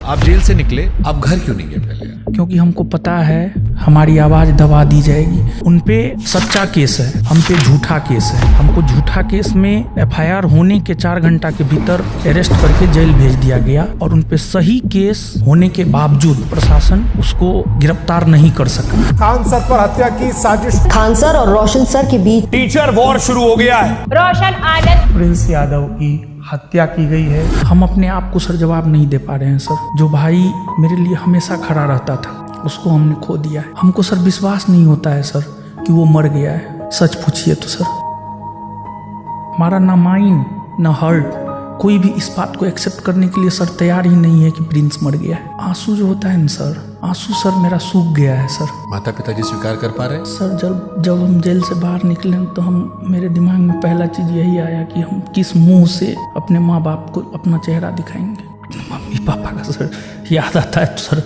आप जेल से निकले, आप घर क्यों नहीं गए पहले? क्योंकि हमको पता है हमारी आवाज दबा दी जाएगी। उनपे सच्चा केस है, हम पे झूठा केस है। हमको झूठा केस में एफआईआर होने के 4 घंटा के भीतर अरेस्ट करके जेल भेज दिया गया और उनपे सही केस होने के बावजूद प्रशासन उसको गिरफ्तार नहीं कर सका। खान सर पर हत्या की साजिश, खान सर और रोशन सर के बीच टीचर वॉर शुरू हो गया है। रोशन आनंद, प्रिंस यादव की हत्या की गई है। हम अपने आप को सर जवाब नहीं दे पा रहे हैं सर। जो भाई मेरे लिए हमेशा खड़ा रहता था उसको हमने खो दिया है। हमको सर विश्वास नहीं होता है सर कि वो मर गया है। सच पूछिए तो सर हमारा ना माइंड ना हर्ट कोई भी इस बात को एक्सेप्ट करने के लिए सर तैयार ही नहीं है कि प्रिंस मर गया है। आंसू जो होता है ना सर, आंसू सर मेरा सूख गया है सर। माता पिताजी स्वीकार कर पा रहे हैं? सर जब हम जेल से बाहर निकले तो मेरे दिमाग में पहला चीज यही आया कि हम किस मुंह से अपने माँ बाप को अपना चेहरा दिखाएंगे। मम्मी पापा का सर याद आता है तो सर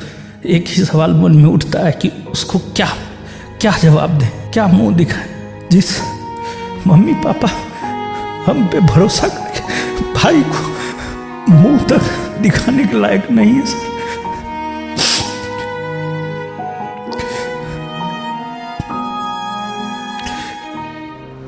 एक ही सवाल मन में उठता है कि उसको क्या जवाब दें, क्या मुंह दिखाएं। जिस मम्मी पापा हम पे भरोसा करके भाई को मुंह तक दिखाने के लायक नहीं है सर।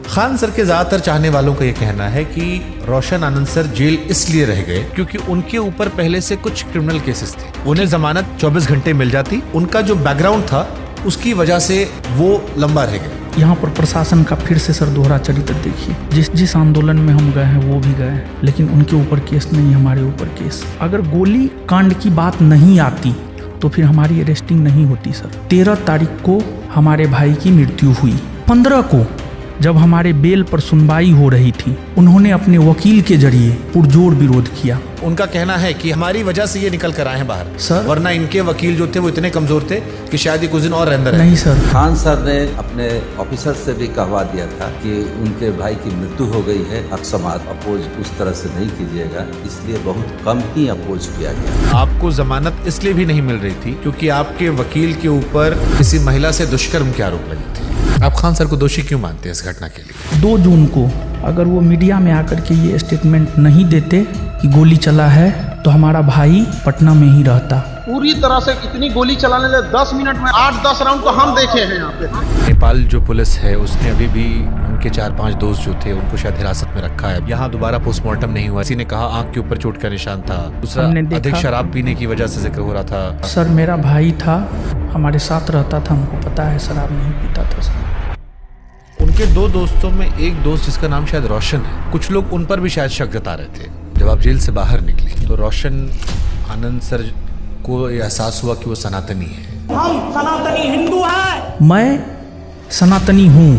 खान सर के ज्यादातर चाहने वालों का यह कहना है कि रोशन आनंद सर जेल इसलिए रह गए क्योंकि उनके ऊपर पहले से कुछ क्रिमिनल केसेस थे। उन्हें जमानत 24 घंटे मिल जाती, उनका जो बैकग्राउंड था उसकी वजह से वो लंबा रह गए। यहाँ पर प्रशासन का फिर से सर दोहरा चरित्र देखिए। जिस आंदोलन में हम गए हैं वो भी गए हैं, लेकिन उनके ऊपर केस नहीं, हमारे ऊपर केस। अगर गोली कांड की बात नहीं आती तो फिर हमारी अरेस्टिंग नहीं होती सर। 13 तारीख को हमारे भाई की मृत्यु हुई। 15 को जब हमारे बेल पर सुनवाई हो रही थी उन्होंने अपने वकील के जरिए पुरजोर विरोध किया। उनका कहना है कि हमारी वजह से ये निकल कर आए हैं बाहर सर, वरना इनके वकील जो थे वो इतने कमजोर थे कि शायद ये कुछ दिन और अंदर नहीं सर। खान सर ने अपने ऑफिसर से भी कहवा दिया था कि उनके भाई की मृत्यु हो गई है, अब समाज अपोज उस तरह से नहीं कीजिएगा, इसलिए बहुत कम ही अपोज किया गया। आपको जमानत इसलिए भी नहीं मिल रही थी क्योंकि आपके वकील के ऊपर किसी महिला से दुष्कर्म के आरोप लगे थे। आप खान सर को दोषी क्यों मानते हैं इस घटना के लिए? 2 जून को अगर वो मीडिया में आकर के ये स्टेटमेंट नहीं देते कि गोली चला है तो हमारा भाई पटना में ही रहता। पूरी तरह से इतनी गोली चलाने लगे 10 मिनट में 8-10 राउंड तो हम देखे हैं यहाँ पे। नेपाल जो पुलिस है उसने अभी भी उनके 4-5 दोस्त जो थे उनको शायद हिरासत में रखा है। यहाँ दोबारा पोस्टमार्टम नहीं हुआ। किसी ने कहा आंख के ऊपर चोट का निशान था, दूसरा अधिक शराब पीने की वजह से जिक्र हो रहा था। सर मेरा भाई था, हमारे साथ रहता था, हमको पता है शराब नहीं पीता था सर। उनके 2 दोस्तों में एक दोस्त जिसका नाम शायद रोशन है, कुछ लोग उन पर भी शायद शक जता रहे थे। जब आप जेल से बाहर निकले तो रोशन आनंद सर को एहसास हुआ कि वो सनातनी है। हम सनातनी हिंदू हैं। मैं सनातनी हूँ,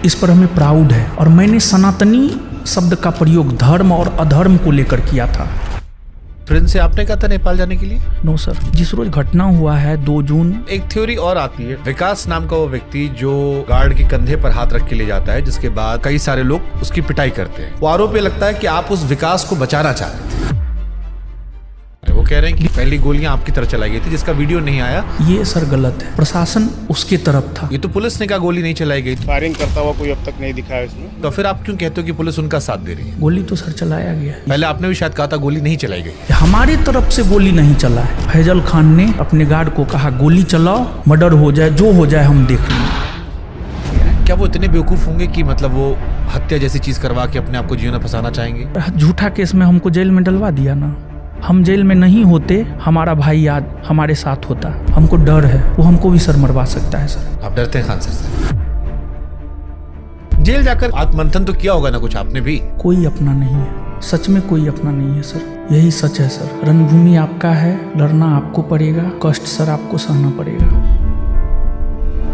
इस पर हमें प्राउड है। और मैंने सनातनी शब्द का प्रयोग धर्म और अधर्म को लेकर किया था। प्रिंस से आपने कहा था नेपाल जाने के लिए? नो सर, जिस रोज घटना हुआ है 2 जून। एक थ्योरी और आती है, विकास नाम का वो व्यक्ति जो गार्ड के कंधे पर हाथ रख के ले जाता है, जिसके बाद कई सारे लोग उसकी पिटाई करते हैं। वो आरोप ये लगता है कि आप उस विकास को बचाना चाह रहे थे। वो कह रहे हैं कि पहली गोलियां आपकी तरफ चलाई गई थी जिसका वीडियो नहीं आया। ये सर गलत है, प्रशासन उसके तरफ था। ये तो पुलिस ने कहा गोली नहीं चलाई गई। फायरिंग करता हुआ कोई अब तक नहीं दिखा है इसमें। तो फिर आप क्यों कहते हो कि पुलिस उनका साथ दे रही है? गोली तो सर चलाया गया। पहले आपने भी शायद कहा था गोली नहीं चलाई गई। हमारी तरफ से गोली नहीं चला है। फैजल खान ने अपने गार्ड को कहा गोली चलाओ, मर्डर हो जाए, जो हो जाए हम देख लेंगे। क्या वो इतने बेवकूफ होंगे कि मतलब वो हत्या जैसी चीज करवा के अपने आप को जीवन में फंसाना चाहेंगे? झूठा केस में हमको जेल में डलवा दिया ना। हम जेल में नहीं होते, हमारा भाई आज हमारे साथ होता। हमको डर है, वो हमको भी सर मरवा सकता है सर। आप डरते हैं खान सर से? जेल जाकर आत्ममंथन तो किया होगा ना कुछ आपने भी? कोई अपना नहीं है, सच में कोई अपना नहीं है सर। यही सच है सर। रणभूमि आपका है, लड़ना आपको पड़ेगा, कष्ट सर आपको सहना पड़ेगा।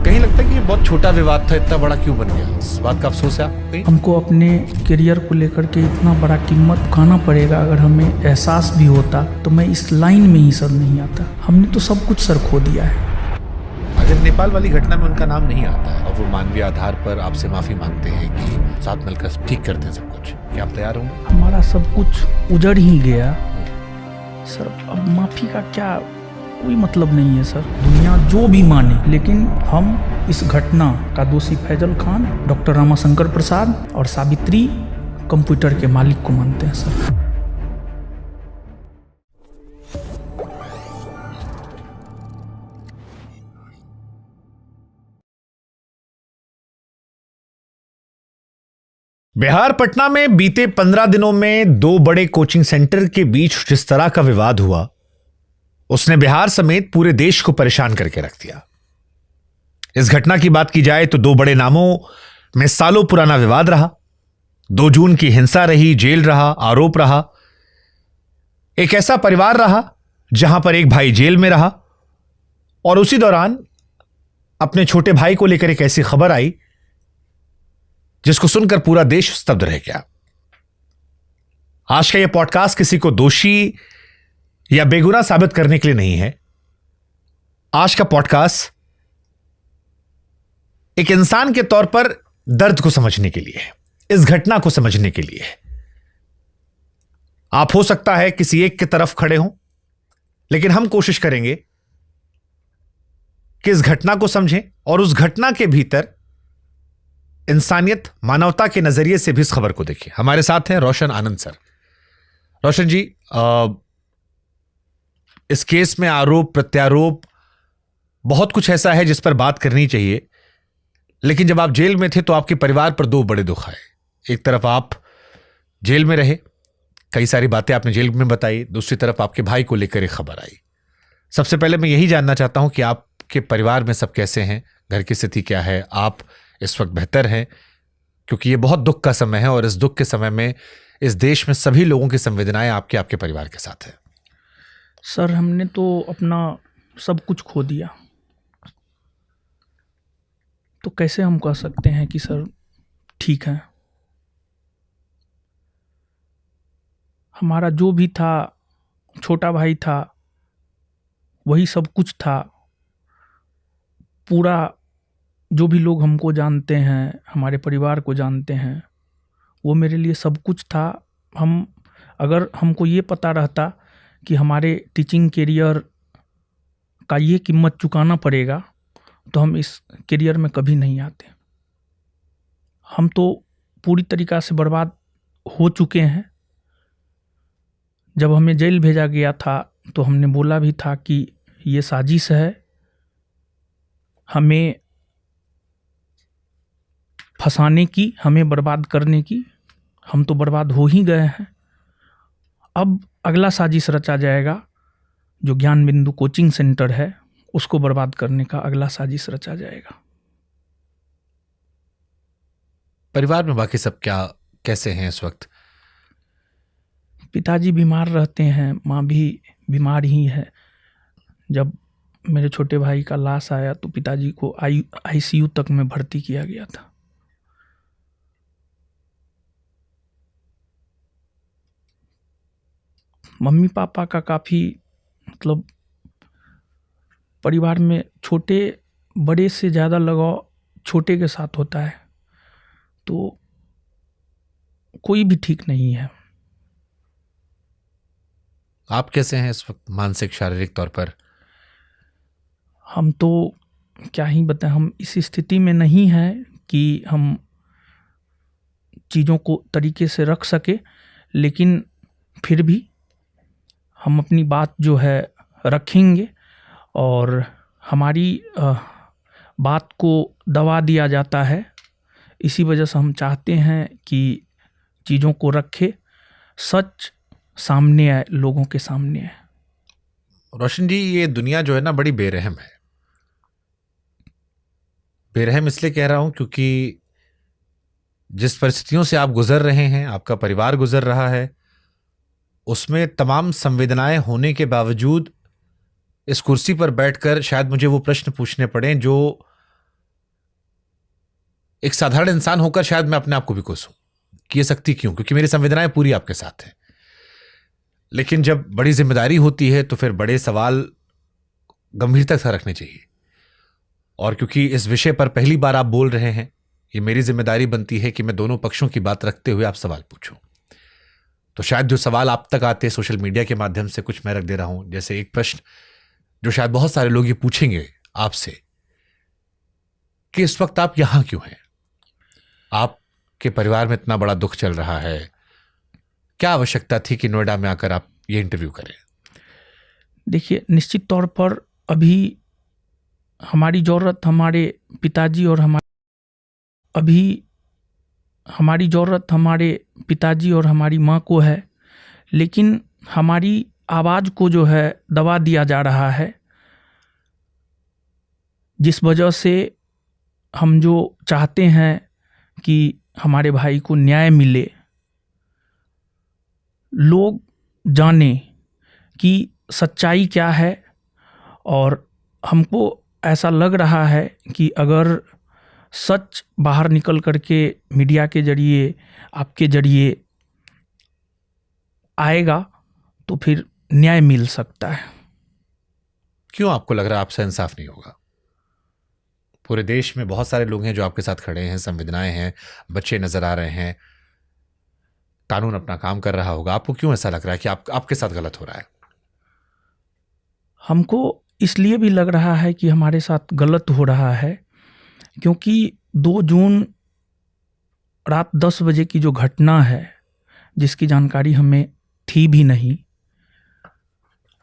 कहीं लगता है कि ये बहुत छोटा विवाद था, इतना बड़ा क्यों बन गया? इस बात का अफसोस है आपको? हमको अपने करियर को लेकर के इतना बड़ा कीमत चुकाना पड़ेगा। अगर हमें एहसास भी होता तो मैं इस लाइन में ही सर नहीं आता। हमने तो सब कुछ सर खो दिया है। अगर नेपाल वाली घटना में उनका नाम नहीं आता है और वो मानवीय आधार पर आपसे माफी मांगते हैं कि साथ मिलकर ठीक करते हैं सब कुछ, क्या आप तैयार होंगे? हमारा सब कुछ उजड़ ही गया सर, अब माफी का क्या कोई मतलब नहीं है सर। दुनिया जो भी माने, लेकिन हम इस घटना का दोषी फैजल खान, डॉक्टर रामाशंकर प्रसाद और सावित्री कंप्यूटर के मालिक को मानते हैं सर। बिहार पटना में बीते 15 दिनों में 2 बड़े कोचिंग सेंटर के बीच जिस तरह का विवाद हुआ, उसने बिहार समेत पूरे देश को परेशान करके रख दिया। इस घटना की बात की जाए तो 2 बड़े नामों में सालों पुराना विवाद रहा। 2 जून की हिंसा रही, जेल रहा, आरोप रहा। एक ऐसा परिवार रहा जहां पर एक भाई जेल में रहा और उसी दौरान अपने छोटे भाई को लेकर एक ऐसी खबर आई जिसको सुनकर पूरा देश स्तब्ध रह गया। आज का यह पॉडकास्ट किसी को दोषी या बेगुनाह साबित करने के लिए नहीं है। आज का पॉडकास्ट एक इंसान के तौर पर दर्द को समझने के लिए है, इस घटना को समझने के लिए है। आप हो सकता है किसी एक की तरफ खड़े हों, लेकिन हम कोशिश करेंगे कि इस घटना को समझें और उस घटना के भीतर इंसानियत, मानवता के नजरिए से भी इस खबर को देखें। हमारे साथ हैं रोशन आनंद सर। रोशन जी, इस केस में आरोप प्रत्यारोप बहुत कुछ ऐसा है जिस पर बात करनी चाहिए, लेकिन जब आप जेल में थे तो आपके परिवार पर 2 बड़े दुख आए। एक तरफ आप जेल में रहे, कई सारी बातें आपने जेल में बताई, दूसरी तरफ आपके भाई को लेकर एक खबर आई। सबसे पहले मैं यही जानना चाहता हूं कि आपके परिवार में सब कैसे हैं, घर की स्थिति क्या है, आप इस वक्त बेहतर हैं? क्योंकि ये बहुत दुख का समय है और इस दुख के समय में इस देश में सभी लोगों की संवेदनाएं आपके परिवार के साथ है। सर, हमने तो अपना सब कुछ खो दिया, तो कैसे हम कह सकते हैं कि सर ठीक है। हमारा जो भी था, छोटा भाई था, वही सब कुछ था। पूरा जो भी लोग हमको जानते हैं, हमारे परिवार को जानते हैं, वो मेरे लिए सब कुछ था। अगर हमको ये पता रहता कि हमारे टीचिंग करियर का ये कीमत चुकाना पड़ेगा, तो हम इस करियर में कभी नहीं आते। हम तो पूरी तरीक़ा से बर्बाद हो चुके हैं। जब हमें जेल भेजा गया था तो हमने बोला भी था कि ये साजिश है, हमें फंसाने की, हमें बर्बाद करने की। हम तो बर्बाद हो ही गए हैं। अब अगला साजिश रचा जाएगा, जो ज्ञान बिंदु कोचिंग सेंटर है, उसको बर्बाद करने का अगला साजिश रचा जाएगा। परिवार में बाकी सब कैसे हैं इस वक्त? पिताजी बीमार रहते हैं, माँ भी बीमार ही है। जब मेरे छोटे भाई का लाश आया तो पिताजी को आईसीयू तक में भर्ती किया गया था। मम्मी पापा का काफ़ी परिवार में छोटे बड़े से ज़्यादा लगाव छोटे के साथ होता है, तो कोई भी ठीक नहीं है। आप कैसे हैं इस वक्त मानसिक शारीरिक तौर पर? हम तो क्या ही बताएं, हम इस स्थिति में नहीं हैं कि हम चीज़ों को तरीके से रख सके, लेकिन फिर भी हम अपनी बात जो है रखेंगे और हमारी बात को दबा दिया जाता है। इसी वजह से हम चाहते हैं कि चीज़ों को रखे, सच सामने आए, लोगों के सामने आए। रोशन जी, ये दुनिया जो है ना बड़ी बेरहम है। बेरहम इसलिए कह रहा हूं क्योंकि जिस परिस्थितियों से आप गुजर रहे हैं, आपका परिवार गुजर रहा है, उसमें तमाम संवेदनाएं होने के बावजूद इस कुर्सी पर बैठकर शायद मुझे वो प्रश्न पूछने पड़े जो एक साधारण इंसान होकर शायद मैं अपने आप को भी कोसूं कि ये शक्ति क्यों, क्योंकि मेरी संवेदनाएं पूरी आपके साथ हैं। लेकिन जब बड़ी जिम्मेदारी होती है तो फिर बड़े सवाल गंभीरता से रखने चाहिए। और क्योंकि इस विषय पर पहली बार आप बोल रहे हैं, ये मेरी जिम्मेदारी बनती है कि मैं दोनों पक्षों की बात रखते हुए आप सवाल पूछूं। तो शायद जो सवाल आप तक आते सोशल मीडिया के माध्यम से कुछ मैं रख दे रहा हूं। जैसे एक प्रश्न जो शायद बहुत सारे लोग ये पूछेंगे आपसे कि इस वक्त आप यहां क्यों हैं? आपके परिवार में इतना बड़ा दुख चल रहा है, क्या आवश्यकता थी कि नोएडा में आकर आप ये इंटरव्यू करें? देखिए, निश्चित तौर पर अभी हमारी ज़रूरत हमारे पिताजी और हमारे, अभी हमारी ज़रूरत हमारे पिताजी और हमारी माँ को है, लेकिन हमारी आवाज़ को जो है दबा दिया जा रहा है, जिस वजह से हम जो चाहते हैं कि हमारे भाई को न्याय मिले, लोग जाने कि सच्चाई क्या है। और हमको ऐसा लग रहा है कि अगर सच बाहर निकल करके मीडिया के जरिए, आपके जरिए आएगा तो फिर न्याय मिल सकता है। क्यों आपको लग रहा है आपसे इंसाफ नहीं होगा? पूरे देश में बहुत सारे लोग हैं जो आपके साथ खड़े हैं, संवेदनाएं हैं, बच्चे नजर आ रहे हैं, कानून अपना काम कर रहा होगा। आपको क्यों ऐसा लग रहा है कि आपके साथ गलत हो रहा है? हमको इसलिए भी लग रहा है कि हमारे साथ गलत हो रहा है क्योंकि 2 जून रात 10 बजे की जो घटना है, जिसकी जानकारी हमें थी भी नहीं,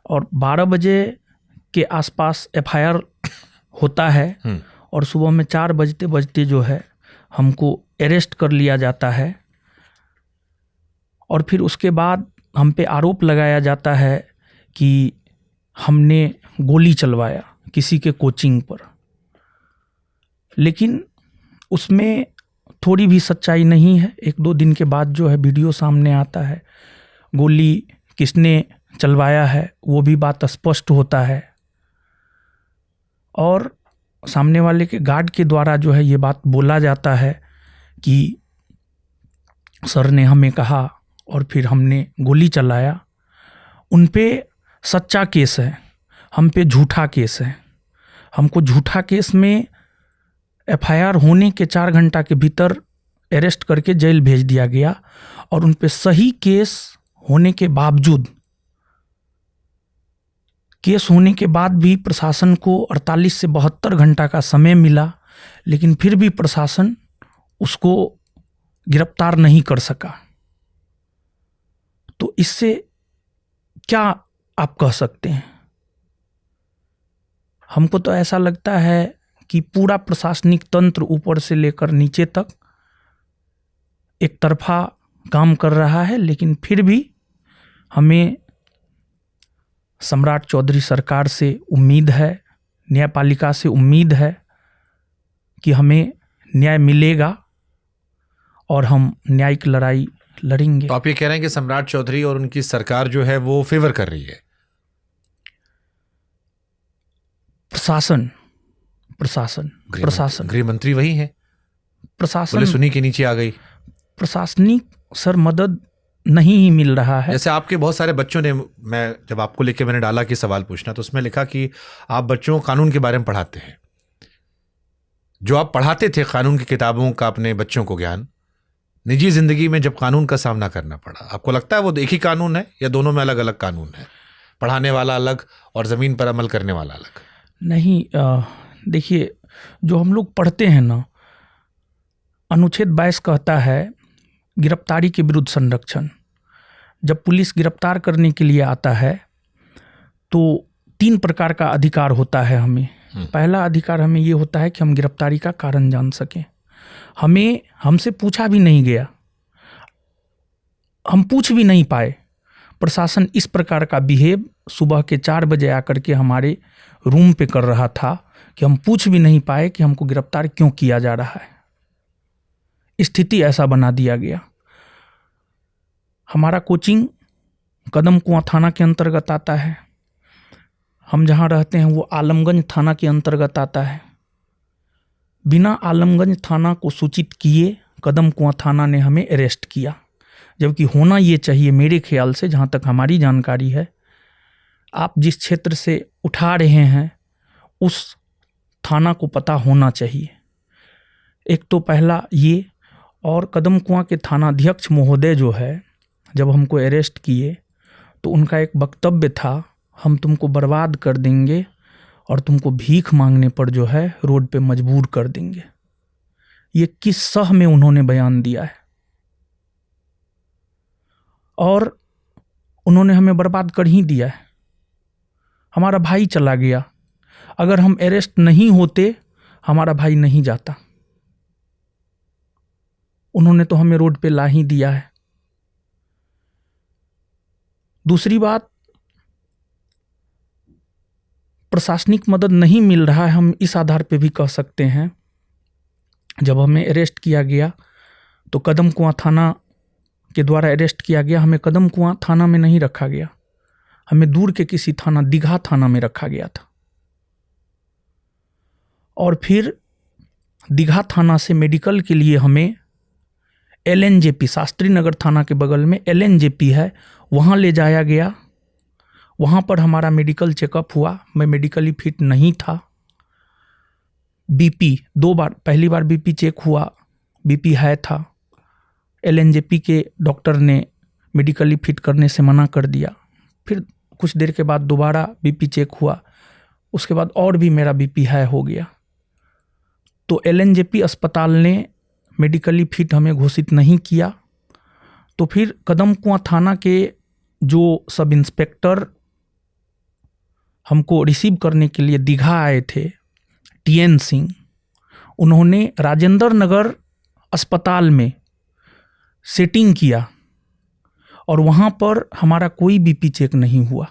और 12 बजे के आसपास एफआईआर होता है और सुबह में 4 बजते बजते जो है हमको अरेस्ट कर लिया जाता है, और फिर उसके बाद हम पे आरोप लगाया जाता है कि हमने गोली चलवाया किसी के कोचिंग पर। लेकिन उसमें थोड़ी भी सच्चाई नहीं है। 1-2 दिन के बाद जो है वीडियो सामने आता है, गोली किसने चलवाया है वो भी बात स्पष्ट होता है, और सामने वाले के गार्ड के द्वारा जो है ये बात बोला जाता है कि सर ने हमें कहा और फिर हमने गोली चलाया। उन पे सच्चा केस है, हम पे झूठा केस है। हमको झूठा केस में एफआईआर होने के 4 घंटा के भीतर अरेस्ट करके जेल भेज दिया गया, और उन पे सही केस होने के बावजूद, केस होने के बाद भी प्रशासन को 48 से 72 घंटा का समय मिला, लेकिन फिर भी प्रशासन उसको गिरफ्तार नहीं कर सका। तो इससे क्या आप कह सकते हैं? हमको तो ऐसा लगता है कि पूरा प्रशासनिक तंत्र ऊपर से लेकर नीचे तक एक तरफा काम कर रहा है, लेकिन फिर भी हमें सम्राट चौधरी सरकार से उम्मीद है, न्यायपालिका से उम्मीद है कि हमें न्याय मिलेगा और हम न्यायिक लड़ाई लड़ेंगे। तो आप ये कह रहे हैं कि सम्राट चौधरी और उनकी सरकार जो है वो फेवर कर रही है? प्रशासन गृह मंत्री वही है, प्रशासन पुलिस उन्हीं के नीचे आ गई। प्रशासनिक सर मदद नहीं ही मिल रहा है। जैसे आपके बहुत सारे बच्चों ने, मैं जब आपको लेके मैंने डाला कि सवाल पूछना, तो उसमें लिखा कि आप बच्चों को कानून के बारे में पढ़ाते हैं। जो आप पढ़ाते थे कानून की किताबों का अपने बच्चों को ज्ञान, निजी जिंदगी में जब कानून का सामना करना पड़ा, आपको लगता है वो एक ही कानून है या दोनों में अलग अलग कानून है? पढ़ाने वाला अलग और जमीन पर अमल करने वाला अलग? नहीं, देखिए, जो हम लोग पढ़ते हैं ना, अनुच्छेद 22 कहता है गिरफ्तारी के विरुद्ध संरक्षण। जब पुलिस गिरफ्तार करने के लिए आता है तो 3 प्रकार का अधिकार होता है हमें। पहला अधिकार हमें ये होता है कि हम गिरफ्तारी का कारण जान सकें। हमसे पूछा भी नहीं गया, हम पूछ भी नहीं पाए। प्रशासन इस प्रकार का बिहेव सुबह के 4 बजे आकर के हमारे रूम पे कर रहा था कि हम पूछ भी नहीं पाए कि हमको गिरफ्तार क्यों किया जा रहा है। स्थिति ऐसा बना दिया गया। हमारा कोचिंग कदम कुआं थाना के अंतर्गत आता है। हम जहाँ रहते हैं वो आलमगंज थाना के अंतर्गत आता है। बिना आलमगंज थाना को सूचित किए कदम कुआं थाना ने हमें अरेस्ट किया, जबकि होना ये चाहिए मेरे ख्याल से, जहाँ तक हमारी जानकारी है, आप जिस क्षेत्र से उठा रहे हैं उस थाना को पता होना चाहिए। एक तो पहला ये, और कदम कुआं के थानाध्यक्ष महोदय जो है, जब हमको अरेस्ट किए तो उनका एक वक्तव्य था, हम तुमको बर्बाद कर देंगे और तुमको भीख मांगने पर जो है रोड पे मजबूर कर देंगे। ये किस सह में उन्होंने बयान दिया है, और उन्होंने हमें बर्बाद कर ही दिया है। हमारा भाई चला गया, अगर हम अरेस्ट नहीं होते हमारा भाई नहीं जाता। उन्होंने तो हमें रोड पे ला ही दिया है। दूसरी बात, प्रशासनिक मदद नहीं मिल रहा है, हम इस आधार पे भी कह सकते हैं। जब हमें अरेस्ट किया गया तो कदम कुआं थाना के द्वारा अरेस्ट किया गया। हमें कदम कुआं थाना में नहीं रखा गया, हमें दूर के किसी थाना, दीघा थाना में रखा गया था। और फिर दीघा थाना से मेडिकल के लिए हमें LNJP, शास्त्री नगर थाना के बगल में LNJP है, वहाँ ले जाया गया। वहाँ पर हमारा मेडिकल चेकअप हुआ। मैं मेडिकली फिट नहीं था। BP 2 बार, पहली बार BP चेक हुआ, BP हाई था। LNJP के डॉक्टर ने मेडिकली फिट करने से मना कर दिया। फिर कुछ देर के बाद दोबारा BP चेक हुआ, उसके बाद और भी मेरा BP हाई हो गया। तो LNJP अस्पताल ने मेडिकली फिट हमें घोषित नहीं किया। तो फिर कदम कुआं थाना के जो सब इंस्पेक्टर हमको रिसीव करने के लिए दीघा आए थे, TN सिंह, उन्होंने राजेंद्र नगर अस्पताल में सेटिंग किया और वहाँ पर हमारा कोई BP चेक नहीं हुआ।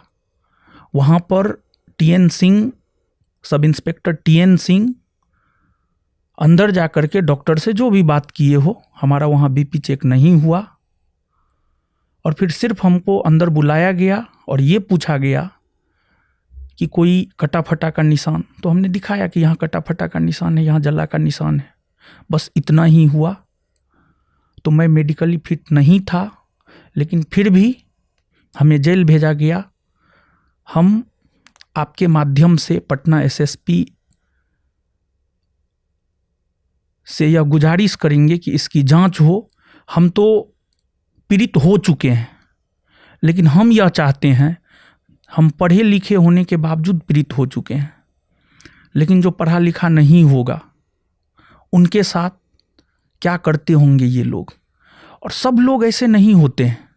वहाँ पर TN Singh, sub inspector TN Singh अंदर जा कर के डॉक्टर से जो भी बात किए हो, हमारा वहाँ BP चेक नहीं हुआ। और फिर सिर्फ हमको अंदर बुलाया गया और ये पूछा गया कि कोई कटा फटा का निशान, तो हमने दिखाया कि यहाँ कटा फटा का निशान है, यहाँ जला का निशान है, बस इतना ही हुआ। तो मैं मेडिकली फिट नहीं था, लेकिन फिर भी हमें जेल भेजा गया। हम आपके माध्यम से पटना SSP से यह गुजारिश करेंगे कि इसकी जांच हो। हम तो पीड़ित हो चुके हैं, लेकिन हम यह चाहते हैं, हम पढ़े लिखे होने के बावजूद पीड़ित हो चुके हैं, लेकिन जो पढ़ा लिखा नहीं होगा उनके साथ क्या करते होंगे ये लोग। और सब लोग ऐसे नहीं होते हैं।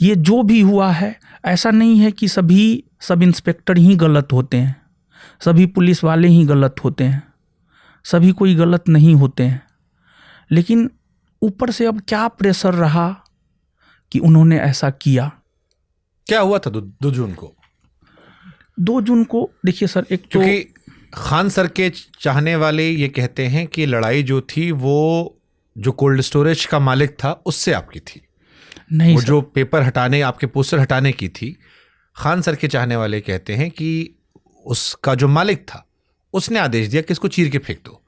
ये जो भी हुआ है, ऐसा नहीं है कि सभी सब इंस्पेक्टर ही गलत होते हैं, सभी पुलिस वाले ही गलत होते हैं, सभी कोई गलत नहीं होते हैं। लेकिन ऊपर से अब क्या प्रेशर रहा कि उन्होंने ऐसा किया। क्या हुआ था 2 जून को? 2 जून को देखिए सर, एक तो क्योंकि खान सर के चाहने वाले ये कहते हैं कि लड़ाई जो थी वो जो कोल्ड स्टोरेज का मालिक था उससे आपकी थी, नहीं वो सर, जो पेपर हटाने, आपके पोस्टर हटाने की थी। खान सर के चाहने वाले कहते हैं कि उसका जो मालिक था उसने आदेश दिया कि इसको चीर के फेंक दो।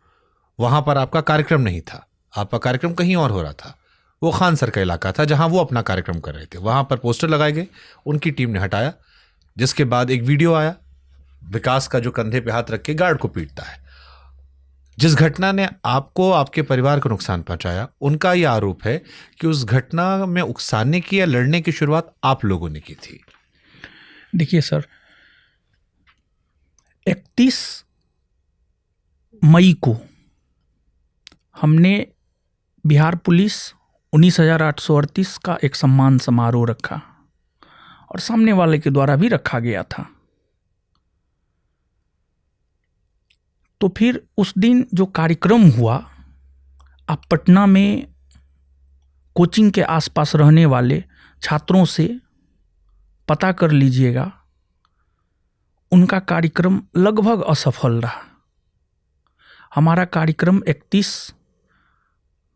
वहां पर आपका कार्यक्रम नहीं था, आपका कार्यक्रम कहीं और हो रहा था। वो खान सर का इलाका था जहां वो अपना कार्यक्रम कर रहे थे। वहां पर पोस्टर लगाए गए, उनकी टीम ने हटाया, जिसके बाद एक वीडियो आया विकास का जो कंधे पे हाथ रख के गार्ड को पीटता है। जिस घटना ने आपको, आपके परिवार को नुकसान पहुंचाया, उनका यह आरोप है कि उस घटना में उकसाने की या लड़ने की शुरुआत आप लोगों ने की थी। देखिए सर, 31 मई को हमने बिहार पुलिस 19,838 का एक सम्मान समारोह रखा और सामने वाले के द्वारा भी रखा गया था। तो फिर उस दिन जो कार्यक्रम हुआ, आप पटना में कोचिंग के आसपास रहने वाले छात्रों से पता कर लीजिएगा, उनका कार्यक्रम लगभग असफल रहा। हमारा कार्यक्रम 31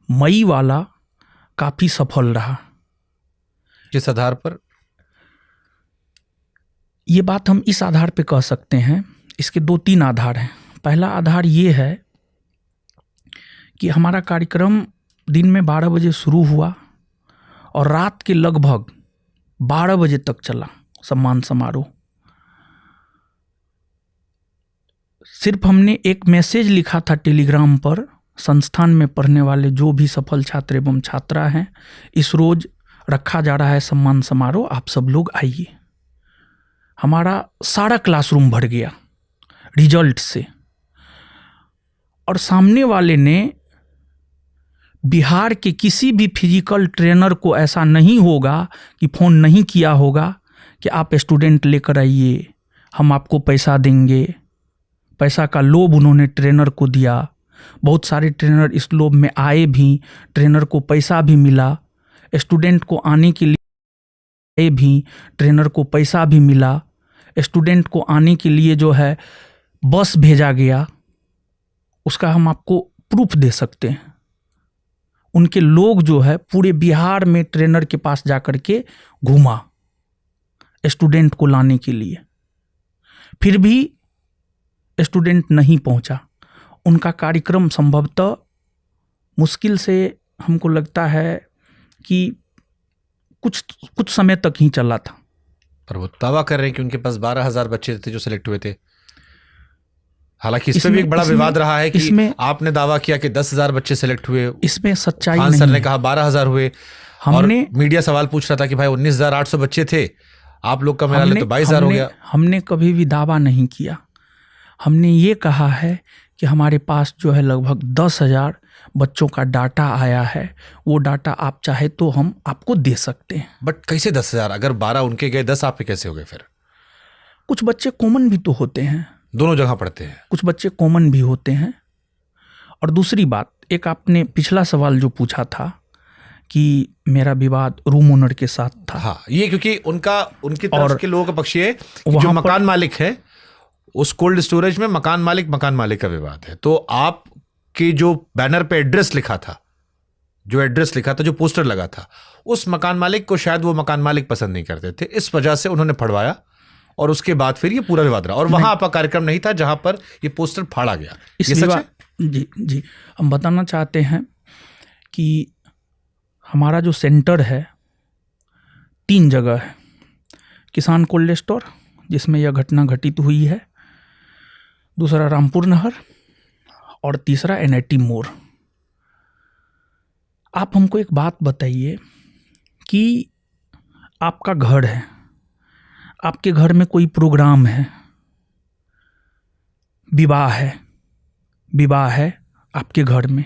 मई वाला काफ़ी सफल रहा। किस आधार पर? ये बात हम इस आधार पे कह सकते हैं, इसके 2-3 आधार हैं। पहला आधार ये है कि हमारा कार्यक्रम दिन में 12 बजे शुरू हुआ और रात के लगभग 12 बजे तक चला सम्मान समारोह। सिर्फ हमने एक मैसेज लिखा था टेलीग्राम पर, संस्थान में पढ़ने वाले जो भी सफल छात्र एवं छात्रा हैं, इस रोज रखा जा रहा है सम्मान समारोह, आप सब लोग आइए। हमारा सारा क्लासरूम भर गया रिजल्ट से। और सामने वाले ने बिहार के किसी भी फिजिकल ट्रेनर को ऐसा नहीं होगा कि फ़ोन नहीं किया होगा कि आप स्टूडेंट लेकर आइए, हम आपको पैसा देंगे। पैसा का लोभ उन्होंने ट्रेनर को दिया, बहुत सारे ट्रेनर इस लोभ में आए भी, ट्रेनर को पैसा भी मिला, स्टूडेंट को आने के लिए भी ट्रेनर को पैसा भी मिला, स्टूडेंट को आने के लिए जो है बस भेजा गया, उसका हम आपको प्रूफ दे सकते हैं। उनके लोग जो है पूरे बिहार में ट्रेनर के पास जाकर के घूमा स्टूडेंट को लाने के लिए, फिर भी स्टूडेंट नहीं पहुंचा। उनका कार्यक्रम संभवतः मुश्किल से हमको लगता है कि कुछ समय तक ही चला था। पर वो दावा कर रहे हैं कि उनके पास 12,000 बच्चे थे जो सिलेक्ट हुए थे। हालांकि इसमें भी एक बड़ा विवाद रहा है कि आपने दावा किया कि 10,000 बच्चे सिलेक्ट हुए, इसमें सच्चाई खान नहीं सर ने है। कहा 12,000 हुए। हमने और मीडिया सवाल पूछ रहा था कि भाई 19,800 बच्चे थे, आप लोग का मिला तो 22,000 हो गया। हमने कभी भी दावा नहीं किया। हमने ये कहा है कि हमारे पास जो है लगभग 10,000 बच्चों का डाटा आया है, वो डाटा आप चाहे तो हम आपको दे सकते हैं। बट कैसे 10,000? अगर 12 उनके गए, 10 आपके कैसे हो गए? फिर कुछ बच्चे कॉमन भी तो होते हैं, दोनों जगह पढ़ते हैं, कुछ बच्चे कॉमन भी होते हैं। और दूसरी बात, एक आपने पिछला सवाल जो पूछा था कि मेरा विवाद रूम ओनर के साथ था। हाँ, ये क्योंकि उनकी तरफ और के लोगों का पक्ष है कि जो वहाँ मकान मालिक है उस कोल्ड स्टोरेज में मकान मालिक का विवाद है। तो आपके जो बैनर पे एड्रेस लिखा था, जो पोस्टर लगा था, उस मकान मालिक को शायद वो मकान मालिक पसंद नहीं करते थे, इस वजह से उन्होंने फड़वाया और उसके बाद फिर ये पूरा विवाद रहा। और वहां आपका कार्यक्रम नहीं था जहां पर ये पोस्टर फाड़ा गया। इस ये सच है? जी, हम बताना चाहते हैं कि हमारा जो सेंटर है 3 जगह है। किसान कोल्ड स्टोर जिसमें यह घटना घटित हुई है, दूसरा रामपुर नहर और तीसरा NIT मोड़। आप हमको एक बात बताइए कि आपका घर है, आपके घर में कोई प्रोग्राम है, विवाह है आपके घर में।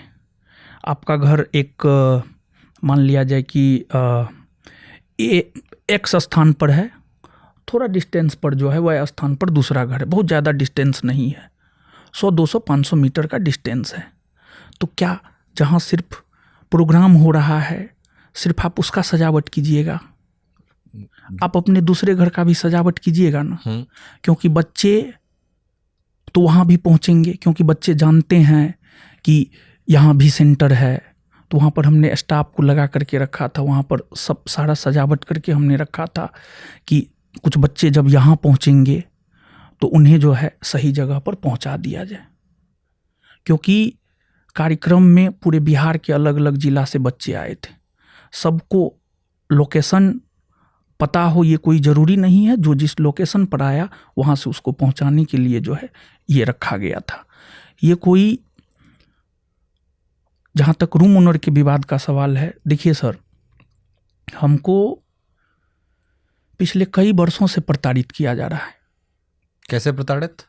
आपका घर एक मान लिया जाए कि एक स्थान पर है, थोड़ा डिस्टेंस पर जो है वह स्थान पर दूसरा घर है, बहुत ज़्यादा डिस्टेंस नहीं है, 100, 200, 500 मीटर का डिस्टेंस है। तो क्या जहाँ सिर्फ प्रोग्राम हो रहा है सिर्फ आप उसका सजावट कीजिएगा? आप अपने दूसरे घर का भी सजावट कीजिएगा ना, क्योंकि बच्चे तो वहाँ भी पहुँचेंगे, क्योंकि बच्चे जानते हैं कि यहाँ भी सेंटर है। तो वहाँ पर हमने स्टाफ को लगा करके रखा था, वहाँ पर सब सारा सजावट करके हमने रखा था कि कुछ बच्चे जब यहाँ पहुँचेंगे तो उन्हें जो है सही जगह पर पहुँचा दिया जाए। क्योंकि कार्यक्रम में पूरे बिहार के अलग अलग जिला से बच्चे आए थे, सबको लोकेशन पता हो ये कोई ज़रूरी नहीं है। जो जिस लोकेशन पर आया वहाँ से उसको पहुँचाने के लिए जो है ये रखा गया था। ये कोई, जहाँ तक रूम ओनर के विवाद का सवाल है, देखिए सर, हमको पिछले कई वर्षों से प्रताड़ित किया जा रहा है। कैसे प्रताड़ित?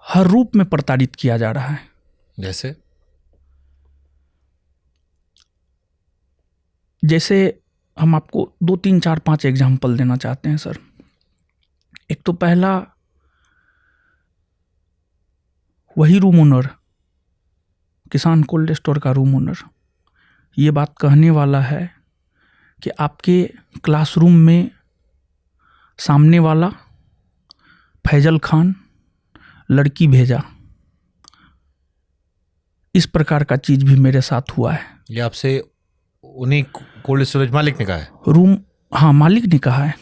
हर रूप में प्रताड़ित किया जा रहा है। जैसे हम आपको 2, 3, 4, 5 एग्जाम्पल देना चाहते हैं सर। एक तो पहला, वही रूम ओनर, किसान कोल्ड स्टोर का रूम ओनर ये बात कहने वाला है कि आपके क्लासरूम में सामने वाला फैजल खान लड़की भेजा, इस प्रकार का चीज़ भी मेरे साथ हुआ है। ये आपसे उन्हीं कोल्ड स्टोरेज मालिक ने कहा है? रूम, हाँ, मालिक ने कहा है,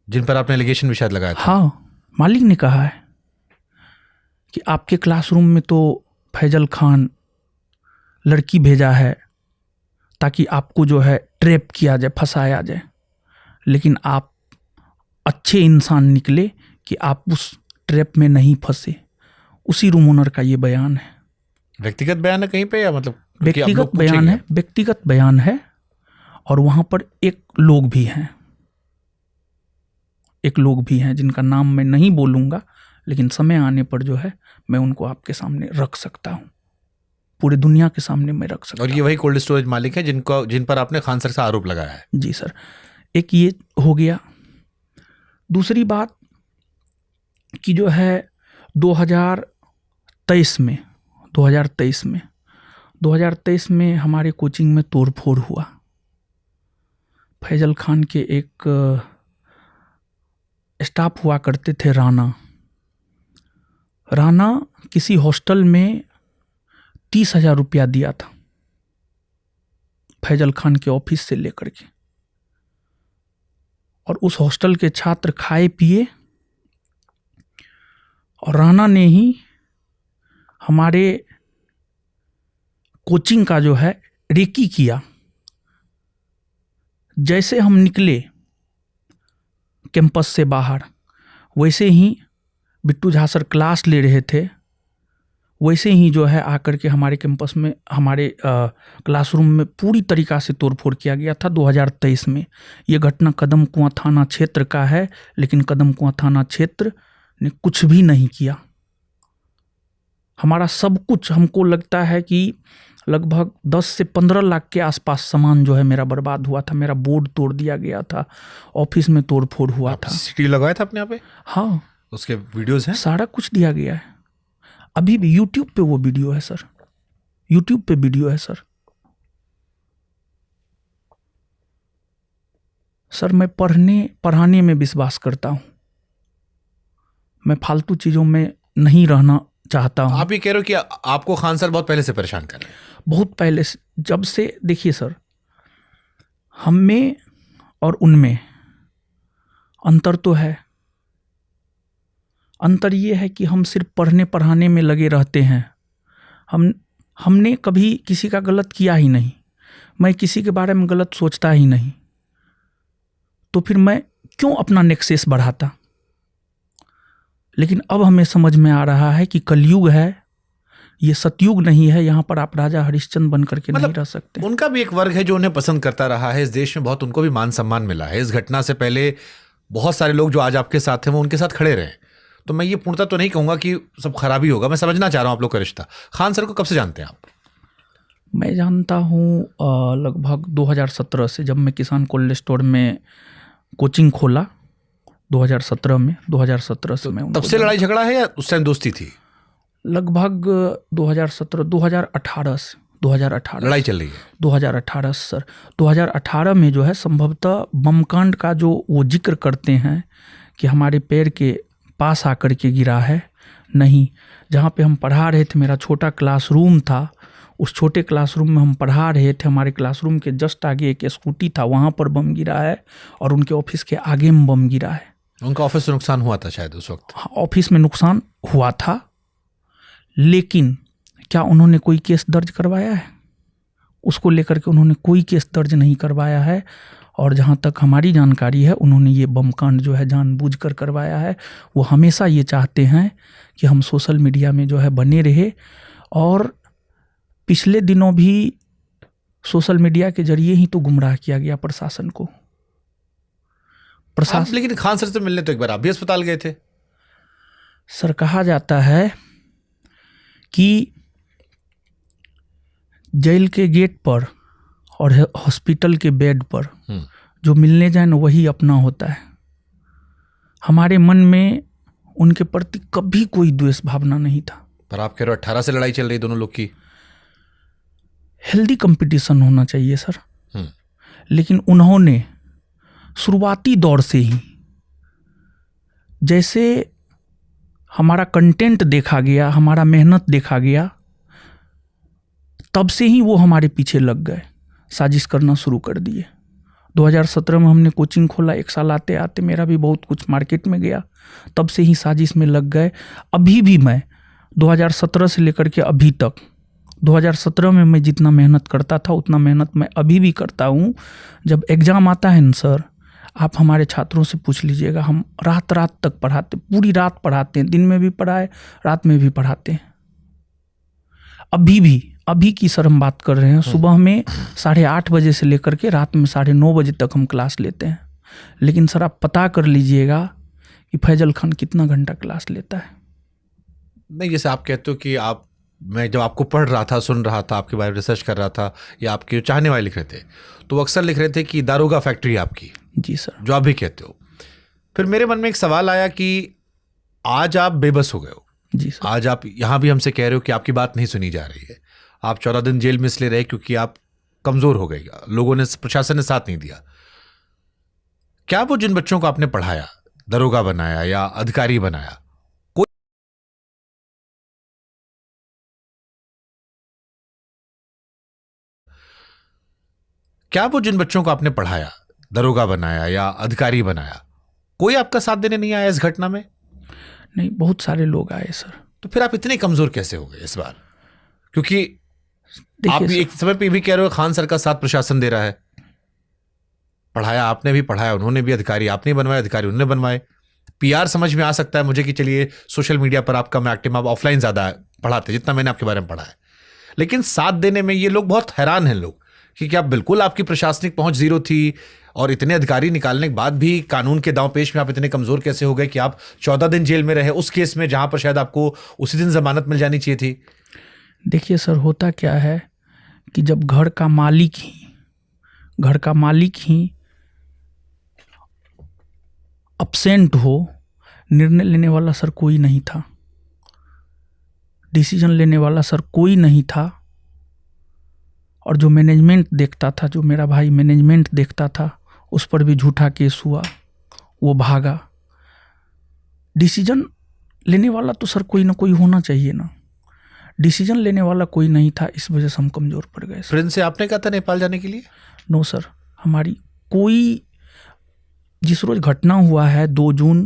जिन पर आपने एलिगेशन भी शायद लगाया था। हाँ, मालिक ने कहा है कि आपके क्लासरूम में तो फैजल खान लड़की भेजा है ताकि आपको जो है ट्रैप किया जाए, फंसाया जाए, लेकिन आप अच्छे इंसान निकले कि आप उस ट्रैप में नहीं फंसे। उसी रूम ओनर का ये बयान है। व्यक्तिगत बयान है कहीं पे, या मतलब व्यक्तिगत बयान है, व्यक्तिगत बयान है। और वहाँ पर एक लोग भी हैं जिनका नाम मैं नहीं बोलूँगा, लेकिन समय आने पर जो है मैं उनको आपके सामने रख सकता हूँ, पूरे दुनिया के सामने मैं रख सकता हूँ। और ये वही कोल्ड स्टोरेज मालिक है जिन पर आपने खान सर से आरोप लगाया है? जी सर, एक ये हो गया। दूसरी बात कि जो है 2023 में हमारे कोचिंग में तोड़फोड़ हुआ। फैजल खान के एक स्टाफ हुआ करते थे राणा किसी हॉस्टल में 30,000 रुपया दिया था फैजल खान के ऑफिस से लेकर के, और उस हॉस्टल के छात्र खाए पिए और राणा ने ही हमारे कोचिंग का जो है रेकी किया। जैसे हम निकले कैंपस से बाहर, वैसे ही बिट्टू झा सर क्लास ले रहे थे, वैसे ही जो है आकर के हमारे कैंपस में, हमारे क्लासरूम में पूरी तरीक़ा से तोड़फोड़ किया गया था 2023 में। ये घटना कदम कुआं थाना क्षेत्र का है, लेकिन कदम कुआं थाना क्षेत्र ने कुछ भी नहीं किया। हमारा सब कुछ, हमको लगता है कि लगभग 10 से 15 लाख के आसपास सामान जो है मेरा बर्बाद हुआ था। मेरा बोर्ड तोड़ दिया गया था, ऑफिस में तोड़फोड़ हुआ था। सीसीटीवी लगाया था अपने यहाँ पे? हाँ, उसके वीडियोस हैं, सारा कुछ दिया गया है। अभी भी यूट्यूब पे वो वीडियो है सर, यूट्यूब पे वीडियो है सर। सर मैं पढ़ाने में विश्वास करता हूँ, मैं फालतू चीज़ों में नहीं रहना चाहता हूँ। आप ये कह रहे हो कि आपको खान सर बहुत पहले से परेशान कर रहे हैं? बहुत पहले से, जब से, देखिए सर, हम में और उनमें अंतर तो है। अंतर ये है कि हम सिर्फ पढ़ने पढ़ाने में लगे रहते हैं। हमने कभी किसी का गलत किया ही नहीं, मैं किसी के बारे में गलत सोचता ही नहीं, तो फिर मैं क्यों अपना नेक्सेस बढ़ाता। लेकिन अब हमें समझ में आ रहा है कि कलयुग है, ये सतयुग नहीं है। यहाँ पर आप राजा हरिश्चंद्र बन करके नहीं रह सकते। उनका भी एक वर्ग है जो उन्हें पसंद करता रहा है इस देश में, बहुत उनको भी मान सम्मान मिला है। इस घटना से पहले बहुत सारे लोग जो आज आपके साथ हैं वो उनके साथ खड़े रहे। तो मैं ये पूर्णतः तो नहीं कहूँगा कि सब खराबी होगा, मैं समझना चाह रहा हूँ आप लोग का रिश्ता। खान सर को कब से जानते हैं आप? मैं जानता हूँ लगभग 2017 से, जब मैं किसान कोल्ड स्टोर में कोचिंग खोला 2017 में। 2017 से मैं, तब से लड़ाई झगड़ा है या उस टाइम दोस्ती थी? लगभग 2017 से 2018 लड़ाई चल रही है। 2018 सर, 2018 में जो है संभवतः बमकांड का जो वो जिक्र करते हैं कि हमारे पैर के पास आकर के गिरा है, नहीं, जहाँ पे हम पढ़ा रहे थे, मेरा छोटा क्लासरूम था, उस छोटे क्लासरूम में हम पढ़ा रहे थे, हमारे क्लासरूम के जस्ट आगे एक स्कूटी था, वहाँ पर बम गिरा है, और उनके ऑफिस के आगे में बम गिरा है। उनका ऑफिस में नुकसान हुआ था शायद उस वक्त? हाँ, ऑफिस में नुकसान हुआ था, लेकिन क्या उन्होंने कोई केस दर्ज करवाया है? उसको लेकर के उन्होंने कोई केस दर्ज नहीं करवाया है। और जहाँ तक हमारी जानकारी है, उन्होंने ये बम कांड जो है जानबूझकर करवाया है। वो हमेशा ये चाहते हैं कि हम सोशल मीडिया में जो है बने रहे, और पिछले दिनों भी सोशल मीडिया के जरिए ही तो गुमराह किया गया प्रशासन को। लेकिन खान सर से मिलने तो एक बार आप भी अस्पताल गए थे? सर, कहा जाता है कि जेल के गेट पर और हॉस्पिटल के बेड पर जो मिलने जाए ना, वही अपना होता है। हमारे मन में उनके प्रति कभी कोई द्वेष भावना नहीं था। पर आप कह रहे हो 18 से लड़ाई चल रही दोनों लोग की? हेल्दी कंपटीशन होना चाहिए सर। लेकिन उन्होंने शुरुआती दौर से ही, जैसे हमारा कंटेंट देखा गया, हमारा मेहनत देखा गया, तब से ही वो हमारे पीछे लग गए, साजिश करना शुरू कर दिए। 2017 में हमने कोचिंग खोला, 1 साल आते आते मेरा भी बहुत कुछ मार्केट में गया, तब से ही साजिश में लग गए। अभी भी मैं 2017 से लेकर के अभी तक, 2017 में मैं जितना मेहनत करता था उतना मेहनत मैं अभी भी करता हूँ। जब एग्ज़ाम आता है न सर, आप हमारे छात्रों से पूछ लीजिएगा, हम रात तक पढ़ाते, पूरी रात पढ़ाते हैं, दिन में भी पढ़ाए, रात में भी पढ़ाते हैं। अभी की सर हम बात कर रहे हैं, सुबह में 8:30 बजे से लेकर के रात में 9:30 बजे तक हम क्लास लेते हैं। लेकिन सर आप पता कर लीजिएगा कि फैजल खान कितना घंटा क्लास लेता है। नहीं, जैसे आप कहते हो कि मैं जब आपको पढ़ रहा था, सुन रहा था, आपके बारे में रिसर्च कर रहा था, या आपके जो चाहने वाले लिख रहे थे, तो वो अक्सर लिख रहे थे कि दारोगा फैक्ट्री आपकी। जी सर, जो आप भी कहते हो। फिर मेरे मन में एक सवाल आया कि आज आप बेबस हो गए हो, जी सर। आज आप यहाँ भी हमसे कह रहे हो कि आपकी बात नहीं सुनी जा रही है। आप 14 दिन जेल में इसलिए रहे क्योंकि आप कमजोर हो गए, लोगों ने, प्रशासन ने साथ नहीं दिया। क्या वो जिन बच्चों को आपने पढ़ाया, दरोगा बनाया या अधिकारी बनाया, क्या वो जिन बच्चों को आपने पढ़ाया, दरोगा बनाया या अधिकारी बनाया, कोई आपका साथ देने नहीं आया इस घटना में? नहीं, बहुत सारे लोग आए सर। तो फिर आप इतने कमजोर कैसे हो गए इस बार? क्योंकि आप भी देखिए एक समय पे भी कह रहे हो खान सर का साथ प्रशासन दे रहा है। पढ़ाया आपने भी, पढ़ाया उन्होंने भी, अधिकारी आपने बनवाए, अधिकारी उन्होंने बनवाए। पीआर समझ में आ सकता है मुझे कि चलिए सोशल मीडिया पर आप कम एक्टिव, आप ऑफलाइन ज्यादा पढ़ाते, जितना मैंने आपके बारे में पढ़ा है। लेकिन साथ देने में ये लोग बहुत हैरान हैं लोग कि क्या बिल्कुल आपकी प्रशासनिक पहुंच जीरो थी और इतने अधिकारी निकालने के बाद भी कानून के दांवपेच में आप इतने कमजोर कैसे हो गए कि आप 14 दिन जेल में रहे उस केस में जहां पर शायद आपको उसी दिन जमानत मिल जानी चाहिए थी? देखिए सर, होता क्या है कि जब घर का मालिक ही अब्सेंट हो, निर्णय लेने वाला सर कोई नहीं था, डिसीजन लेने वाला सर कोई नहीं था, और जो मैनेजमेंट देखता था, जो मेरा भाई मैनेजमेंट देखता था, उस पर भी झूठा केस हुआ, वो भागा। डिसीजन लेने वाला तो सर कोई ना कोई होना चाहिए ना, डिसीजन लेने वाला कोई नहीं था, इस वजह से हम कमज़ोर पड़ गए। फ्रेंड से आपने कहा था नेपाल जाने के लिए? नो सर, हमारी कोई, जिस रोज़ घटना हुआ है 2 जून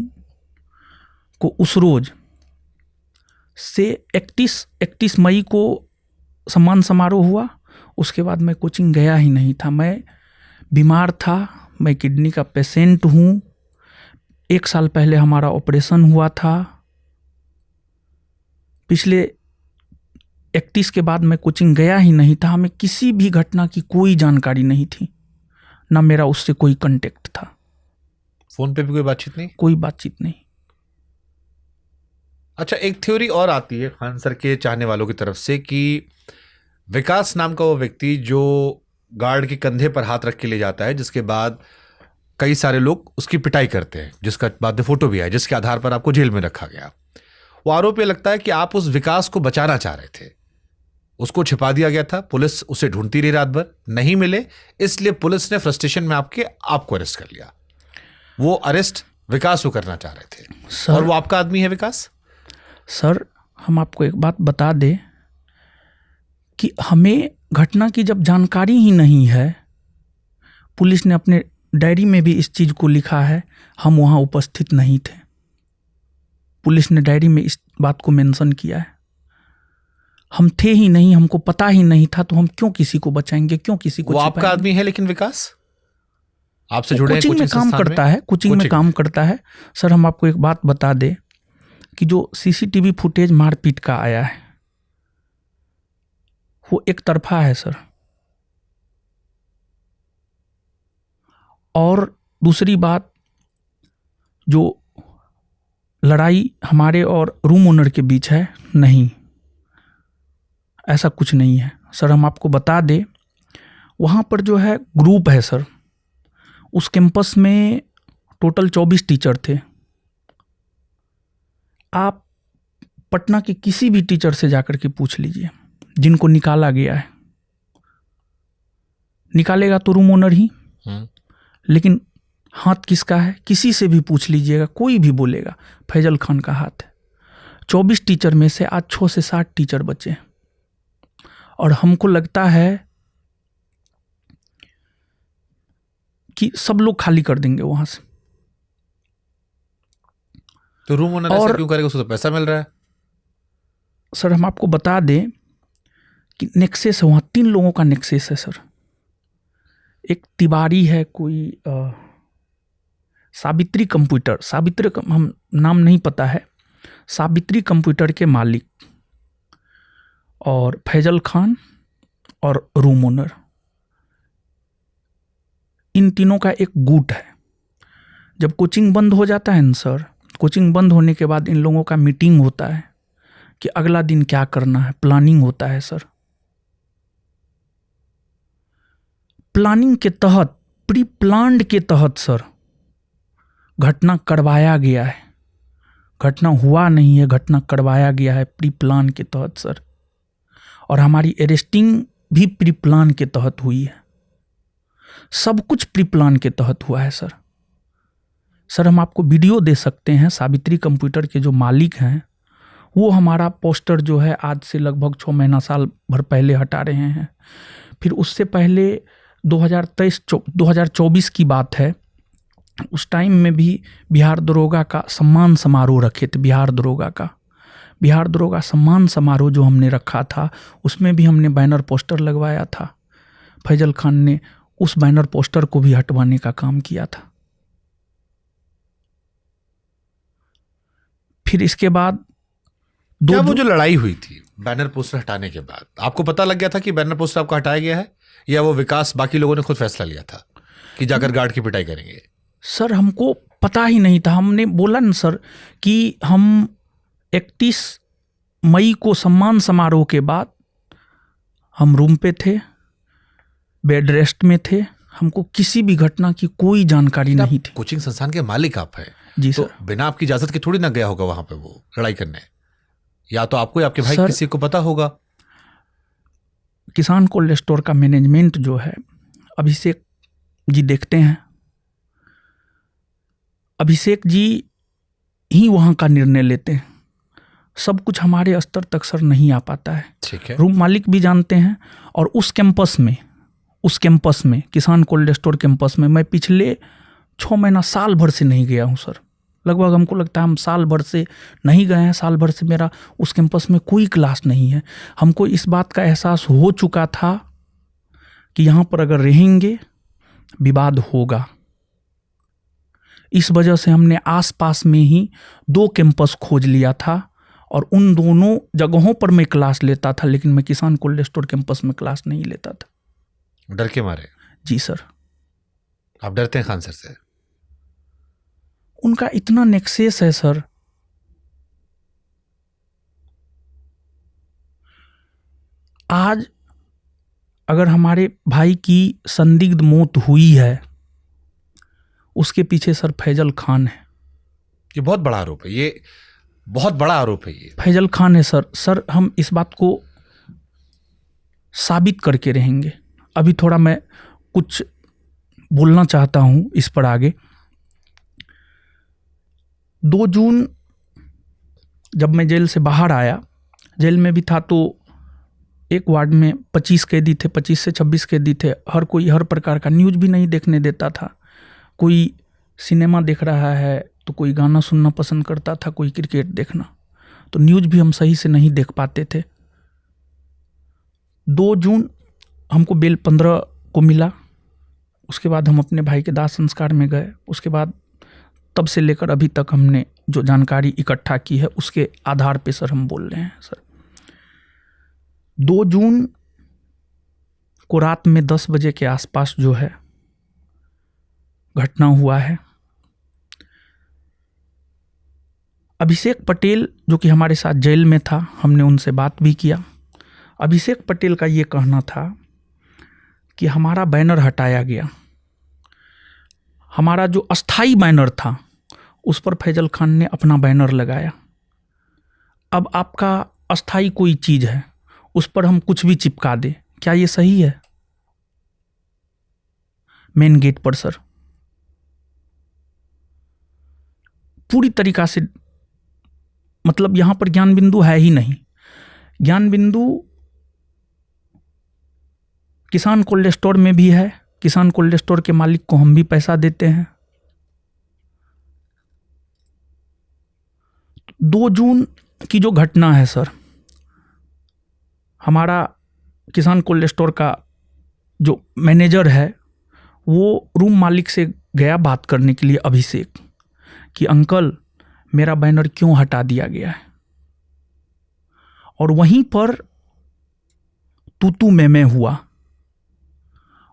को, उस रोज़ से 31 मई को सम्मान समारोह हुआ, उसके बाद मैं कोचिंग गया ही नहीं था। मैं बीमार था, मैं किडनी का पेशेंट हूँ, 1 साल पहले हमारा ऑपरेशन हुआ था। पिछले 31 के बाद मैं कोचिंग गया ही नहीं था। हमें किसी भी घटना की कोई जानकारी नहीं थी, ना मेरा उससे कोई कांटेक्ट था। फोन पे भी कोई बातचीत नहीं? कोई बातचीत नहीं। अच्छा, एक थ्योरी और आती है खान सर के चाहने वालों की तरफ से कि विकास नाम का वो व्यक्ति जो गार्ड के कंधे पर हाथ रख के ले जाता है, जिसके बाद कई सारे लोग उसकी पिटाई करते हैं, जिसका बाद में फोटो भी है, जिसके आधार पर आपको जेल में रखा गया, वो आरोप ये लगता है कि आप उस विकास को बचाना चाह रहे थे, उसको छिपा दिया गया था, पुलिस उसे ढूंढती रही रात भर, नहीं मिले, इसलिए पुलिस ने फ्रस्ट्रेशन में आपको अरेस्ट कर लिया। वो अरेस्ट विकास को करना चाह रहे थे सर, और वो आपका आदमी है विकास। सर, हम आपको एक बात बता दें कि हमें घटना की जब जानकारी ही नहीं है, पुलिस ने अपने डायरी में भी इस चीज़ को लिखा है, हम वहाँ उपस्थित नहीं थे। पुलिस ने डायरी में इस बात को मेंशन किया है, हम थे ही नहीं, हमको पता ही नहीं था, तो हम क्यों किसी को बचाएंगे, क्यों किसी को? वो आपका आदमी है, लेकिन विकास आपसे जुड़े हैं, कोचिंग में काम करता है, कोचिंग में काम करता है। सर, हम आपको एक बात बता दें कि जो सीसीटीवी फुटेज मारपीट का आया है, वो एक तरफा है सर। और दूसरी बात, जो लड़ाई हमारे और रूम ओनर के बीच है, नहीं, ऐसा कुछ नहीं है सर। हम आपको बता दें, वहाँ पर जो है ग्रुप है सर, उस कैंपस में टोटल 24 टीचर थे। आप पटना के किसी भी टीचर से जाकर के पूछ लीजिए, जिनको निकाला गया है, निकालेगा तो रूम ओनर ही, लेकिन हाथ किसका है? किसी से भी पूछ लीजिएगा, कोई भी बोलेगा फैजल खान का हाथ है। 24 टीचर में से आज 6 से 7 टीचर बचे, और हमको लगता है कि सब लोग खाली कर देंगे वहां से। तो रूम ओनर ऐसा क्यों करेगा? उसको तो पैसा मिल रहा है। सर, हम आपको बता दें कि नेक्सेस है वहाँ, 3 लोगों का नेक्सेस है सर। एक तिवारी है, कोई सावित्री कंप्यूटर, हम नाम नहीं पता है, सावित्री कंप्यूटर के मालिक, और फैजल खान और रूम ओनर, इन तीनों का एक गुट है। जब कोचिंग बंद हो जाता है ना सर, कोचिंग बंद होने के बाद इन लोगों का मीटिंग होता है कि अगला दिन क्या करना है, प्लानिंग होता है सर। प्लानिंग के तहत, प्री प्लान्ड के तहत सर घटना करवाया गया है। घटना हुआ नहीं है, घटना करवाया गया है प्री प्लान के तहत सर। और हमारी अरेस्टिंग भी प्री प्लान के तहत हुई है, सब कुछ प्री प्लान के तहत हुआ है सर। सर हम आपको वीडियो दे सकते हैं, सावित्री कंप्यूटर के जो मालिक हैं वो हमारा पोस्टर जो है आज से लगभग 6 महीना साल भर पहले हटा रहे हैं। फिर उससे पहले 2024 की बात है, उस टाइम में भी बिहार दरोगा का सम्मान समारोह रखे थे। बिहार दरोगा सम्मान समारोह जो हमने रखा था उसमें भी हमने बैनर पोस्टर लगवाया था। फैजल खान ने उस बैनर पोस्टर को भी हटवाने का काम किया था। फिर इसके बाद क्या वो जो लड़ाई हुई थी बैनर पोस्टर हटाने के बाद, आपको पता लग गया था कि बैनर पोस्टर आपको हटाया गया है, या वो विकास बाकी लोगों ने खुद फैसला लिया था कि जाकर गार्ड की पिटाई करेंगे? सर हमको पता ही नहीं था। हमने बोला ना सर कि हम 31 मई को सम्मान समारोह के बाद हम रूम पे थे, बेड रेस्ट में थे, हमको किसी भी घटना की कोई जानकारी नहीं थी। कोचिंग संस्थान के मालिक आप हैं जी तो सर। बिना आपकी इजाजत के थोड़ी ना गया होगा वहां पे वो लड़ाई करने, या तो आपको या आपके भाई सर, किसी को पता होगा। किसान कोल्ड स्टोर का मैनेजमेंट जो है अभिषेक जी देखते हैं, अभिषेक जी ही वहाँ का निर्णय लेते हैं। सब कुछ हमारे स्तर तक सर नहीं आ पाता है। ठीक है, रूम मालिक भी जानते हैं। और उस कैंपस में किसान कोल्ड स्टोर कैंपस में मैं पिछले 6 महीना साल भर से नहीं गया हूँ सर। लगभग हमको लगता है हम साल भर से नहीं गए हैं। साल भर से मेरा उस कैंपस में कोई क्लास नहीं है। हमको इस बात का एहसास हो चुका था कि यहाँ पर अगर रहेंगे विवाद होगा। इस वजह से हमने आसपास में ही 2 कैंपस खोज लिया था और उन दोनों जगहों पर मैं क्लास लेता था, लेकिन मैं किसान कोल्ड स्टोर कैंपस में क्लास नहीं लेता था। डर के मारे? जी सर। आप डरते हैं खान सर से? उनका इतना नेक्सेस है सर। आज अगर हमारे भाई की संदिग्ध मौत हुई है उसके पीछे सर फैजल खान है। ये बहुत बड़ा आरोप है, ये बहुत बड़ा आरोप है। ये फैजल खान है सर। सर हम इस बात को साबित करके रहेंगे। अभी थोड़ा मैं कुछ बोलना चाहता हूं इस पर आगे। 2 जून जब मैं जेल से बाहर आया, जेल में भी था तो एक वार्ड में 25 कैदी थे, 25 से 26 कैदी थे। हर कोई हर प्रकार का न्यूज़ भी नहीं देखने देता था। कोई सिनेमा देख रहा है तो कोई गाना सुनना पसंद करता था, कोई क्रिकेट देखना, तो न्यूज़ भी हम सही से नहीं देख पाते थे। 2 जून हमको बेल 15 को मिला। उसके बाद हम अपने भाई के दाह संस्कार में गए। उसके बाद तब से लेकर अभी तक हमने जो जानकारी इकट्ठा की है उसके आधार पे सर हम बोल रहे हैं सर। 2 जून को रात में 10 बजे के आसपास जो है घटना हुआ है। अभिषेक पटेल जो कि हमारे साथ जेल में था, हमने उनसे बात भी किया। अभिषेक पटेल का ये कहना था कि हमारा बैनर हटाया गया। हमारा जो अस्थाई बैनर था उस पर फैजल खान ने अपना बैनर लगाया। अब आपका अस्थाई कोई चीज़ है उस पर हम कुछ भी चिपका दें, क्या ये सही है? मेन गेट पर सर पूरी तरीका से, मतलब यहाँ पर ज्ञान बिंदु है ही नहीं। ज्ञान बिंदु किसान कोल्ड स्टोर में भी है। किसान कोल्ड स्टोर के मालिक को हम भी पैसा देते हैं। 2 जून की जो घटना है सर, हमारा किसान कोल्ड स्टोर का जो मैनेजर है वो रूम मालिक से गया बात करने के लिए, अभिषेक, कि अंकल मेरा बैनर क्यों हटा दिया गया है। और वहीं पर तूतू में हुआ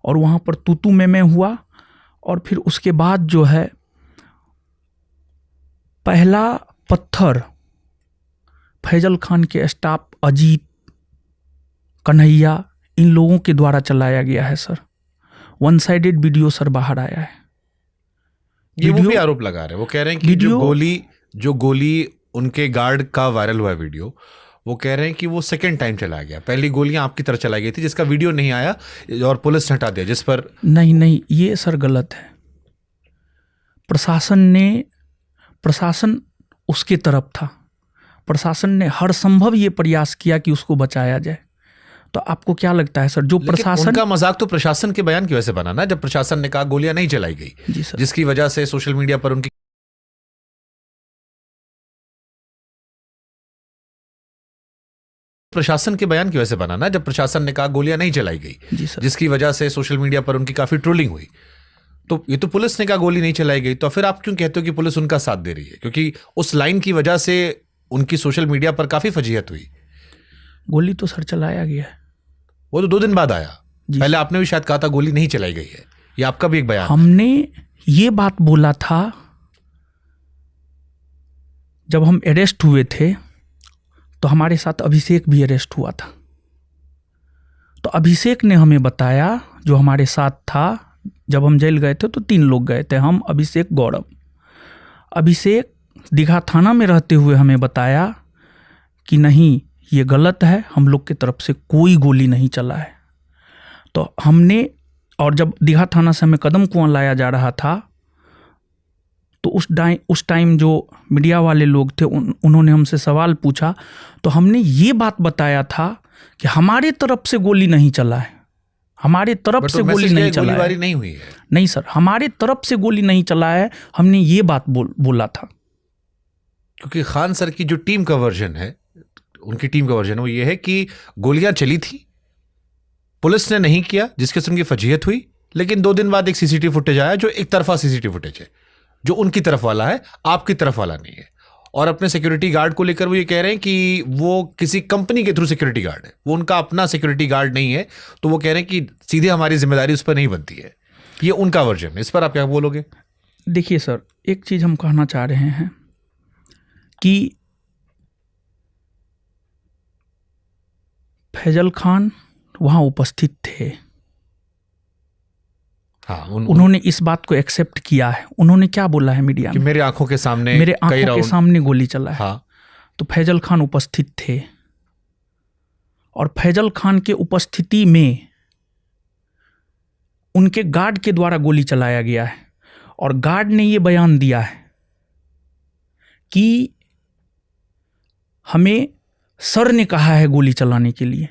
और वहाँ पर तूतू में हुआ। और फिर उसके बाद जो है पहला पत्थर फैजल खान के स्टाफ अजीत, कन्हैया, इन लोगों के द्वारा चलाया गया है सर। 1 साइडेड वीडियो सर बाहर आया है। ये वो भी आरोप लगा रहे हैं। वो कह रहे हैं कि जो गोली जो गोली उनके गार्ड का वायरल हुआ वीडियो, वो कह रहे हैं कि वो सेकंड टाइम चला गया, पहली गोलियां आपकी तरफ चलाई गई थी जिसका वीडियो नहीं आया और पुलिस ने हटा दिया, जिस पर नहीं, ये सर गलत है। प्रशासन उसके तरफ था। प्रशासन ने हर संभव ये प्रयास किया कि उसको बचाया जाए। तो आपको क्या लगता है सर, जो प्रशासन, उनका मजाक तो प्रशासन के बयान की वजह से बना ना, जब प्रशासन ने कहा गोलियां नहीं चलाई गई, जी सर, जिसकी वजह से सोशल मीडिया पर उनकी प्रशासन के बयान की वजह से बना ना, जब प्रशासन ने कहा गोलियां नहीं चलाई गई, जी सर, जिसकी वजह से सोशल मीडिया पर उनकी काफी ट्रोलिंग हुई। तो ये तो पुलिस ने कहा गोली नहीं चलाई गई, तो फिर आप क्यों कहते हो कि पुलिस उनका साथ दे रही है? क्योंकि उस लाइन की वजह से उनकी सोशल मीडिया पर काफी फजीहत हुई। गोली तो सर चलाया गया है, वो तो 2 दिन बाद आया। पहले आपने भी शायद कहा था गोली नहीं चलाई गई है, ये आपका भी एक बयान। हमने ये बात बोला था जब हम अरेस्ट हुए थे, तो हमारे साथ अभिषेक भी अरेस्ट हुआ था। तो अभिषेक ने हमें बताया, जो हमारे साथ था, जब हम जेल गए थे तो 3 लोग गए थे, हम, अभिषेक, गौरव। अभिषेक दीघा थाना में रहते हुए हमें बताया कि नहीं, ये गलत है, हम लोग की तरफ से कोई गोली नहीं चला है। तो हमने, और जब दीघा थाना से हमें कदम कुआं लाया जा रहा था, तो उस टाइम जो मीडिया वाले लोग थे उन्होंने हमसे सवाल पूछा, तो हमने ये बात बताया था कि हमारे तरफ से गोली नहीं चला है, हमारे तरफ से गोली नहीं चला है। गोलीबारी नहीं हुई है। नहीं सर, हमारे तरफ से गोली नहीं चला है, हमने ये बात बोला था। क्योंकि खान सर की जो टीम का वर्जन है, उनकी टीम का वर्जन वो ये है कि गोलियां चली थी, पुलिस ने नहीं किया, जिसके से उनकी फजीहत हुई। लेकिन 2 दिन बाद एक सीसीटीवी फुटेज आया जो एक तरफा सीसीटीवी फुटेज है, जो उनकी तरफ वाला है, आपकी तरफ वाला नहीं है। और अपने सिक्योरिटी गार्ड को लेकर वो ये कह रहे हैं कि वो किसी कंपनी के थ्रू सिक्योरिटी गार्ड है, वो उनका अपना सिक्योरिटी गार्ड नहीं है। तो वो कह रहे हैं कि सीधे हमारी जिम्मेदारी उस पर नहीं बनती है। ये उनका वर्जन है। इस पर आप क्या बोलोगे? देखिए सर, एक चीज़ हम कहना चाह रहे हैं कि फैजल खान वहाँ उपस्थित थे। हाँ, उन्होंने इस बात को एक्सेप्ट किया है। उन्होंने क्या बोला है मीडिया में, मेरे आंखों के सामने गोली चला है। हाँ। तो फैजल खान उपस्थित थे, और फैजल खान के उपस्थिति में उनके गार्ड के द्वारा गोली चलाया गया है। और गार्ड ने ये बयान दिया है कि हमें सर ने कहा है गोली चलाने के लिए।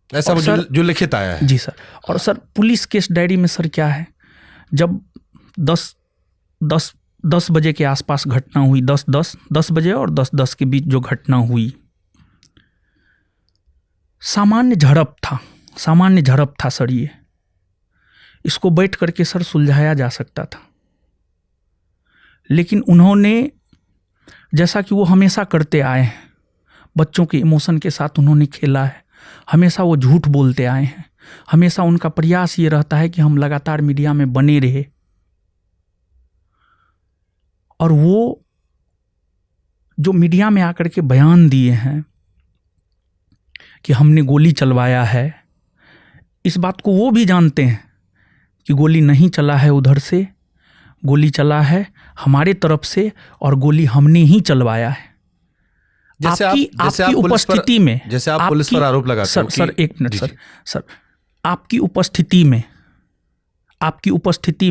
ऐसा जो लिखित आया है। जी सर। और सर, पुलिस केस डायरी में सर क्या है, जब 10 बजे के आसपास घटना हुई, 10 बजे और 10 के बीच जो घटना हुई, सामान्य झड़प था सर। ये इसको बैठ करके सर सुलझाया जा सकता था, लेकिन उन्होंने, जैसा कि वो हमेशा करते आए हैं, बच्चों के इमोशन के साथ उन्होंने खेला है। हमेशा वो झूठ बोलते आए हैं। हमेशा उनका प्रयास ये रहता है कि हम लगातार मीडिया में बने रहे। और वो जो मीडिया में आकर के बयान दिए हैं कि हमने गोली चलवाया है, इस बात को वो भी जानते हैं कि गोली नहीं चला है उधर से, गोली चला है हमारे तरफ से, और गोली हमने ही चलवाया है। आपकी उपस्थिति में, जैसे आप पुलिस पर आरोप लगाते हो। सर एक मिनट सर, आपकी उपस्थिति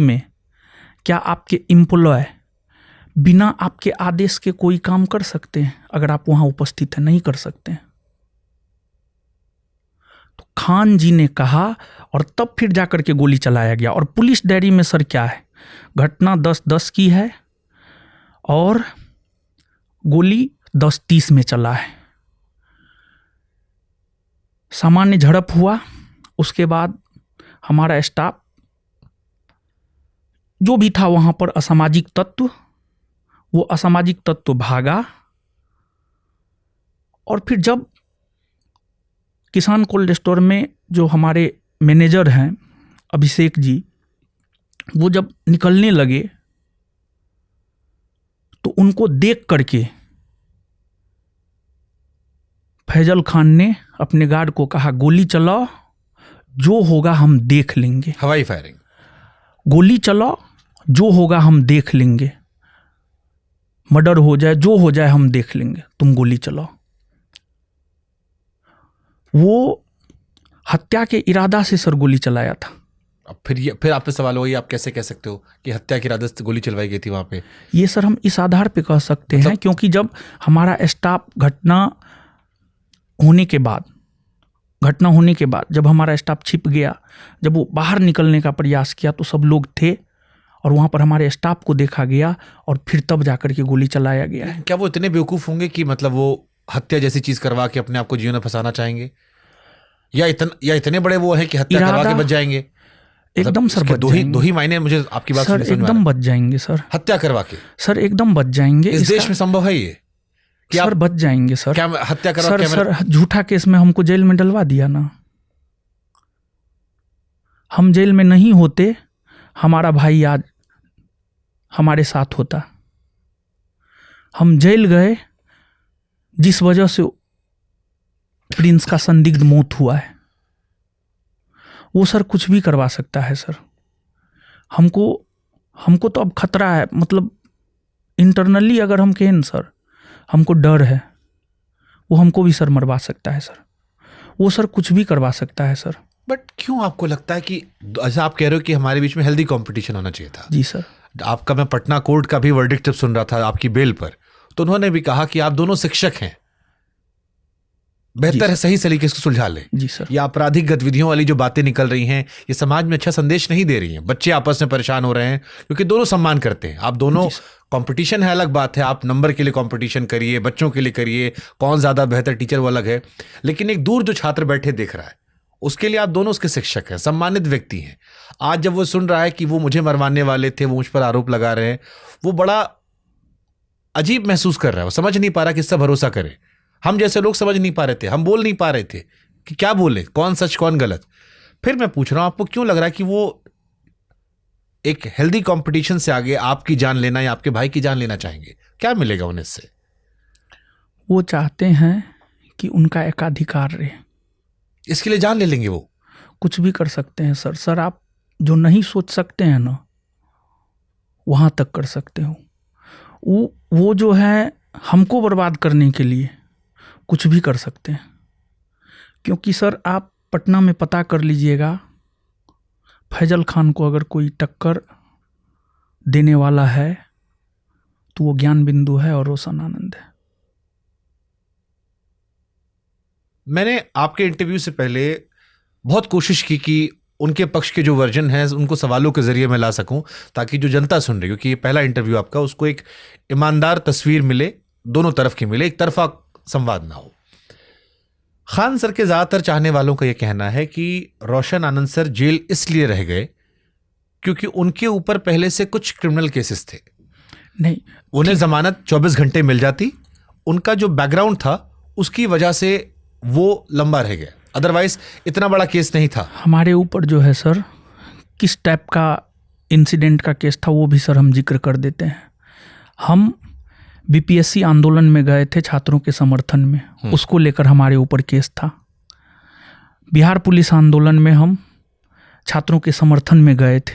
में क्या आपके एम्प्लॉय बिना आपके आदेश के कोई काम कर सकते हैं? अगर आप वहां उपस्थित हैं, नहीं कर सकते हैं। तो खान जी ने कहा, और तब फिर जाकर के गोली चलाया गया। और पुलिस डायरी में सर क्या है, घटना 10:10 की है और गोली 10:30 में चला है। सामान्य झड़प हुआ, उसके बाद हमारा स्टाफ जो भी था वहां पर, असामाजिक तत्व, वो असामाजिक तत्व भागा। और फिर जब किसान कोल्ड स्टोर में जो हमारे मैनेजर हैं अभिषेक जी, वो जब निकलने लगे, तो उनको देख करके फैजल खान ने अपने गार्ड को कहा, गोली चलाओ, जो होगा हम देख लेंगे। हवाई फायरिंग। गोली चलाओ, जो होगा हम देख लेंगे। मर्डर हो जाए, जो हो जाए हम देख लेंगे, तुम गोली चलाओ। वो हत्या के इरादा से सर गोली चलाया था। अब फिर आप पे सवाल होगा, आप कैसे कह सकते हो कि हत्या के इरादे से गोली चलवाई गई थी वहां पे? ये सर हम इस आधार पे कह सकते हैं क्योंकि जब हमारा स्टाफ घटना होने के बाद जब हमारा स्टाफ छिप गया, जब वो बाहर निकलने का प्रयास किया तो सब लोग थे और वहाँ पर हमारे स्टाफ को देखा गया और फिर तब जाकर के गोली चलाया गया है। क्या वो इतने बेवकूफ़ होंगे कि मतलब वो हत्या जैसी चीज़ करवा के अपने आप को जीवन में फंसाना चाहेंगे, या इतने बड़े वो है कि हत्या करवा के बच जाएंगे? एकदम सर बच जाएंगे। दो ही मायने मुझे आपकी बात सर एकदम बच जाएंगे सर, हत्या करवा के सर एकदम बच जाएंगे। इस देश में संभव है ये कि सर बच जाएंगे सर? क्या हत्या करवा के? सर झूठा केस में हमको जेल में डलवा दिया ना, हम जेल में नहीं होते, हमारा भाई आज हमारे साथ होता। हम जेल गए जिस वजह से प्रिंस का संदिग्ध मौत हुआ है, वो सर कुछ भी करवा सकता है सर। हमको तो अब खतरा है, मतलब इंटरनली अगर हम कहें सर हमको डर है, वो हमको भी सर मरवा सकता है सर, वो सर कुछ भी करवा सकता है सर। बट क्यों आपको लगता है कि ऐसा आप कह रहे हो कि हमारे बीच में हेल्दी कंपटीशन होना चाहिए था? जी सर। आपका मैं पटना कोर्ट का भी वर्डिक्ट जब सुन रहा था आपकी बेल पर, तो उन्होंने भी कहा कि आप दोनों शिक्षक हैं, बेहतर है सही तरीके से सुलझा लें। जी सर। ये आपराधिक गतिविधियों वाली जो बातें निकल रही हैं, ये समाज में अच्छा संदेश नहीं दे रही हैं। बच्चे आपस में परेशान हो रहे हैं क्योंकि दोनों सम्मान करते हैं। आप दोनों, कंपटीशन है अलग बात है, आप नंबर के लिए कंपटीशन करिए, बच्चों के लिए करिए, कौन ज्यादा बेहतर टीचर वो अलग है, लेकिन एक दूर जो छात्र बैठे देख रहा है उसके लिए आप दोनों उसके शिक्षक हैं, सम्मानित व्यक्ति हैं। आज जब वो सुन रहा है कि वो मुझे मरवाने वाले थे, वो मुझ पर आरोप लगा रहे हैं, वो बड़ा अजीब महसूस कर रहा है। वो समझ नहीं पा रहा किससे भरोसा करे। हम जैसे लोग समझ नहीं पा रहे थे, हम बोल नहीं पा रहे थे कि क्या बोले, कौन सच कौन गलत। फिर मैं पूछ रहा हूं, आपको क्यों लग रहा है कि वो एक हेल्दी कंपटीशन से आगे आपकी जान लेना या आपके भाई की जान लेना चाहेंगे? क्या मिलेगा उन्हें इससे? वो चाहते हैं कि उनका एकाधिकार रहे, इसके लिए जान ले लेंगे। वो कुछ भी कर सकते हैं सर। सर आप जो नहीं सोच सकते हैं ना, वहां तक कर सकते हो। वो जो है हमको बर्बाद करने के लिए कुछ भी कर सकते हैं। क्योंकि सर आप पटना में पता कर लीजिएगा, फैजल खान को अगर कोई टक्कर देने वाला है तो वो ज्ञान बिंदु है और रोशन आनंद है। मैंने आपके इंटरव्यू से पहले बहुत कोशिश की कि उनके पक्ष के जो वर्जन है उनको सवालों के जरिए मैं ला सकूं, ताकि जो जनता सुन रही है, क्योंकि ये पहला इंटरव्यू आपका, उसको एक ईमानदार तस्वीर मिले, दोनों तरफ की मिले, एक तरफा संवाद ना हो। खान सर के ज्यादातर चाहने वालों का यह कहना है कि रोशन आनंद सर जेल इसलिए रह गए क्योंकि उनके ऊपर पहले से कुछ क्रिमिनल केसेस थे। नहीं, उन्हें जमानत 24 घंटे मिल जाती, उनका जो बैकग्राउंड था उसकी वजह से वो लंबा रह गया, अदरवाइज इतना बड़ा केस नहीं था। हमारे ऊपर जो है सर किस टाइप का इंसिडेंट का केस था वो भी सर हम जिक्र कर देते हैं। हम बीपीएससी आंदोलन में गए थे छात्रों के समर्थन में, उसको लेकर हमारे ऊपर केस था। बिहार पुलिस आंदोलन में हम छात्रों के समर्थन में गए थे,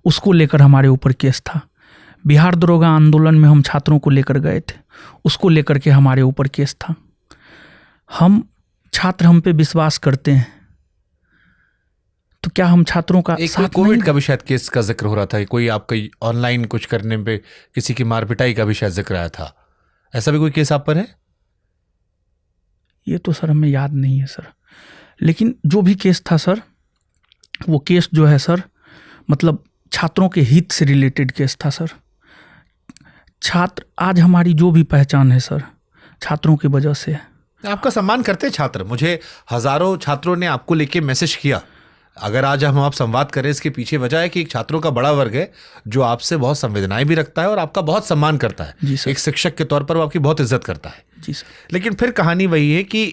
उसको लेकर हमारे ऊपर केस था। बिहार दरोगा आंदोलन में हम छात्रों को लेकर गए थे, उसको लेकर के हमारे ऊपर केस था। हम छात्र हम पे विश्वास करते हैं, तो क्या हम छात्रों का एक कोविड का भी शायद केस का जिक्र हो रहा था, कोई आपका ऑनलाइन कुछ करने पे किसी की मार पिटाई का भी शायद जिक्र आया था, ऐसा भी कोई केस आप पर है? ये तो सर हमें याद नहीं है सर, लेकिन जो भी केस था सर, वो केस जो है सर मतलब छात्रों के हित से रिलेटेड केस था सर। छात्र आज हमारी जो भी पहचान है सर छात्रों की वजह से है। आपका सम्मान करते हैं छात्र, मुझे हजारों छात्रों ने आपको लेके मैसेज किया। अगर आज हम आप संवाद करें, इसके पीछे वजह है कि एक छात्रों का बड़ा वर्ग है जो आपसे बहुत संवेदनाएं भी रखता है और आपका बहुत सम्मान करता है। जी सर। एक शिक्षक के तौर पर वो आपकी बहुत इज्जत करता है। जी सर। लेकिन फिर कहानी वही है कि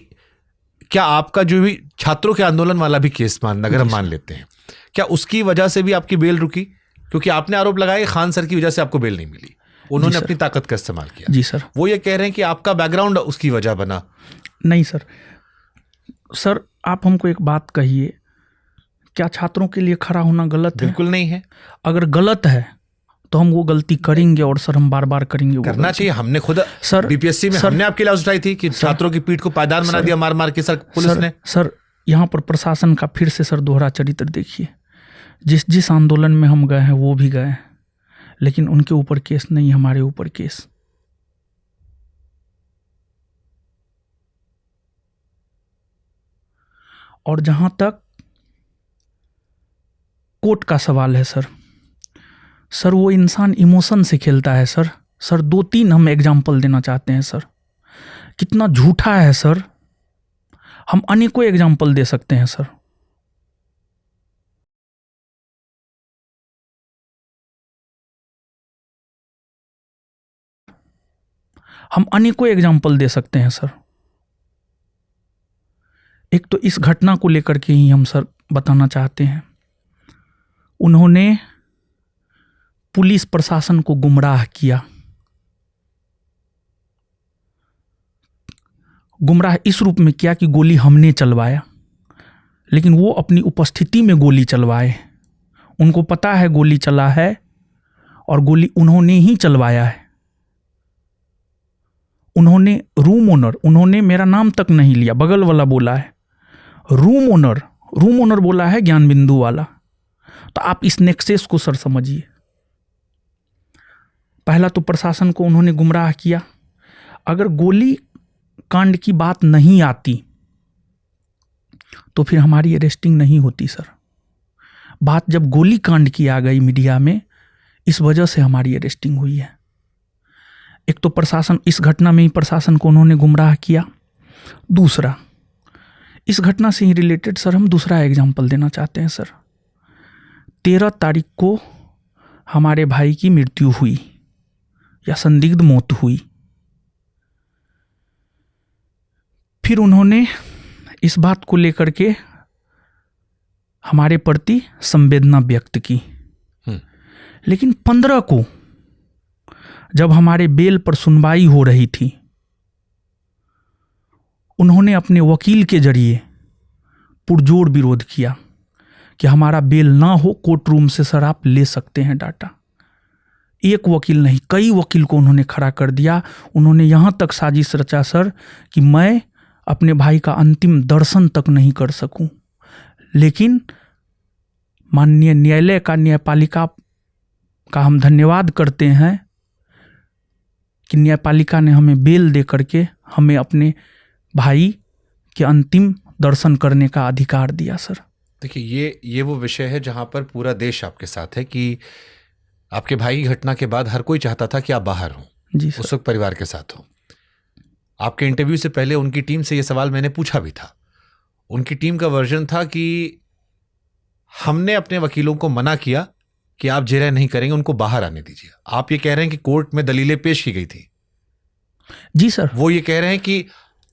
क्या आपका जो भी छात्रों के आंदोलन वाला भी केस अगर हम मान लेते हैं, क्या उसकी वजह से भी आपकी बेल रुकी? क्योंकि आपने आरोप लगाया खान सर की वजह से आपको बेल नहीं मिली, उन्होंने अपनी ताकत का इस्तेमाल किया। जी सर। वो ये कह रहे हैं कि आपका बैकग्राउंड उसकी वजह बना। नहीं सर, सर आप हमको एक बात कहिए, क्या छात्रों के लिए खड़ा होना गलत है? बिल्कुल नहीं है। अगर गलत है तो हम वो गलती करेंगे और सर हम बार बार करेंगे वो करना गलती। चाहिए। हमने खुद सर, बीपीएससी में सर, हमने आपकी आवाज उठाई थी कि छात्रों की पीठ को पायदान बना दिया मार मार के सर पुलिस ने। सर यहाँ पर प्रशासन का फिर से सर दोहरा चरित्र देखिए। जिस आंदोलन में हम गए हैं वो भी गए हैं, लेकिन उनके ऊपर केस नहीं, हमारे ऊपर केस। और जहां तक कोर्ट का सवाल है सर वो इंसान इमोशन से खेलता है सर। 2-3 हम एग्जाम्पल देना चाहते हैं सर। कितना झूठा है सर, हम अनेकों एग्जाम्पल दे सकते हैं सर। हम अनेकों एग्जाम्पल दे सकते हैं सर। एक तो इस घटना को लेकर के ही हम सर बताना चाहते हैं, उन्होंने पुलिस प्रशासन को गुमराह किया। गुमराह इस रूप में किया कि गोली हमने चलवाया, लेकिन वो अपनी उपस्थिति में गोली चलवाए। उनको पता है गोली चला है और गोली उन्होंने ही चलवाया है। उन्होंने रूम ओनर, उन्होंने मेरा नाम तक नहीं लिया, बगल वाला बोला है रूम ओनर बोला है ज्ञान बिंदु वाला। तो आप इस नेक्सेस को सर समझिए। पहला तो प्रशासन को उन्होंने गुमराह किया। अगर गोली कांड की बात नहीं आती तो फिर हमारी अरेस्टिंग नहीं होती सर। बात जब गोली कांड की आ गई मीडिया में, इस वजह से हमारी अरेस्टिंग हुई है। एक तो प्रशासन, इस घटना में ही प्रशासन को उन्होंने गुमराह किया। दूसरा, इस घटना से ही रिलेटेड सर हम दूसरा एग्जाम्पल देना चाहते हैं सर। 13 तारीख को हमारे भाई की मृत्यु हुई या संदिग्ध मौत हुई। फिर उन्होंने इस बात को लेकर के हमारे प्रति संवेदना व्यक्त की। लेकिन 15 को जब हमारे बेल पर सुनवाई हो रही थी, उन्होंने अपने वकील के जरिए पुरजोर विरोध किया कि हमारा बेल ना हो, कोर्ट रूम से सर आप ले सकते हैं डाटा। एक वकील नहीं, कई वकील को उन्होंने खड़ा कर दिया। उन्होंने यहाँ तक साजिश रचा सर कि मैं अपने भाई का अंतिम दर्शन तक नहीं कर सकूं। लेकिन माननीय न्यायालय का, न्यायपालिका का हम धन्यवाद करते हैं कि न्यायपालिका ने हमें बेल दे करके हमें अपने भाई के अंतिम दर्शन करने का अधिकार दिया सर। देखिए, ये वो विषय है जहां पर पूरा देश आपके साथ है कि आपके भाई की घटना के बाद हर कोई चाहता था कि आप बाहर हों, जी उस वक्त परिवार के साथ हो। आपके इंटरव्यू से पहले उनकी टीम से ये सवाल मैंने पूछा भी था। उनकी टीम का वर्जन था कि हमने अपने वकीलों को मना किया कि आप जेरा नहीं करेंगे, उनको बाहर आने दीजिए। आप ये कह रहे हैं कि कोर्ट में दलीलें पेश की गई थी। जी सर। वो ये कह रहे हैं कि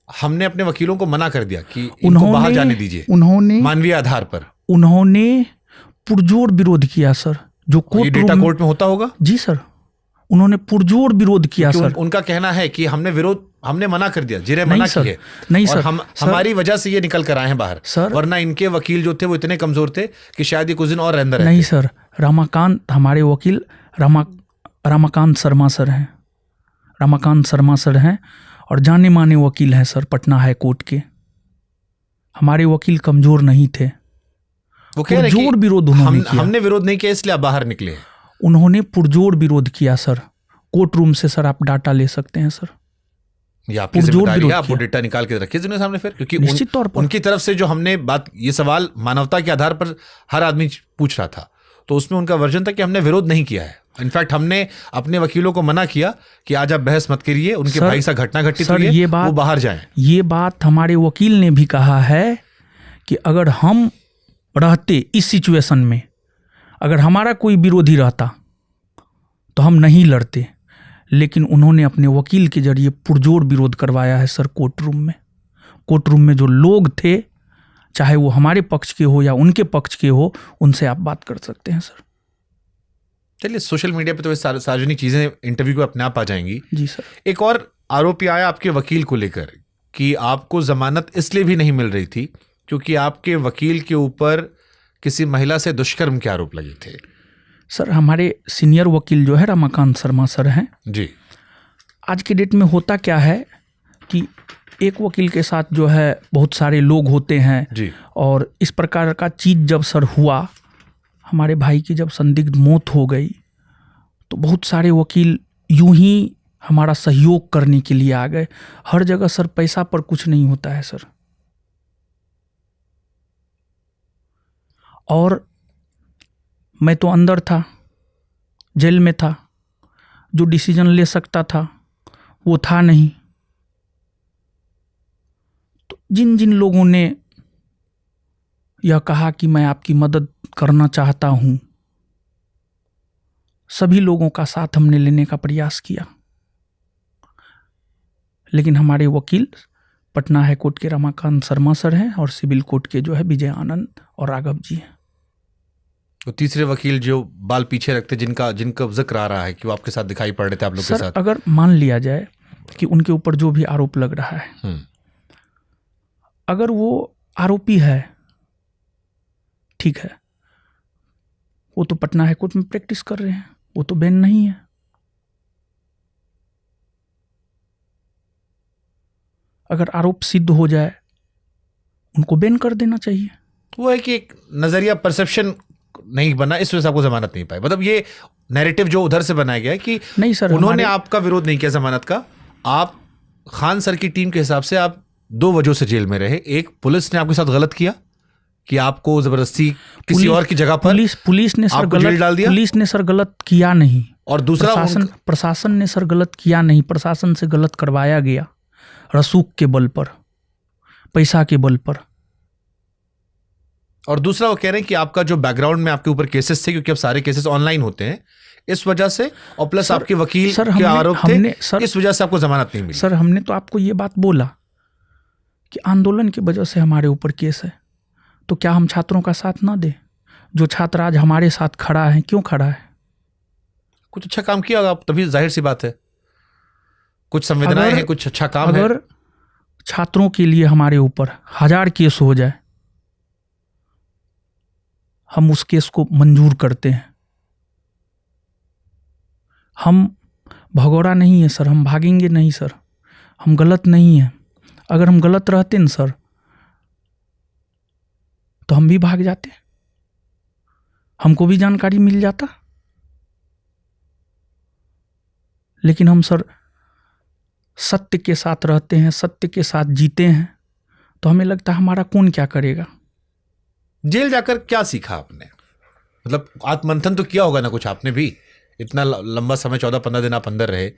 हमने अपने वकीलों को मना कर दिया कि इनको बाहर जाने दीजिए, उन्होंने मानवीय आधार पर। उन्होंने पुरजोर विरोध किया सर। जो कोर्ट, ये डेटा कोर्ट में होता होगा। जी सर, उन्होंने पुरजोर विरोध किया सर। उनका कहना है कि हमने मना कर दिया, जिरे मना की है। नहीं और सर, हमारी वजह से ये निकल कर आए हैं बाहर सर। वरना इनके वकील जो थे वो इतने कमजोर थे कि शायद ये कुछ दिन और अंदर रहते। नहीं सर, रमाकांत, हमारे वकील रमाकांत शर्मा सर हैं। रमाकांत शर्मा सर हैं और जाने माने वकील हैं सर पटना हाई कोर्ट के। हमारे वकील कमजोर नहीं थे। वो कह रहे हैं पुरजोर विरोध उन्होंने किया। हमने विरोध नहीं किया इसलिए आप बाहर निकले। उन्होंने पुरजोर विरोध किया सर। कोर्ट रूम से सर आप डाटा ले सकते हैं सर। ये आपकी जिम्मेदारी है, आप वो डेटा निकाल के रखिए दुनिया सामने फिर, क्योंकि निश्चित तौर पर उनकी तरफ से जो हमने बात, ये सवाल मानवता के आधार पर हर आदमी पूछ रहा था, तो उसमें उनका वर्जन था कि हमने विरोध नहीं किया है। इनफैक्ट हमने अपने वकीलों को मना किया कि आज आप बहस मत करिए, उनके भाई से घटना घटित हुई है, वो बाहर जाएं। ये बात हमारे वकील ने भी कहा है कि अगर हम रहते इस सिचुएशन में, अगर हमारा कोई विरोधी रहता तो हम नहीं लड़ते। लेकिन उन्होंने अपने वकील के जरिए पुरजोर विरोध करवाया है सर कोर्ट रूम में। कोर्ट रूम में जो लोग थे, चाहे वो हमारे पक्ष के हो या उनके पक्ष के हो, उनसे आप बात कर सकते हैं सर। चलिए, सोशल मीडिया पे तो सार्वजनिक चीजें इंटरव्यू को अपने आप आ जाएंगी। जी सर। एक और आरोप आया आपके वकील को लेकर कि आपको जमानत इसलिए भी नहीं मिल रही थी क्योंकि आपके वकील के ऊपर किसी महिला से दुष्कर्म के आरोप लगे थे। सर हमारे सीनियर वकील जो है रमाकांत शर्मा सर हैं। जी। आज के डेट में होता क्या है कि एक वकील के साथ जो है बहुत सारे लोग होते हैं जी। और इस प्रकार का चीज़ जब सर हुआ, हमारे भाई की जब संदिग्ध मौत हो गई, तो बहुत सारे वकील यूं ही हमारा सहयोग करने के लिए आ गए। हर जगह सर पैसा पर कुछ नहीं होता है सर। और मैं तो अंदर था, जेल में था, जो डिसीजन ले सकता था वो था नहीं। तो जिन जिन लोगों ने यह कहा कि मैं आपकी मदद करना चाहता हूं, सभी लोगों का साथ हमने लेने का प्रयास किया, लेकिन हमारे वकील पटना हाई कोर्ट के रमाकांत शर्मा सर हैं और सिविल कोर्ट के जो है विजय आनंद और राघव जी हैं। तो तीसरे वकील जो बाल पीछे रखते, जिनका जिक्र आ रहा है कि वो आपके साथ दिखाई पड़ रहे थे आप लोग के सर साथ, अगर मान लिया जाए कि उनके ऊपर जो भी आरोप लग रहा है, अगर वो आरोपी है, ठीक है, वो तो पटना हाई कोर्ट में प्रैक्टिस कर रहे हैं, वो तो बैन नहीं है। अगर आरोप सिद्ध हो जाए उनको बैन कर देना चाहिए। वो है कि एक नजरिया, परसेप्शन नहीं बना, इस वजह से आपको जमानत नहीं पाई। मतलब ये नैरेटिव जो उधर से बनाया गया है कि नहीं सर, उन्होंने आपका विरोध नहीं किया जमानत का। आप खान सर की टीम के हिसाब से आप 2 वजहों से जेल में रहे। एक, पुलिस ने आपके साथ गलत किया कि आपको जबरदस्ती किसी और की जगह पर पुलिस ने सर जेल डाल दिया। पुलिस ने सर गलत किया नहीं। और दूसरा, प्रशासन ने सर गलत किया नहीं, प्रशासन से गलत करवाया गया, रसूख के बल पर, पैसा के बल पर। और दूसरा वो कह रहे हैं कि आपका जो बैकग्राउंड में आपके ऊपर केसेस थे, क्योंकि अब सारे केसेस ऑनलाइन होते हैं, इस वजह से, और प्लस आपके वकील के आरोप थे, इस वजह से आपको जमानत नहीं मिली। सर हमने तो आपको ये बात बोला कि आंदोलन की वजह से हमारे ऊपर केस है, तो क्या हम छात्रों का साथ ना दें? जो छात्र आज हमारे साथ खड़ा है, क्यों खड़ा है? कुछ अच्छा काम किया होगा आप, तभी जाहिर सी बात है, कुछ संवेदनाएं हैं, कुछ अच्छा काम है। अगर छात्रों के लिए हमारे ऊपर 1000 केस हो जाए, हम उस केस को मंजूर करते हैं। हम भगोड़ा नहीं है सर, हम भागेंगे नहीं सर, हम गलत नहीं है। अगर हम गलत रहते न सर तो हम भी भाग जाते, हमको भी जानकारी मिल जाता। लेकिन हम सर सत्य के साथ रहते हैं, सत्य के साथ जीते हैं, तो हमें लगता है हमारा कौन क्या करेगा। जेल जाकर क्या सीखा आपने? मतलब आत्ममंथन तो किया होगा ना कुछ आपने भी, इतना लंबा समय 14-15 दिन आप अंदर रहे।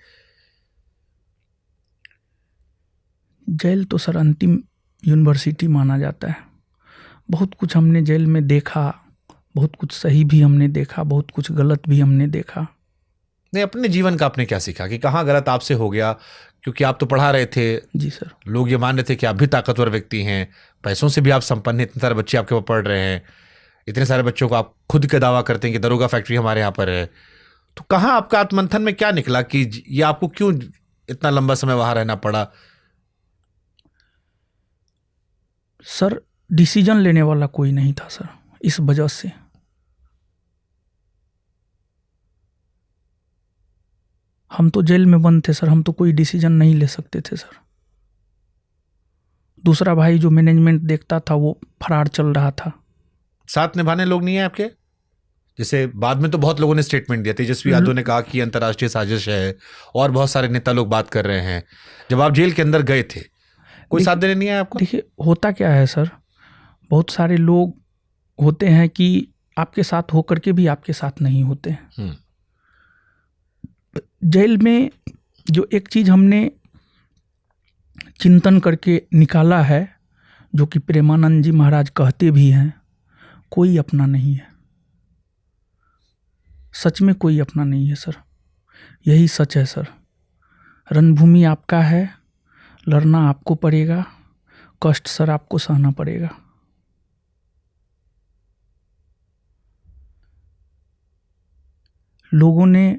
जेल तो सर अंतिम यूनिवर्सिटी माना जाता है। बहुत कुछ हमने जेल में देखा, बहुत कुछ सही भी हमने देखा, बहुत कुछ गलत भी हमने देखा। नहीं, अपने जीवन का आपने क्या सीखा कि कहाँ गलत आपसे हो गया? क्योंकि आप तो पढ़ा रहे थे। जी सर। लोग ये मान रहे थे कि आप भी ताकतवर व्यक्ति हैं, पैसों से भी आप संपन्न हैं, इतने सारे बच्चे आपके पास पढ़ रहे हैं, इतने सारे बच्चों को आप खुद का दावा करते हैं कि दरोगा फैक्ट्री हमारे यहाँ पर है। तो कहाँ आपका आत्ममंथन में क्या निकला कि ये आपको क्यों इतना लंबा समय वहां रहना पड़ा? सर डिसीजन लेने वाला कोई नहीं था सर, इस वजह से। हम तो जेल में बंद थे सर, हम तो कोई डिसीजन नहीं ले सकते थे सर। दूसरा भाई जो मैनेजमेंट देखता था वो फरार चल रहा था। साथ निभाने लोग नहीं है आपके? जैसे बाद में तो बहुत लोगों ने स्टेटमेंट दिया, तेजस्वी यादव ने कहा कि अंतर्राष्ट्रीय साजिश है, और बहुत सारे नेता लोग बात कर रहे हैं। जब आप जेल के अंदर गए थे, कोई साथ देने नहीं आया आपको? देखिए होता क्या है सर, बहुत सारे लोग होते हैं कि आपके साथ होकर के भी आपके साथ नहीं होते हैं। जेल में जो एक चीज हमने चिंतन करके निकाला है, जो कि प्रेमानंद जी महाराज कहते भी हैं, कोई अपना नहीं है। सच में कोई अपना नहीं है सर, यही सच है सर। रणभूमि आपका है, लड़ना आपको पड़ेगा, कष्ट सर आपको सहना पड़ेगा। लोगों ने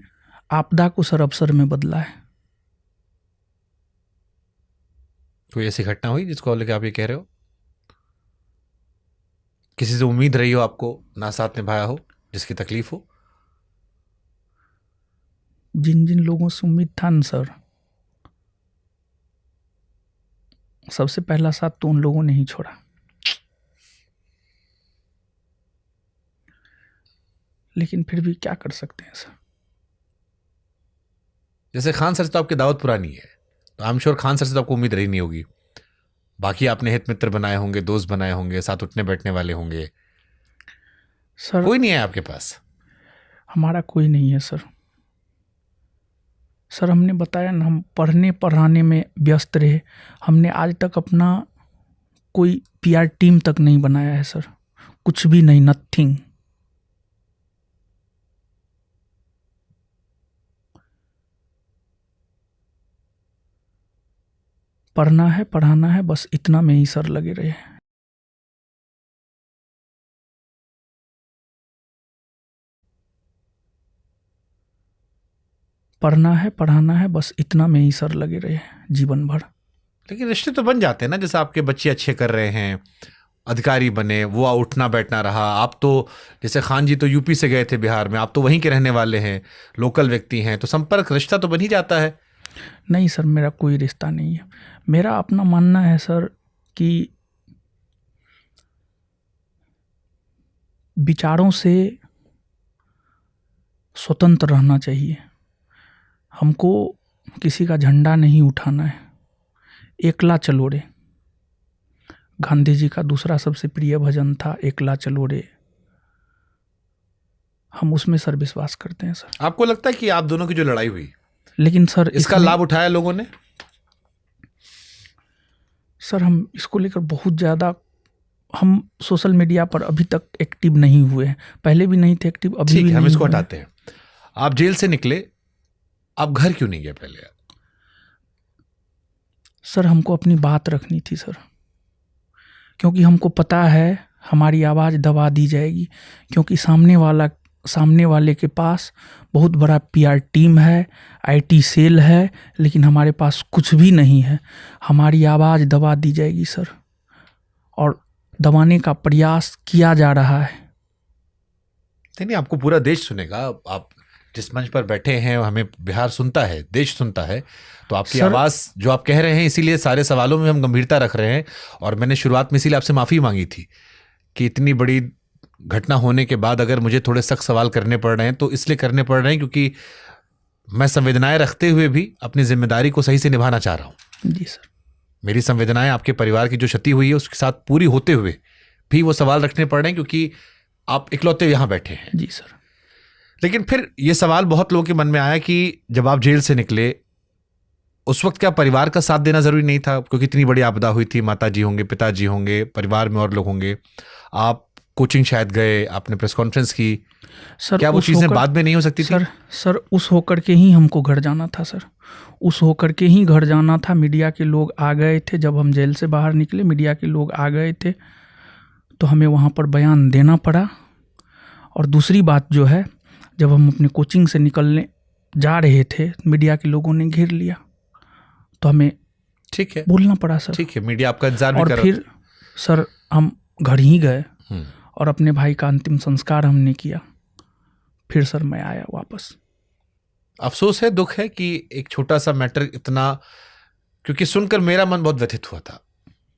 आपदा को सर अवसर में बदला है। कोई ऐसी घटना हुई जिसको लेकर आप ये कह रहे हो? किसी से उम्मीद रही हो आपको, ना साथ निभाया हो, जिसकी तकलीफ हो? जिन जिन लोगों से उम्मीद था न सर, सबसे पहला साथ तो उन लोगों ने ही छोड़ा। लेकिन फिर भी क्या कर सकते हैं सर। जैसे खान सर से तो आपकी दावत पुरानी है, तो I am sure Khan sir से तो आपको उम्मीद रही नहीं होगी। बाकी आपने हित मित्र बनाए होंगे, दोस्त बनाए होंगे, साथ उठने बैठने वाले होंगे। सर कोई नहीं है आपके पास? हमारा कोई नहीं है सर। सर हमने बताया ना, हम पढ़ने पढ़ाने में व्यस्त रहे। हमने आज तक अपना कोई पीआर टीम तक नहीं बनाया है सर, कुछ भी नहीं, नथिंग। पढ़ना है, पढ़ाना है, बस इतना में ही सर लगे रहे। पढ़ना है, पढ़ाना है, बस इतना में ही सर लगे रहे जीवन भर। लेकिन रिश्ते तो बन जाते हैं ना, जैसे आपके बच्चे अच्छे कर रहे हैं, अधिकारी बने, वो उठना बैठना रहा। आप तो जैसे खान जी तो यूपी से गए थे बिहार में, आप तो वहीं के रहने वाले हैं, लोकल व्यक्ति हैं, तो संपर्क रिश्ता तो बन ही जाता है। नहीं सर, मेरा कोई रिश्ता नहीं है। मेरा अपना मानना है सर कि विचारों से स्वतंत्र रहना चाहिए। हमको किसी का झंडा नहीं उठाना है। एकला चलो रे, गांधी जी का दूसरा सबसे प्रिय भजन था, एकला चलो रे। हम उसमें सर विश्वास करते हैं सर। आपको लगता है कि आप दोनों की जो लड़ाई हुई, लेकिन सर इसका लाभ उठाया लोगों ने? सर हम इसको लेकर बहुत ज़्यादा, हम सोशल मीडिया पर अभी तक एक्टिव नहीं हुए हैं। पहले भी नहीं थे एक्टिव, अभी ठीक भी है, हम नहीं इसको हुए हैं। हटाते हैं। आप जेल से निकले, आप घर क्यों नहीं गए पहले? सर हमको अपनी बात रखनी थी सर, क्योंकि हमको पता है हमारी आवाज़ दबा दी जाएगी। क्योंकि सामने वाले के पास बहुत बड़ा पीआर टीम है, आईटी सेल है, लेकिन हमारे पास कुछ भी नहीं है। हमारी आवाज़ दबा दी जाएगी सर, और दबाने का प्रयास किया जा रहा है। नहीं, आपको पूरा देश सुनेगा। आप जिस मंच पर बैठे हैं, हमें बिहार सुनता है, देश सुनता है, तो आपकी आवाज़ जो आप कह रहे हैं, इसीलिए सारे सवालों में हम गंभीरता रख रहे हैं। और मैंने शुरुआत में इसीलिए आपसे माफ़ी मांगी थी कि इतनी बड़ी घटना होने के बाद अगर मुझे थोड़े सख्त सवाल करने पड़ रहे हैं, तो इसलिए करने पड़ रहे हैं क्योंकि मैं संवेदनाएं रखते हुए भी अपनी जिम्मेदारी को सही से निभाना चाह रहा हूँ। जी सर। मेरी संवेदनाएं आपके परिवार की जो क्षति हुई है उसके साथ पूरी होते हुए भी वो सवाल रखने पड़ रहे हैं, क्योंकि आप इकलौते यहाँ बैठे हैं। जी सर। लेकिन फिर ये सवाल बहुत लोगों के मन में आया कि जब आप जेल से निकले, उस वक्त क्या परिवार का साथ देना जरूरी नहीं था? क्योंकि इतनी बड़ी आपदा हुई थी, माताजी होंगे, पिताजी होंगे, परिवार में और लोग होंगे। आप कोचिंग शायद गए, आपने प्रेस कॉन्फ्रेंस की सर, क्या वो चीजें बाद में नहीं हो सकती थी? सर उस होकर के ही हमको घर जाना था सर, उस होकर के ही घर जाना था। मीडिया के लोग आ गए थे, जब हम जेल से बाहर निकले मीडिया के लोग आ गए थे, तो हमें वहाँ पर बयान देना पड़ा। और दूसरी बात जो है, जब हम अपने कोचिंग से निकलने जा रहे थे, मीडिया के लोगों ने घेर लिया, तो हमें ठीक है बोलना पड़ा सर। ठीक है, मीडिया आपका इंतजार भी कर और रहा फिर सर हम घर ही गए था। और अपने भाई का अंतिम संस्कार हमने किया। फिर सर मैं आया वापस। अफसोस है, दुख है कि एक छोटा सा मैटर इतना, क्योंकि सुनकर मेरा मन बहुत व्यथित हुआ था।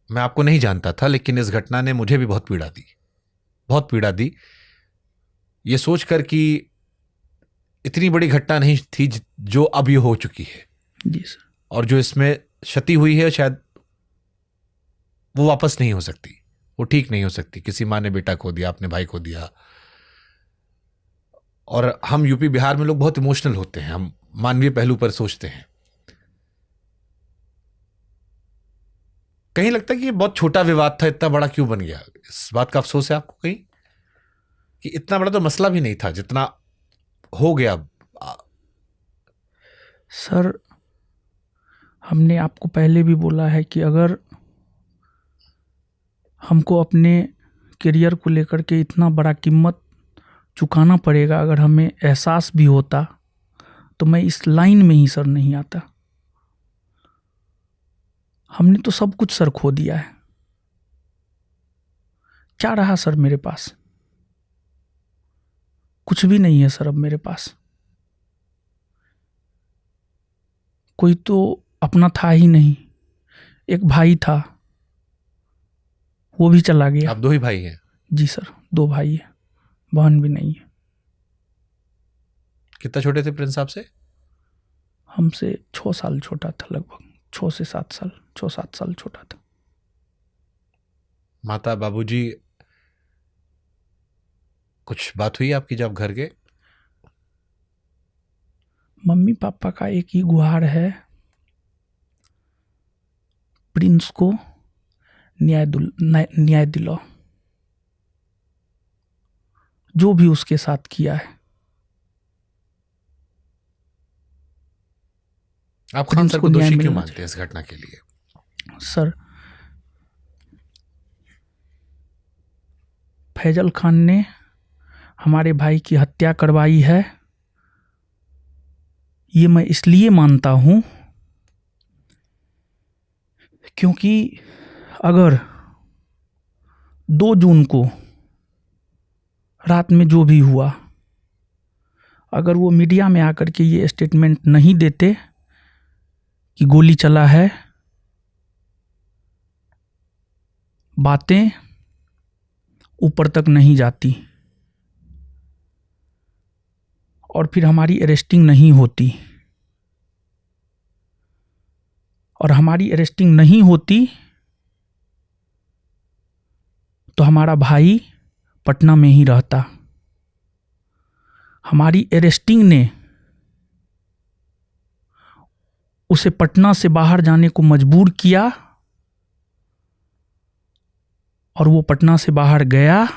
मैं आपको नहीं जानता था, लेकिन इस घटना ने मुझे भी बहुत पीड़ा दी, बहुत पीड़ा दी। ये सोचकर कि इतनी बड़ी घटना नहीं थी जो अब ये हो चुकी है। जी सर। और जो इसमें क्षति हुई है शायद वो वापस नहीं हो सकती, वो ठीक नहीं हो सकती। किसी माँ ने बेटा खो दिया, अपने भाई खो दिया। और हम यूपी बिहार में लोग बहुत इमोशनल होते हैं, हम मानवीय पहलू पर सोचते हैं। कहीं लगता है कि ये बहुत छोटा विवाद था, इतना बड़ा क्यों बन गया? इस बात का अफसोस है आपको कहीं कि इतना बड़ा तो मसला भी नहीं था जितना हो गया? सर हमने आपको पहले भी बोला है कि अगर हमको अपने करियर को लेकर के इतना बड़ा कीमत चुकाना पड़ेगा, अगर हमें एहसास भी होता तो मैं इस लाइन में ही सर नहीं आता। हमने तो सब कुछ सर खो दिया है, क्या रहा सर मेरे पास? कुछ भी नहीं है सर अब मेरे पास। कोई तो अपना था ही नहीं। एक भाई था, वो भी चला गया। आप 2 ही भाई हैं? जी सर, 2 भाई है, बहन भी नहीं है। कितना छोटे थे प्रिंस आपसे? हमसे 6 साल छोटा था, लगभग 6 से 7 साल, 6-7 साल छोटा था। माता बाबूजी, कुछ बात हुई आपकी जब घर गए? मम्मी पापा का एक ही गुहार है, प्रिंस को न्याय दिलाओ। जो भी उसके साथ किया है। आप खान सर को दोषी क्यों मानते हैं इस घटना के लिए? सर, फैजल खान ने हमारे भाई की हत्या करवाई है, ये मैं इसलिए मानता हूं क्योंकि अगर 2 जून को रात में जो भी हुआ, अगर वो मीडिया में आकर के ये स्टेटमेंट नहीं देते कि गोली चला है, बातें ऊपर तक नहीं जाती और फिर हमारी अरेस्टिंग नहीं होती, और हमारी अरेस्टिंग नहीं होती तो हमारा भाई पटना में ही रहता। हमारी अरेस्टिंग ने उसे पटना से बाहर जाने को मजबूर किया और वो पटना से बाहर गया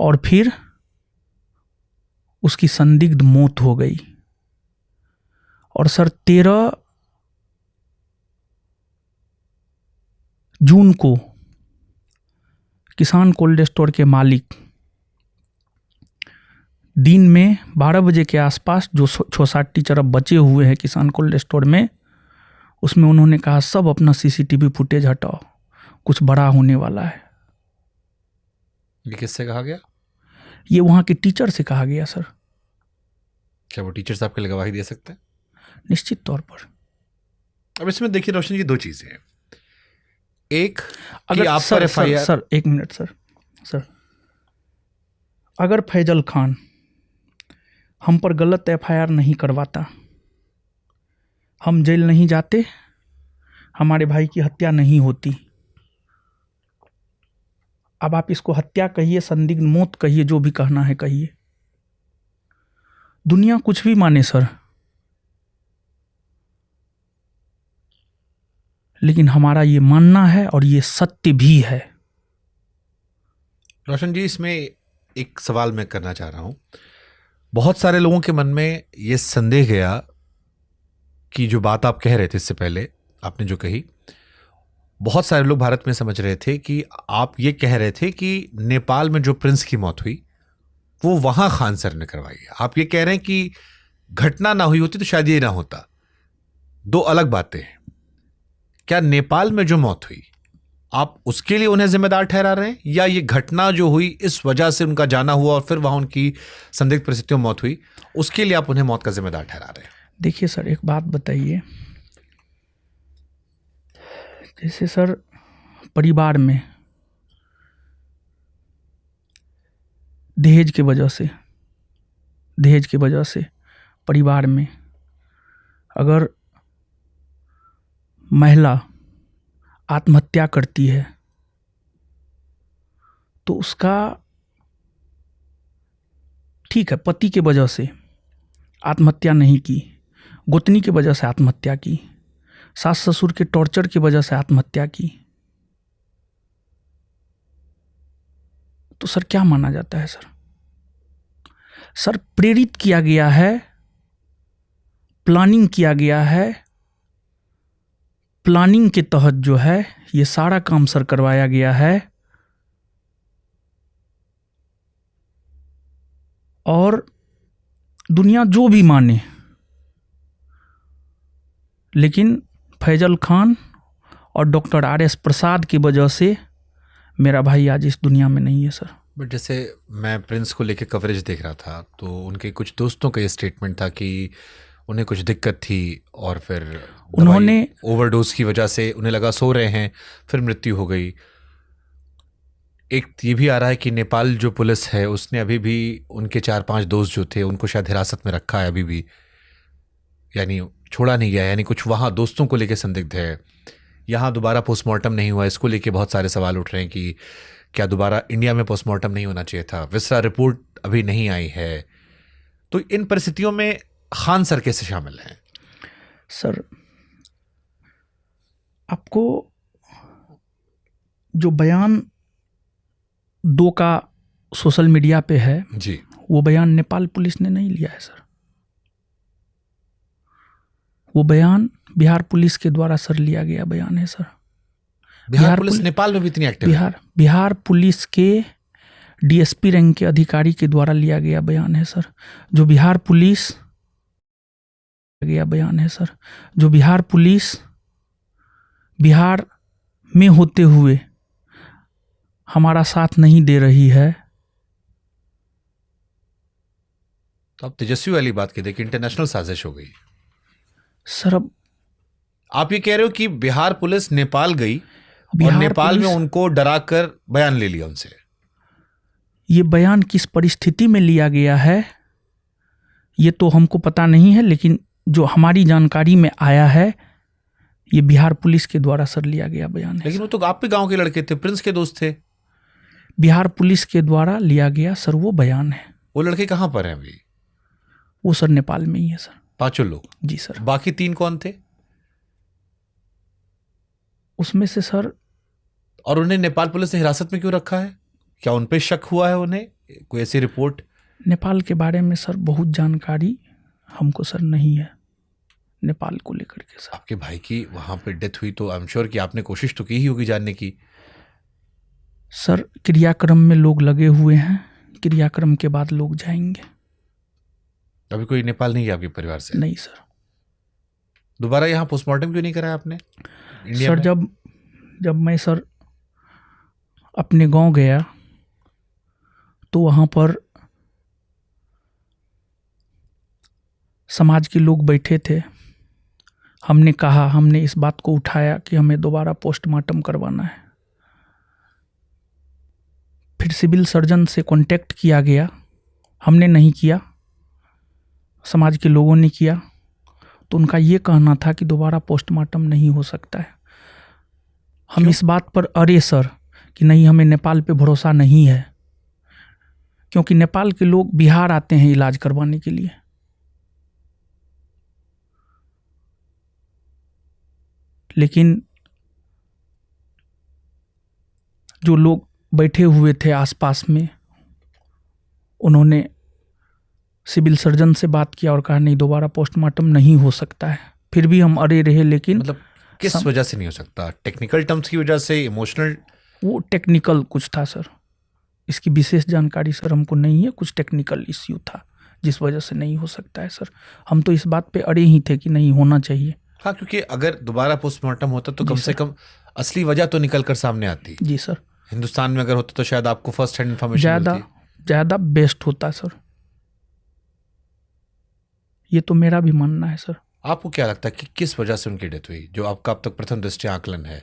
और फिर उसकी संदिग्ध मौत हो गई। और सर 13 जून को किसान कोल्ड स्टोर के मालिक दिन में 12 बजे के आसपास, जो 6-7 टीचर अब बचे हुए हैं किसान कोल्ड स्टोर में, उसमें उन्होंने कहा सब अपना सीसीटीवी फुटेज हटाओ, कुछ बड़ा होने वाला है। ये किससे कहा गया? ये वहाँ के टीचर से कहा गया सर। क्या वो टीचर्स आपके लिए गवाही दे सकते हैं? निश्चित तौर पर। अब इसमें देखिए रोशन जी, 2 चीजें हैं। एक कि अगर आप सर, पर FIR सर 1 मिनट सर, अगर फैजल खान हम पर गलत FIR नहीं करवाता, हम जेल नहीं जाते, हमारे भाई की हत्या नहीं होती। अब आप इसको हत्या कहिए, संदिग्ध मौत कहिए, जो भी कहना है कहिए, दुनिया कुछ भी माने सर, लेकिन हमारा ये मानना है और ये सत्य भी है। रोशन जी, इसमें एक सवाल मैं करना चाह रहा हूं। बहुत सारे लोगों के मन में ये संदेह गया कि जो बात आप कह रहे थे इससे पहले, आपने जो कही, बहुत सारे लोग भारत में समझ रहे थे कि आप ये कह रहे थे कि नेपाल में जो प्रिंस की मौत हुई वो वहां खान सर ने करवाई है। आप ये कह रहे हैं कि घटना ना हुई होती तो शायद ये ना होता। 2 अलग बातें हैं। क्या नेपाल में जो मौत हुई आप उसके लिए उन्हें जिम्मेदार ठहरा रहे हैं, या ये घटना जो हुई इस वजह से उनका जाना हुआ और फिर वहां उनकी संदिग्ध परिस्थितियों में मौत हुई, उसके लिए आप उन्हें मौत का जिम्मेदार ठहरा रहे हैं? देखिए सर, एक बात बताइए, जैसे सर परिवार में दहेज की वजह से परिवार में अगर महिला आत्महत्या करती है तो उसका, ठीक है, पति के वजह से आत्महत्या नहीं की, गोतनी की वजह से आत्महत्या की, सास ससुर के टॉर्चर की वजह से आत्महत्या की, तो सर क्या माना जाता है सर? सर प्रेरित किया गया है, प्लानिंग किया गया है, प्लानिंग के तहत जो है ये सारा काम सर करवाया गया है। और दुनिया जो भी माने, लेकिन फैजल खान और डॉक्टर RS प्रसाद की वजह से मेरा भाई आज इस दुनिया में नहीं है सर। बट जैसे मैं प्रिंस को लेके कवरेज देख रहा था तो उनके कुछ दोस्तों का ये स्टेटमेंट था कि उन्हें कुछ दिक्कत थी और फिर उन्होंने ओवरडोज की वजह से उन्हें लगा सो रहे हैं, फिर मृत्यु हो गई। एक ये भी आ रहा है कि नेपाल जो पुलिस है उसने अभी भी उनके 4-5 दोस्त जो थे उनको शायद हिरासत में रखा है अभी भी, यानी छोड़ा नहीं गया, यानी कुछ वहाँ दोस्तों को लेके संदिग्ध है। यहाँ दोबारा पोस्टमार्टम नहीं हुआ, इसको लेके बहुत सारे सवाल उठ रहे हैं कि क्या दोबारा इंडिया में पोस्टमार्टम नहीं होना चाहिए था, विसरा रिपोर्ट अभी नहीं आई है। तो इन परिस्थितियों में खान सर कैसे शामिल हैं? सर आपको जो बयान 2 का सोशल मीडिया पे है जी, वो बयान नेपाल पुलिस ने नहीं लिया है सर। वो बयान बिहार पुलिस के द्वारा सर लिया गया बयान है सर। बिहार पुलिस नेपाल में भी इतनी एक्टिव है? बिहार पुलिस के डीएसपी रैंक के अधिकारी के द्वारा लिया गया बयान है सर। जो बिहार पुलिस गया बयान है सर, जो बिहार पुलिस बिहार में होते हुए हमारा साथ नहीं दे रही है। तो आप तेजस्वी वाली बात की देखिए, इंटरनेशनल साजिश हो गई सर। अब आप ये कह रहे हो कि बिहार पुलिस नेपाल गई और बिहार नेपाल में पुलिस- उनको डरा कर बयान ले लिया उनसे। ये बयान किस परिस्थिति में लिया गया है ये तो हमको पता नहीं है, लेकिन जो हमारी जानकारी में आया है ये बिहार पुलिस के द्वारा सर लिया गया बयान है। लेकिन वो तो आप भी गांव के लड़के थे, प्रिंस के दोस्त थे। बिहार पुलिस के द्वारा लिया गया सर वो बयान है। वो लड़के कहाँ पर हैं अभी? वो सर नेपाल में ही है सर। 5 लोग? जी सर। बाकी 3 कौन थे? उसमें से सर और उन्हें नेपाल पुलिस ने हिरासत में क्यों रखा है? क्या उन पे शक हुआ है उन्हें? कोई ऐसी रिपोर्ट? नेपाल के बारे में सर बहुत जानकारी हमको सर नहीं है नेपाल को लेकर के सर। आपके भाई की वहां पे डेथ हुई तो आई एम श्योर कि आपने कोशिश तो की ही होगी जानने की। सर क्रियाक्रम में लोग लगे हुए हैं, क्रियाक्रम के बाद लोग जाएंगे। अभी कोई नेपाल नहीं गया आपके परिवार से? नहीं सर। दोबारा यहाँ पोस्टमार्टम क्यों नहीं कराया आपने इंडिया सर में? जब मैं सर अपने गांव गया तो वहाँ पर समाज के लोग बैठे थे। हमने इस बात को उठाया कि हमें दोबारा पोस्टमार्टम करवाना है। फिर सिविल सर्जन से कांटेक्ट किया गया, हमने नहीं किया, समाज के लोगों ने किया। तो उनका ये कहना था कि दोबारा पोस्टमार्टम नहीं हो सकता है। हम इस बात पर अरे सर कि नहीं, हमें नेपाल पे भरोसा नहीं है, क्योंकि नेपाल के लोग बिहार आते हैं इलाज करवाने के लिए। लेकिन जो लोग बैठे हुए थे आसपास में, उन्होंने सिविल सर्जन से बात किया और कहा नहीं, दोबारा पोस्टमार्टम नहीं हो सकता है। फिर भी हम अड़े रहे। लेकिन मतलब किस वजह से नहीं हो सकता? टेक्निकल टर्म्स की वजह से, इमोशनल? वो टेक्निकल कुछ था सर, इसकी विशेष जानकारी सर हमको नहीं है। कुछ टेक्निकल इश्यू था जिस वजह से नहीं हो सकता है सर। हम तो इस बात पे अड़े ही थे कि नहीं होना चाहिए। हाँ, क्योंकि अगर दोबारा पोस्टमार्टम होता तो कम से कम असली वजह तो निकल कर सामने आती। जी सर। हिंदुस्तान में अगर होता तो शायद आपको फर्स्ट हैंड इन्फॉर्मेशन ज़्यादा बेस्ट होता सर। ये तो मेरा भी मानना है सर। आपको क्या लगता है कि किस वजह से उनकी डेथ हुई, जो आपका अब तक प्रथम दृष्टया आकलन है?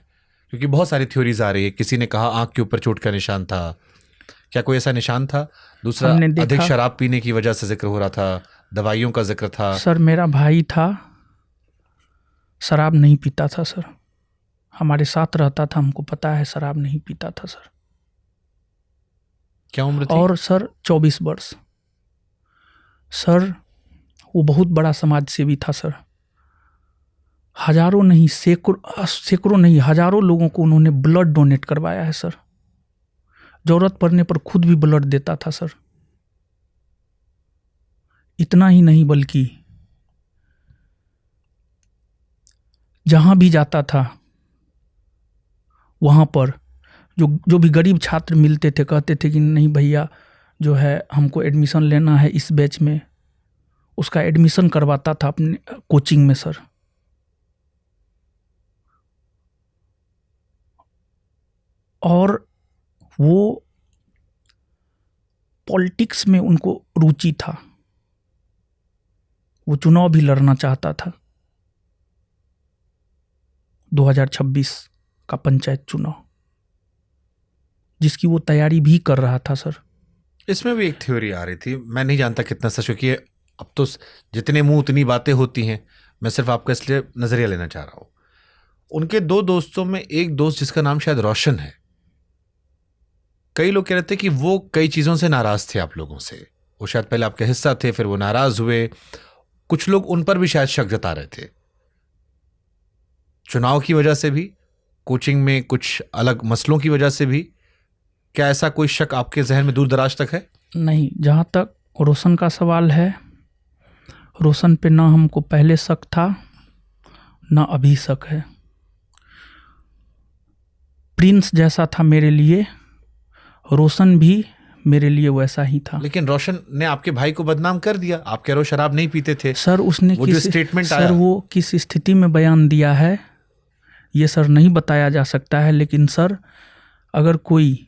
क्योंकि बहुत सारी थ्योरीज आ रही है। किसी ने कहा आंख के ऊपर चोट का निशान था, क्या कोई ऐसा निशान था? दूसरा, अधिक शराब पीने की वजह से जिक्र हो रहा था, दवाइयों का जिक्र था। सर मेरा भाई था, शराब नहीं पीता था सर, हमारे साथ रहता था, हमको पता है शराब नहीं पीता था सर। क्या उम्र थी? और सर 24 वर्ष। सर वो बहुत बड़ा समाज सेवी था सर। हजारों नहीं, सैकड़ों नहीं, हजारों लोगों को उन्होंने ब्लड डोनेट करवाया है सर। जरूरत पड़ने पर खुद भी ब्लड देता था सर। इतना ही नहीं बल्कि जहां भी जाता था वहां पर जो भी गरीब छात्र मिलते थे कहते थे कि नहीं भैया जो है हमको एडमिशन लेना है इस बैच में, उसका एडमिशन करवाता था अपने कोचिंग में सर। और वो पॉलिटिक्स में उनको रुचि था, वो चुनाव भी लड़ना चाहता था, 2026 का पंचायत चुनाव, जिसकी वो तैयारी भी कर रहा था सर। इसमें भी एक थ्योरी आ रही थी, मैं नहीं जानता कितना सच, क्योंकि अब तो जितने मुंह उतनी बातें होती हैं, मैं सिर्फ आपका इसलिए नजरिया लेना चाह रहा हूं। उनके 2 दोस्तों में एक दोस्त जिसका नाम शायद रोशन है, कई लोग कह रहे थे कि वो कई चीजों से नाराज थे आप लोगों से, वो शायद पहले आपका हिस्सा थे, फिर वो नाराज हुए, कुछ लोग उन पर भी शायद शक जता रहे थे, चुनाव की वजह से भी, कोचिंग में कुछ अलग मसलों की वजह से भी। क्या ऐसा कोई शक आपके जहन में दूर दराज तक है? नहीं, जहाँ तक रोशन का सवाल है, रोशन पे ना हमको पहले शक था ना अभी शक है। प्रिंस जैसा था मेरे लिए, रोशन भी मेरे लिए वैसा ही था। लेकिन रोशन ने आपके भाई को बदनाम कर दिया, आप कह रहे हो शराब नहीं पीते थे सर। उसने वो जो स्टेटमेंट आया, सर वो किस स्थिति में बयान दिया है ये सर नहीं बताया जा सकता है, लेकिन सर अगर कोई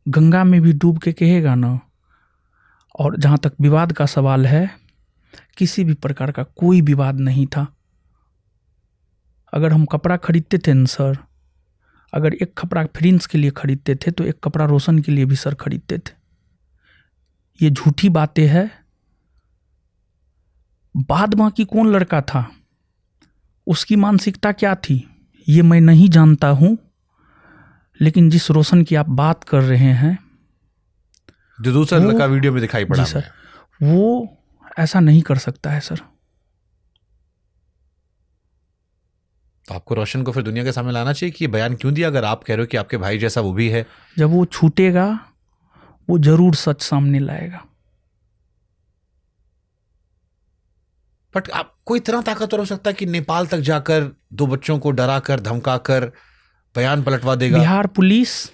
गंगा में भी डूब के कहेगा ना, और जहाँ तक विवाद का सवाल है, किसी भी प्रकार का कोई विवाद नहीं था। अगर हम कपड़ा खरीदते थे न सर, अगर एक कपड़ा प्रिंस के लिए खरीदते थे तो एक कपड़ा रोशन के लिए भी सर खरीदते थे। ये झूठी बातें हैं। बाद बाकी कौन लड़का था, उसकी मानसिकता क्या थी, ये मैं नहीं जानता हूं, लेकिन जिस रोशन की आप बात कर रहे हैं, जो दूसरा लड़का वीडियो में दिखाई पड़ा, जी सर, वो ऐसा नहीं कर सकता है सर। तो आपको रोशन को फिर दुनिया के सामने लाना चाहिए कि ये बयान क्यों दिया, अगर आप कह रहे हो कि आपके भाई जैसा वो भी है। जब वो छूटेगा वो जरूर सच सामने लाएगा। बट आपको इतना ताकतवर हो सकता है कि नेपाल तक जाकर 2 बच्चों को डराकर धमकाकर बयान पलटवा देगा? बिहार पुलिस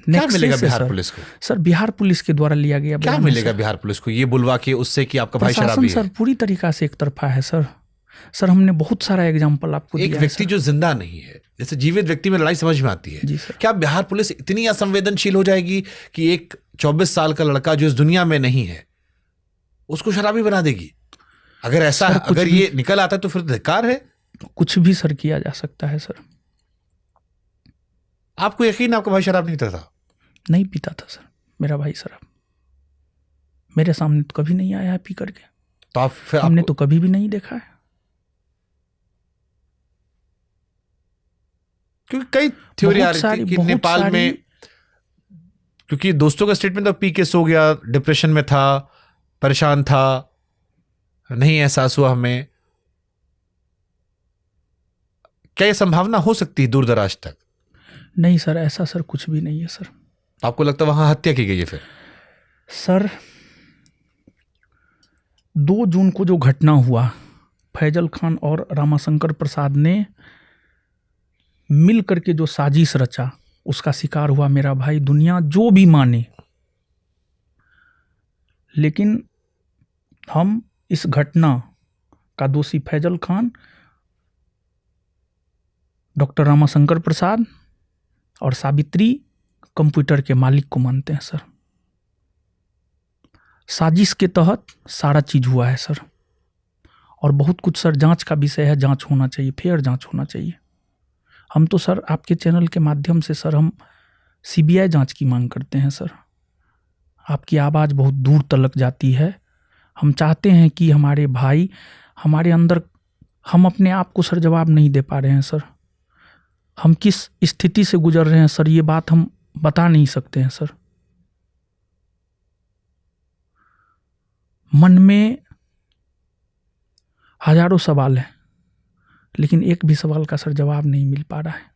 क्या मिलेगा बिहार पुलिस को? सर बिहार पुलिस के द्वारा लिया गया क्या मिलेगा बिहार पुलिस को ये बुलवा के उससे कि आपका भाई शराबी है? सर पूरी तरीका से एक तरफा है सर। सर हमने बहुत सारा एग्जांपल आपको दिया है। एक व्यक्ति जो जिंदा नहीं है, जैसे जीवित व्यक्ति में लड़ाई समझ में आती है। जी सर। क्या बिहार पुलिस इतनी असंवेदनशील हो जाएगी कि एक 24 साल का लड़का जो इस दुनिया में नहीं है उसको शराबी बना देगी? अगर ऐसा अगर ये निकल आता है तो फिर धिक्कार है। कुछ भी सर किया जा सकता है सर। आपको यकीन आपका भाई शराब नहीं पीता था? नहीं पीता था सर मेरा भाई शराब। मेरे सामने तो कभी नहीं आया है पी करके। तो आप फिर हमने तो कभी भी नहीं देखा है। क्योंकि कई थ्योरी आ रही थी कि नेपाल में, क्योंकि दोस्तों का स्टेटमेंट था पी के सो गया, डिप्रेशन में था, परेशान था, नहीं एहसास हुआ हमें। क्या यह संभावना हो सकती है दूर दराज तक? नहीं सर, ऐसा सर कुछ भी नहीं है सर। आपको लगता है वहां हत्या की गई है? फिर सर 2 जून को जो घटना हुआ, फैजल खान और रामाशंकर प्रसाद ने मिल करके जो साजिश रचा, उसका शिकार हुआ मेरा भाई। दुनिया जो भी माने, लेकिन हम इस घटना का दोषी फैजल खान, डॉक्टर रामाशंकर प्रसाद और सावित्री कंप्यूटर के मालिक को मानते हैं सर। साजिश के तहत सारा चीज हुआ है सर। और बहुत कुछ सर जांच का विषय है, जांच होना चाहिए, फेयर जांच होना चाहिए। हम तो सर आपके चैनल के माध्यम से सर हम सीबीआई जांच की मांग करते हैं सर। आपकी आवाज़ बहुत दूर तलक जाती है। हम चाहते हैं कि हमारे भाई, हमारे अंदर, हम अपने आप को सर जवाब नहीं दे पा रहे हैं सर। हम किस स्थिति से गुजर रहे हैं सर, ये बात हम बता नहीं सकते हैं सर। मन में हजारों सवाल हैं, लेकिन एक भी सवाल का सर जवाब नहीं मिल पा रहा है।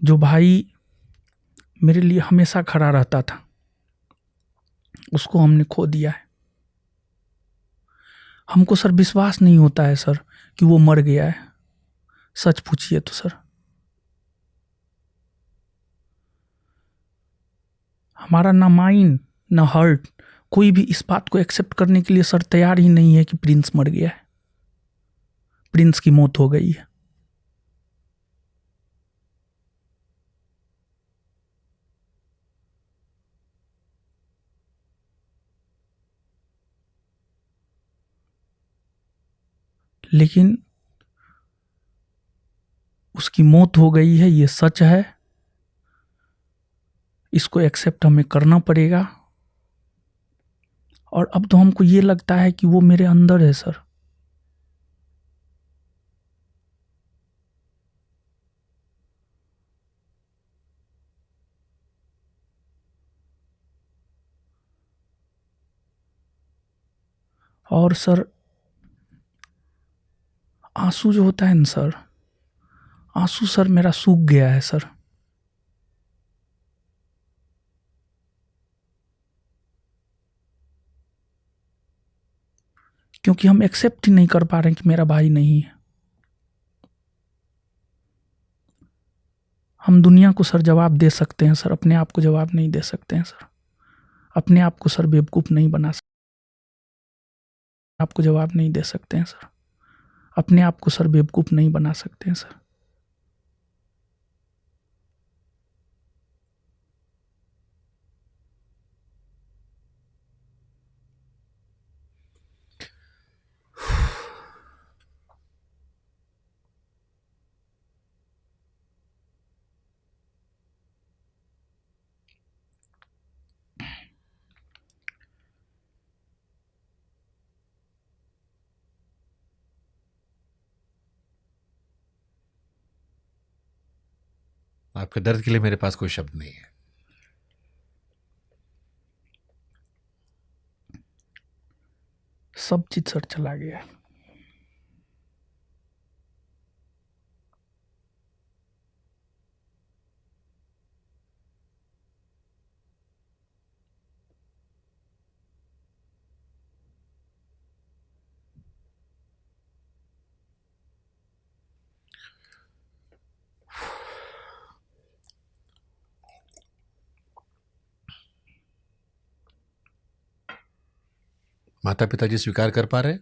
जो भाई मेरे लिए हमेशा खड़ा रहता था, उसको हमने खो दिया है। हमको सर विश्वास नहीं होता है सर कि वो मर गया है। सच पूछिए तो सर, हमारा ना माइंड ना हार्ट कोई भी इस बात को एक्सेप्ट करने के लिए सर तैयार ही नहीं है कि प्रिंस मर गया है। प्रिंस की मौत हो गई है। लेकिन उसकी मौत हो गई है, ये सच है, इसको एक्सेप्ट हमें करना पड़ेगा। और अब तो हमको ये लगता है कि वो मेरे अंदर है सर। और सर आंसू जो होता है ना सर, आंसू सर मेरा सूख गया है सर। क्योंकि हम एक्सेप्ट ही नहीं कर पा रहे हैं कि मेरा भाई नहीं है। हम दुनिया को सर जवाब दे सकते हैं सर, अपने आप को जवाब नहीं दे सकते हैं सर। अपने आप को सर बेवकूफ़ नहीं बना सकते, आपको जवाब नहीं दे सकते हैं सर। अपने आप को सर बेवकूफ़ नहीं बना सकते हैं सर। आपके दर्द के लिए मेरे पास कोई शब्द नहीं है। सब चीज सर चला गया। माता पिताजी स्वीकार कर पा रहे?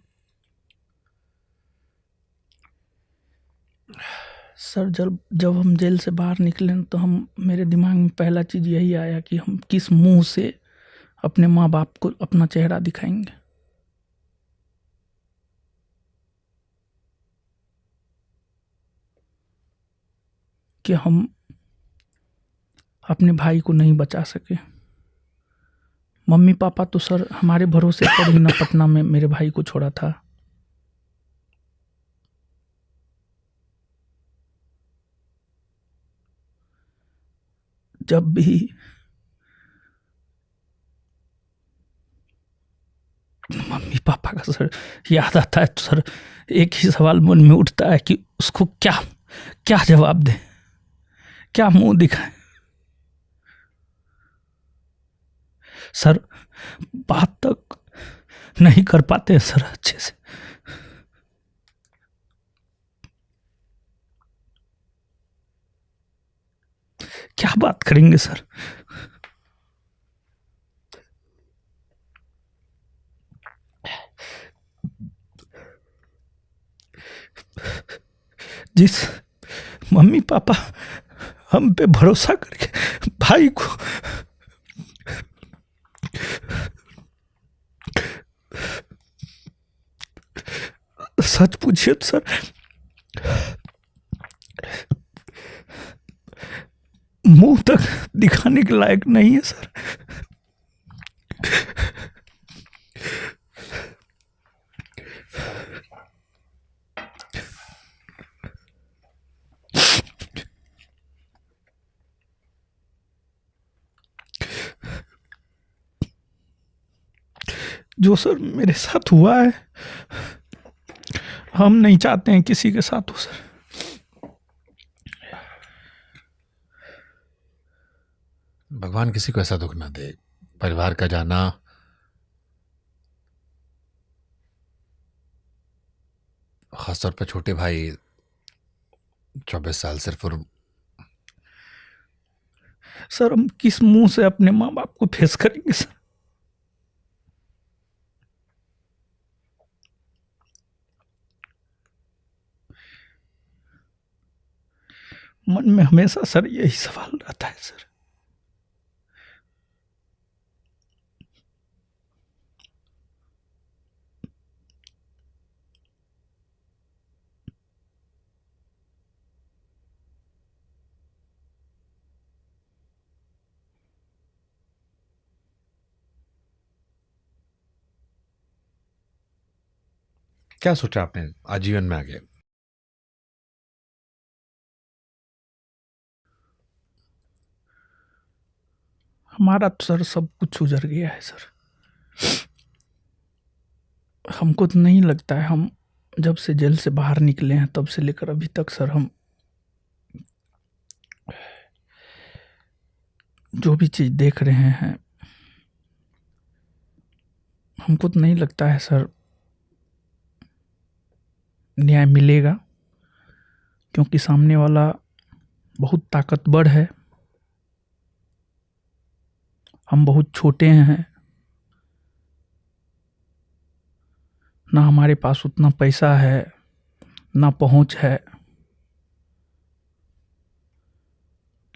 सर जब हम जेल से बाहर निकले तो मेरे दिमाग में पहला चीज़ यही आया कि हम किस मुंह से अपने माँ बाप को अपना चेहरा दिखाएंगे। कि हम अपने भाई को नहीं बचा सके। मम्मी पापा तो सर हमारे भरोसे पर ही ना पटना में मेरे भाई को छोड़ा था। जब भी मम्मी पापा का सर याद आता है तो सर एक ही सवाल मन में उठता है कि उसको क्या क्या जवाब दें, क्या मुंह दिखाएं। सर बात तक नहीं कर पाते हैं सर अच्छे से। क्या बात करेंगे सर। जिस मम्मी पापा हम पे भरोसा करके भाई को सच पूछिए तो सर मुंह तक दिखाने के लायक नहीं है सर। जो सर मेरे साथ हुआ है हम नहीं चाहते हैं किसी के साथ हो सर। भगवान किसी को ऐसा दुख ना दे। परिवार का जाना खासतौर पर छोटे भाई 24 साल सिर्फ सर हम किस मुंह से अपने माँ बाप को फेस करेंगे सर। मन में हमेशा सर यही सवाल रहता है सर। क्या सोचा आपने आजीवन में आगे? हमारा तो सर सब कुछ उजड़ गया है सर। हमको तो नहीं लगता है, हम जब से जेल से बाहर निकले हैं तब से लेकर अभी तक सर हम जो भी चीज़ देख रहे हैं, हमको तो नहीं लगता है सर न्याय मिलेगा, क्योंकि सामने वाला बहुत ताकतवर है, हम बहुत छोटे हैं, ना हमारे पास उतना पैसा है, ना पहुंच है,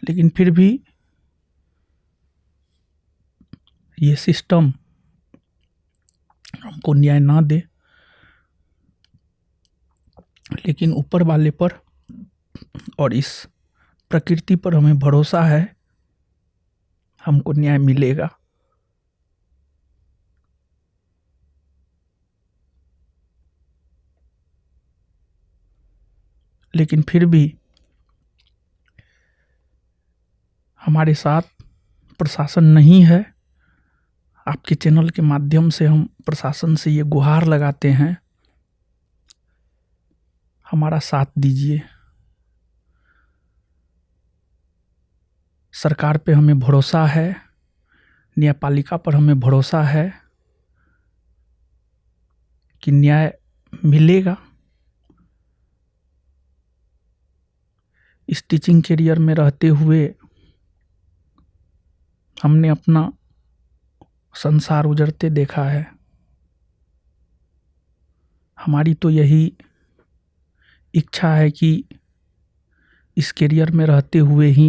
लेकिन फिर भी ये सिस्टम हमको न्याय ना दे, लेकिन ऊपर वाले पर और इस प्रकृति पर हमें भरोसा है, हमको न्याय मिलेगा। लेकिन फिर भी हमारे साथ प्रशासन नहीं है। आपके चैनल के माध्यम से हम प्रशासन से ये गुहार लगाते हैं, हमारा साथ दीजिए। सरकार पे हमें भरोसा है, न्यायपालिका पर हमें भरोसा है कि न्याय मिलेगा। इस टीचिंग करियर में रहते हुए हमने अपना संसार उजड़ते देखा है। हमारी तो यही इच्छा है कि इस करियर में रहते हुए ही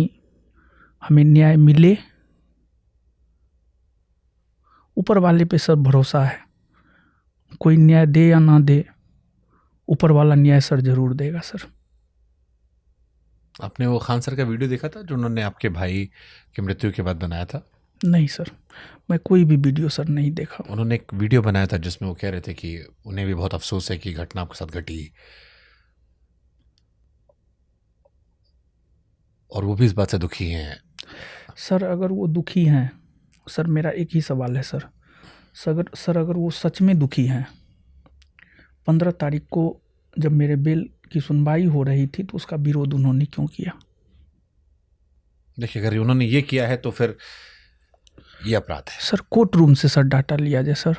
हमें न्याय मिले। ऊपर वाले पे सब भरोसा है, कोई न्याय दे या ना दे, ऊपर वाला न्याय सर जरूर देगा सर। आपने वो खान सर का वीडियो देखा था जो उन्होंने आपके भाई की मृत्यु के बाद बनाया था? नहीं सर, मैं कोई भी वीडियो सर नहीं देखा। उन्होंने एक वीडियो बनाया था जिसमें वो कह रहे थे कि उन्हें भी बहुत अफसोस है कि घटना आपके साथ घटी, और वो भी इस बात से दुखी हैं। सर अगर वो दुखी हैं, सर मेरा एक ही सवाल है सर, अगर वो सच में दुखी हैं, 15 तारीख को जब मेरे बेल की सुनवाई हो रही थी तो उसका विरोध उन्होंने क्यों किया? देखिए, अगर उन्होंने ये किया है तो फिर ये अपराध है। सर कोर्ट रूम से सर डाटा लिया जाए सर,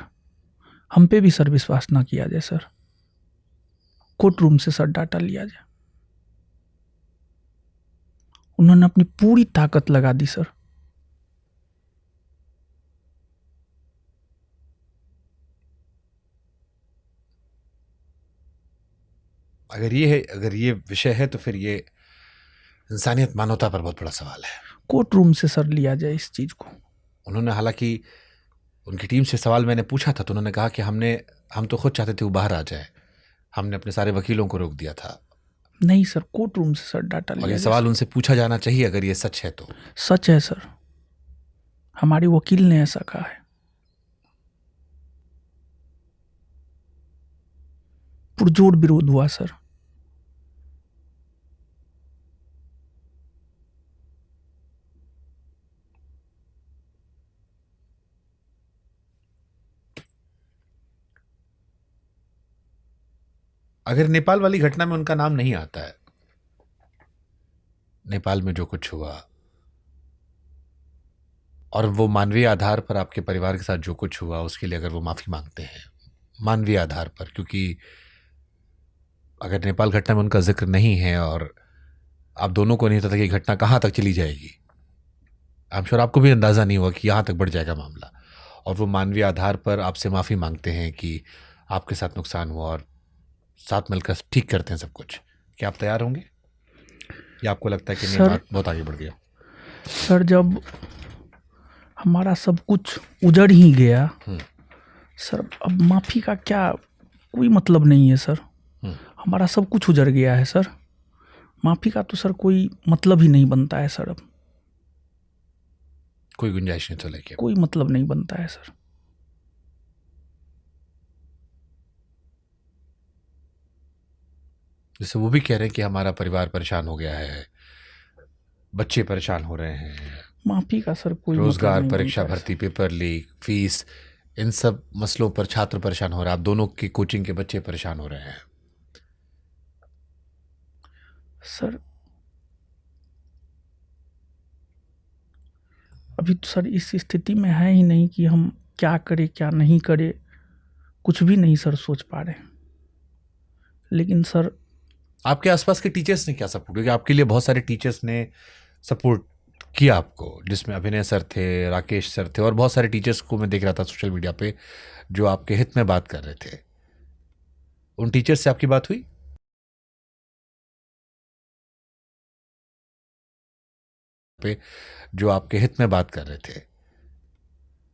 हम पे भी सर विश्वास ना किया जाए सर, कोर्ट रूम से सर डाटा लिया जाए। उन्होंने अपनी पूरी ताकत लगा दी सर। अगर ये विषय है तो फिर ये इंसानियत, मानवता पर बहुत बड़ा सवाल है। कोर्ट रूम से सर लिया जाए इस चीज को। उन्होंने, हालांकि उनकी टीम से सवाल मैंने पूछा था तो उन्होंने कहा कि हम तो खुद चाहते थे वो बाहर आ जाए, हमने अपने सारे वकीलों को रोक दिया था। नहीं सर, कोर्ट रूम से सर डाटा लिया और ये जाए। सवाल उनसे पूछा जाना चाहिए अगर ये सच है तो। सच है सर, हमारे वकील ने ऐसा कहा है। पुरजोर विरोध हुआ सर। अगर नेपाल वाली घटना में उनका नाम नहीं आता है, नेपाल में जो कुछ हुआ और वो मानवीय आधार पर आपके परिवार के साथ जो कुछ हुआ उसके लिए अगर वो माफी मांगते हैं मानवीय आधार पर, क्योंकि अगर नेपाल घटना में उनका जिक्र नहीं है और आप दोनों को नहीं पता कि घटना कहाँ तक चली जाएगी, आई एम श्योर आपको भी अंदाजा नहीं हुआ कि यहाँ तक बढ़ जाएगा मामला, और वो मानवीय आधार पर आपसे माफी मांगते हैं कि आपके साथ नुकसान हुआ और साथ मिलकर ठीक करते हैं सब कुछ, क्या आप तैयार होंगे? या आपको लगता है कि नहीं, सर- बात बहुत आगे बढ़ गया? सर जब हमारा सब कुछ उजड़ ही गया सर, अब माफ़ी का क्या कोई मतलब नहीं है सर। हमारा सब कुछ उजड़ गया है सर, माफ़ी का तो सर कोई मतलब ही नहीं बनता है सर। अब कोई गुंजाइश नहीं तो लेके कोई मतलब नहीं बनता है सर। जैसे वो भी कह रहे हैं कि हमारा परिवार परेशान हो गया है, बच्चे परेशान हो रहे हैं, माफ़ी का सर कोई रोजगार, मतलब नहीं परीक्षा बनता है भर्ती, पेपर लीक, फीस, इन सब मसलों पर छात्र परेशान हो रहे हैं। आप दोनों की कोचिंग के बच्चे परेशान हो रहे हैं। सर। अभी तो सर इस स्थिति में है ही नहीं कि हम क्या करें क्या नहीं करें, कुछ भी नहीं सर सोच पा रहे। लेकिन सर आपके आसपास के टीचर्स ने क्या सपोर्ट, क्योंकि आपके लिए बहुत सारे टीचर्स ने सपोर्ट किया आपको, जिसमें अभिनय सर थे, राकेश सर थे, और बहुत सारे टीचर्स को मैं देख रहा था सोशल मीडिया पे जो आपके हित में बात कर रहे थे। उन टीचर्स से आपकी बात हुई? पे जो आपके हित में बात कर रहे थे,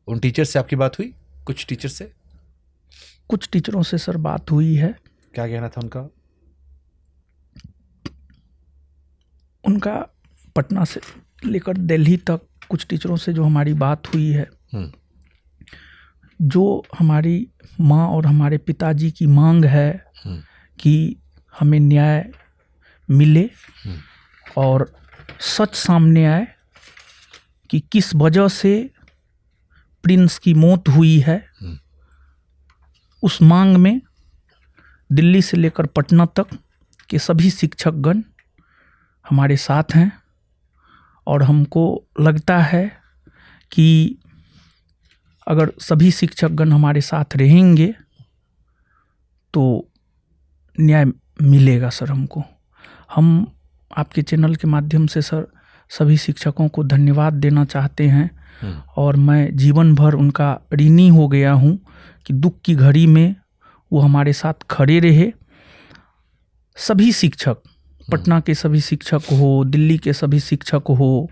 उन टीचर्स से आपकी बात हुई? कुछ टीचर से? कुछ टीचरों से सर बात हुई है। क्या कहना था उनका? उनका पटना से लेकर दिल्ली तक कुछ टीचरों से जो हमारी बात हुई है, जो हमारी माँ और हमारे पिताजी की मांग है कि हमें न्याय मिले और सच सामने आए कि किस वजह से प्रिंस की मौत हुई है, उस मांग में दिल्ली से लेकर पटना तक के सभी शिक्षकगण हमारे साथ हैं। और हमको लगता है कि अगर सभी शिक्षकगण हमारे साथ रहेंगे तो न्याय मिलेगा सर हमको। हम आपके चैनल के माध्यम से सर सभी शिक्षकों को धन्यवाद देना चाहते हैं और मैं जीवन भर उनका ऋणी हो गया हूँ कि दुख की घड़ी में वो हमारे साथ खड़े रहे। सभी शिक्षक, पटना के सभी शिक्षक हो, दिल्ली के सभी शिक्षक हो,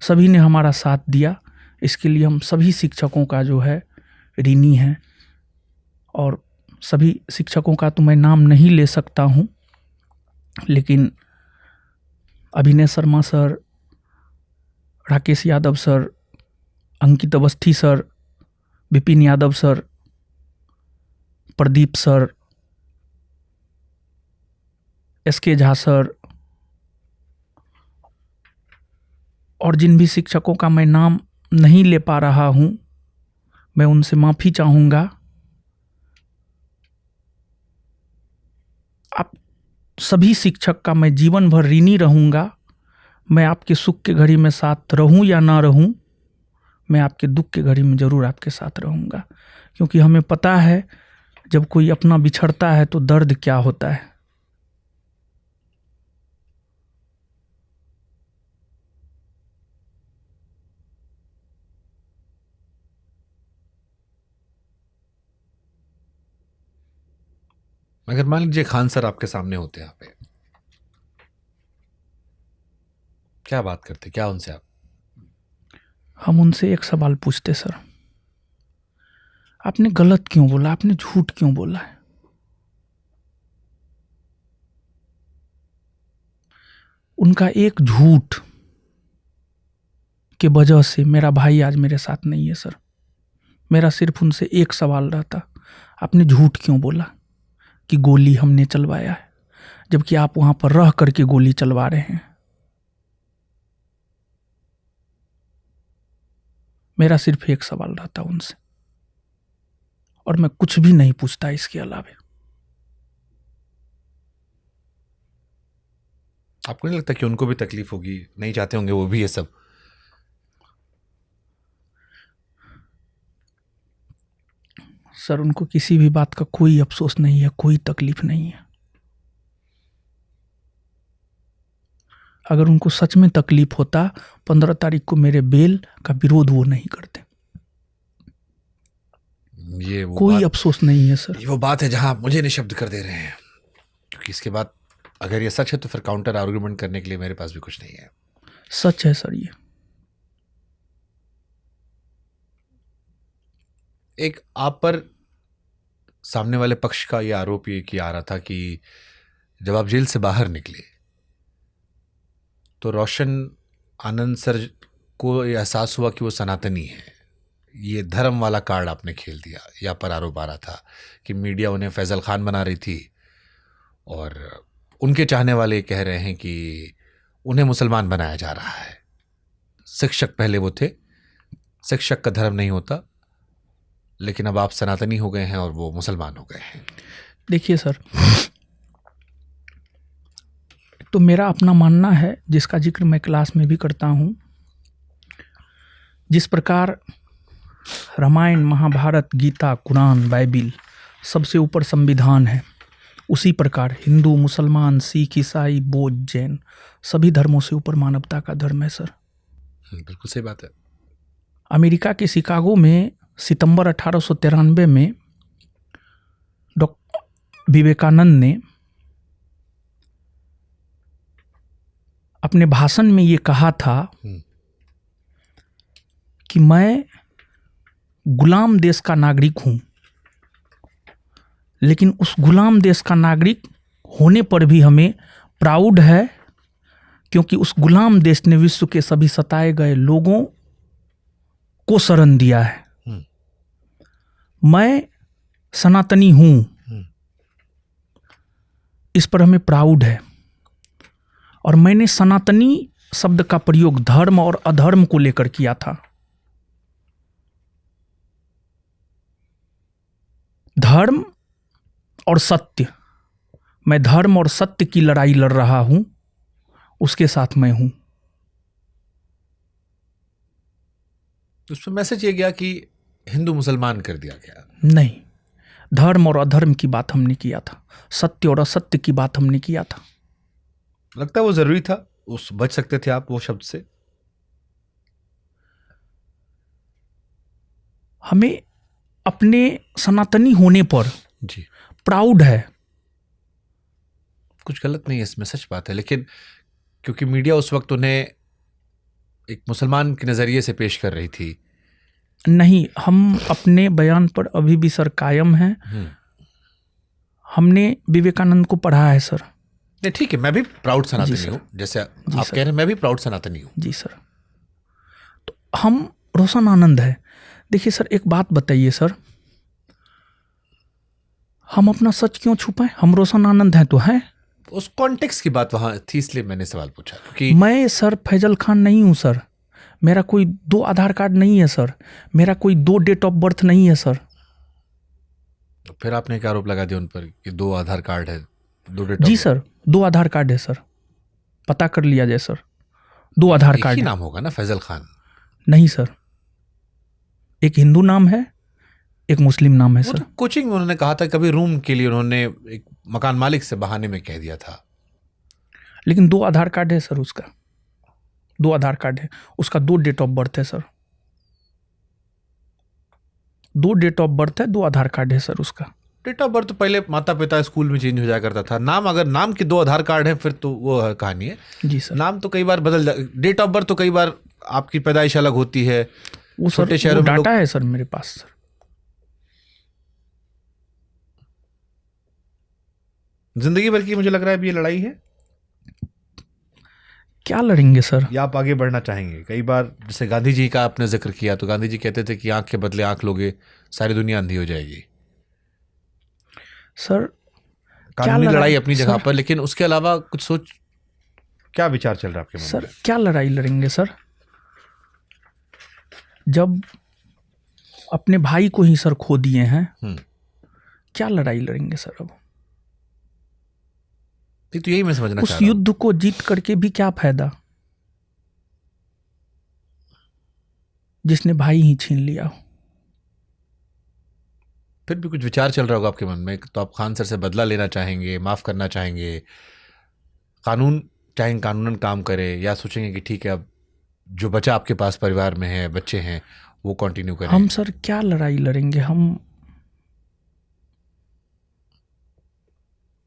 सभी ने हमारा साथ दिया। इसके लिए हम सभी शिक्षकों का जो है ऋणी हैं। और सभी शिक्षकों का तो मैं नाम नहीं ले सकता हूँ, लेकिन Abhinay Sharma sir, Rakesh Yadav sir, Ankit Awasthi sir, Vipin Yadav sir, Pradeep sir, SK Jha sir, और जिन भी शिक्षकों का मैं नाम नहीं ले पा रहा हूँ, मैं उनसे माफ़ी चाहूँगा। आप सभी शिक्षक का मैं जीवन भर ऋणी रहूँगा। मैं आपके सुख के घड़ी में साथ रहूँ या ना रहूँ, मैं आपके दुख के घड़ी में ज़रूर आपके साथ रहूँगा, क्योंकि हमें पता है जब कोई अपना बिछड़ता है तो दर्द क्या होता है। अगर मान लीजिए खान सर आपके सामने होते, यहाँ पे क्या बात करते, क्या उनसे आप? हम उनसे एक सवाल पूछते, सर आपने गलत क्यों बोला, आपने झूठ क्यों बोला है? उनका एक झूठ के वजह से मेरा भाई आज मेरे साथ नहीं है सर। मेरा सिर्फ उनसे एक सवाल रहता, आपने झूठ क्यों बोला कि गोली हमने चलवाया है, जबकि आप वहां पर रह करके गोली चलवा रहे हैं। मेरा सिर्फ एक सवाल रहता उनसे, और मैं कुछ भी नहीं पूछता इसके अलावा। आपको नहीं लगता कि उनको भी तकलीफ होगी, नहीं चाहते होंगे वो भी ये सब? सर उनको किसी भी बात का कोई अफसोस नहीं है, कोई तकलीफ नहीं है। अगर उनको सच में तकलीफ होता, 15 तारीख को मेरे बेल का विरोध वो नहीं करते। ये वो कोई बात, अफसोस नहीं है सर। ये वो बात है जहां आप मुझे निशब्द कर दे रहे हैं, क्योंकि इसके बाद अगर ये सच है तो फिर काउंटर आर्गुमेंट करने के लिए मेरे पास भी कुछ नहीं है। सच है सर ये। एक आप पर सामने वाले पक्ष का ये आरोप ये किया आ रहा था कि जब आप जेल से बाहर निकले तो रोशन आनंद सर को ये एहसास हुआ कि वो सनातनी है। ये धर्म वाला कार्ड आपने खेल दिया। यहाँ पर आरोप आ रहा था कि मीडिया उन्हें फैजल खान बना रही थी और उनके चाहने वाले कह रहे हैं कि उन्हें मुसलमान बनाया जा रहा है। शिक्षक पहले वो थे, शिक्षक का धर्म नहीं होता, लेकिन अब आप सनातनी हो गए हैं और वो मुसलमान हो गए हैं। देखिए सर, तो मेरा अपना मानना है जिसका जिक्र मैं क्लास में भी करता हूँ। जिस प्रकार रामायण, महाभारत, गीता, कुरान, बाइबिल सबसे ऊपर संविधान है, उसी प्रकार हिंदू, मुसलमान, सिख, ईसाई, बौद्ध, जैन सभी धर्मों से ऊपर मानवता का धर्म है सर। बिल्कुल सही बात है। अमेरिका के शिकागो में सितंबर 1893 में डॉक्टर विवेकानंद ने अपने भाषण में ये कहा था कि मैं गुलाम देश का नागरिक हूं, लेकिन उस गुलाम देश का नागरिक होने पर भी हमें प्राउड है, क्योंकि उस गुलाम देश ने विश्व के सभी सताए गए लोगों को शरण दिया है। मैं सनातनी हूं, इस पर हमें प्राउड है। और मैंने सनातनी शब्द का प्रयोग धर्म और अधर्म को लेकर किया था। धर्म और सत्य, मैं धर्म और सत्य की लड़ाई लड़ रहा हूं, उसके साथ मैं हूं। उसमें मैसेज ये गया कि हिंदू मुसलमान कर दिया गया। नहीं, धर्म और अधर्म की बात हमने किया था, सत्य और असत्य की बात हमने किया था। लगता है वो जरूरी था, उस बच सकते थे आप वो शब्द से। हमें अपने सनातनी होने पर जी प्राउड है। कुछ गलत नहीं है इसमें, सच बात है। लेकिन क्योंकि मीडिया उस वक्त उन्हें एक मुसलमान के नजरिए से पेश कर रही थी। नहीं, हम अपने बयान पर अभी भी सर कायम हैं। हमने विवेकानंद को पढ़ा है सर। नहीं ठीक है, मैं भी प्राउड सनातनी हूँ, जैसे आप कह रहे हैं मैं भी प्राउड सनातनी हूँ। जी सर। तो हम रोशन आनंद है। देखिए सर, एक बात बताइए सर, हम अपना सच क्यों छुपाएं? हम रोशन आनंद हैं तो हैं। उस कॉन्टेक्स्ट की बात वहां थी, इसलिए मैंने सवाल पूछा। क्योंकि मैं सर फैजल खान नहीं हूं सर। मेरा कोई 2 आधार कार्ड नहीं है सर। मेरा कोई 2 डेट ऑफ बर्थ नहीं है सर। फिर आपने एक आरोप लगा दिया उन पर कि 2 आधार कार्ड है, 2 डेट। जी सर, 2 आधार कार्ड है सर, पता कर लिया जाए सर। 2 आधार कार्ड ही है। नाम होगा ना फैजल खान? नहीं सर, एक हिंदू नाम है, एक मुस्लिम नाम है सर। तो कोचिंग में उन्होंने कहा था, कभी रूम के लिए उन्होंने एक मकान मालिक से बहाने में कह दिया था। लेकिन 2 आधार कार्ड है सर उसका, 2 आधार कार्ड है उसका, 2 डेट ऑफ बर्थ है सर। 2 डेट ऑफ बर्थ है, 2 आधार कार्ड है सर उसका। डेट ऑफ बर्थ तो पहले माता पिता स्कूल में चेंज हो जाया करता था। नाम, अगर नाम के 2 आधार कार्ड हैं फिर तो वो कहानी है। जी सर। नाम तो कई बार बदल, डेट ऑफ बर्थ तो कई बार आपकी पैदाइश अलग होती है। वो सर छोटे शहरों में डाटा है सर मेरे पास सर। जिंदगी भर की मुझे लग रहा है अब ये लड़ाई है। क्या लड़ेंगे सर? या आप आगे बढ़ना चाहेंगे? कई बार जैसे गांधी जी का आपने जिक्र किया, तो गांधी जी कहते थे कि आंख के बदले आंख लोगे सारी दुनिया अंधी हो जाएगी। सर कानूनी लड़ाई अपनी जगह पर, लेकिन उसके अलावा कुछ सोच, क्या विचार चल रहा है आपके मन में? सर क्या लड़ाई लड़ेंगे सर? जब अपने भाई को ही सर खो दिए हैं, क्या लड़ाई लड़ेंगे सर? अब तो यही मैं समझना उस युद्ध को जीत करके भी क्या फायदा, जिसने भाई ही छीन लिया हो। फिर भी कुछ विचार चल रहा होगा आपके मन में, तो आप खान सर से बदला लेना चाहेंगे, माफ करना चाहेंगे, कानून चाहेंगे कानूनन काम करे, या सोचेंगे कि ठीक है अब जो बचा आपके पास परिवार में है, बच्चे हैं, वो कंटिन्यू करें? हम सर क्या लड़ाई लड़ेंगे? हम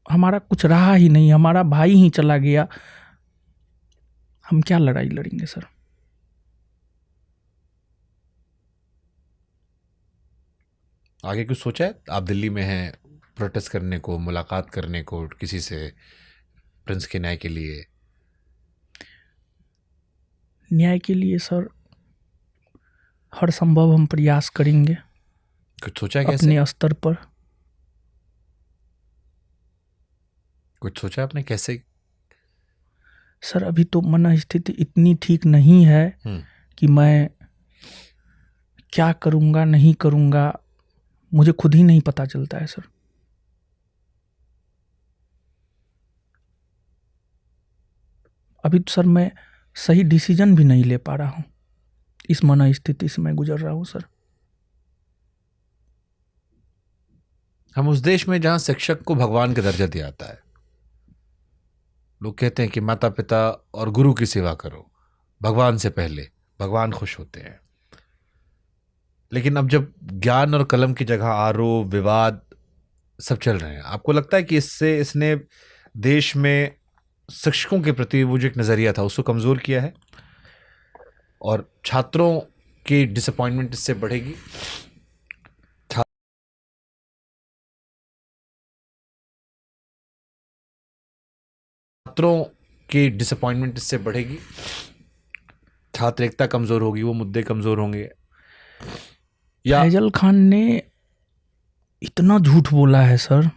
हमारा कुछ रहा ही नहीं, हमारा भाई ही चला गया, हम क्या लड़ाई लड़ेंगे सर? आगे कुछ सोचा है? आप दिल्ली में हैं, प्रोटेस्ट करने को, मुलाकात करने को किसी से, प्रिंस के न्याय के लिए? न्याय के लिए सर हर संभव हम प्रयास करेंगे कुछ सोचा है कैसे? अपने स्तर पर। कुछ सोचा आपने कैसे? सर अभी तो मन स्थिति इतनी ठीक नहीं है कि मैं क्या करूंगा नहीं करूंगा, मुझे खुद ही नहीं पता चलता है सर। अभी तो सर मैं सही डिसीजन भी नहीं ले पा रहा हूं, इस मन स्थिति से मैं गुजर रहा हूं सर। हम उस देश में जहां शिक्षक को भगवान का दर्जा दिया जाता है, लोग कहते हैं कि माता पिता और गुरु की सेवा करो, भगवान से पहले, भगवान खुश होते हैं। लेकिन अब जब ज्ञान और कलम की जगह आरोप विवाद सब चल रहे हैं, आपको लगता है कि इसने देश में शिक्षकों के प्रति वो जो एक नजरिया था उसको कमजोर किया है और छात्रों की डिसअपॉइंटमेंट इससे बढ़ेगी? छात्रों की डिसअपॉइंटमेंट इससे बढ़ेगी, छात्र एकता कमजोर होगी, वो मुद्दे कमजोर होंगे? या फैजल खान ने इतना झूठ बोला है सर,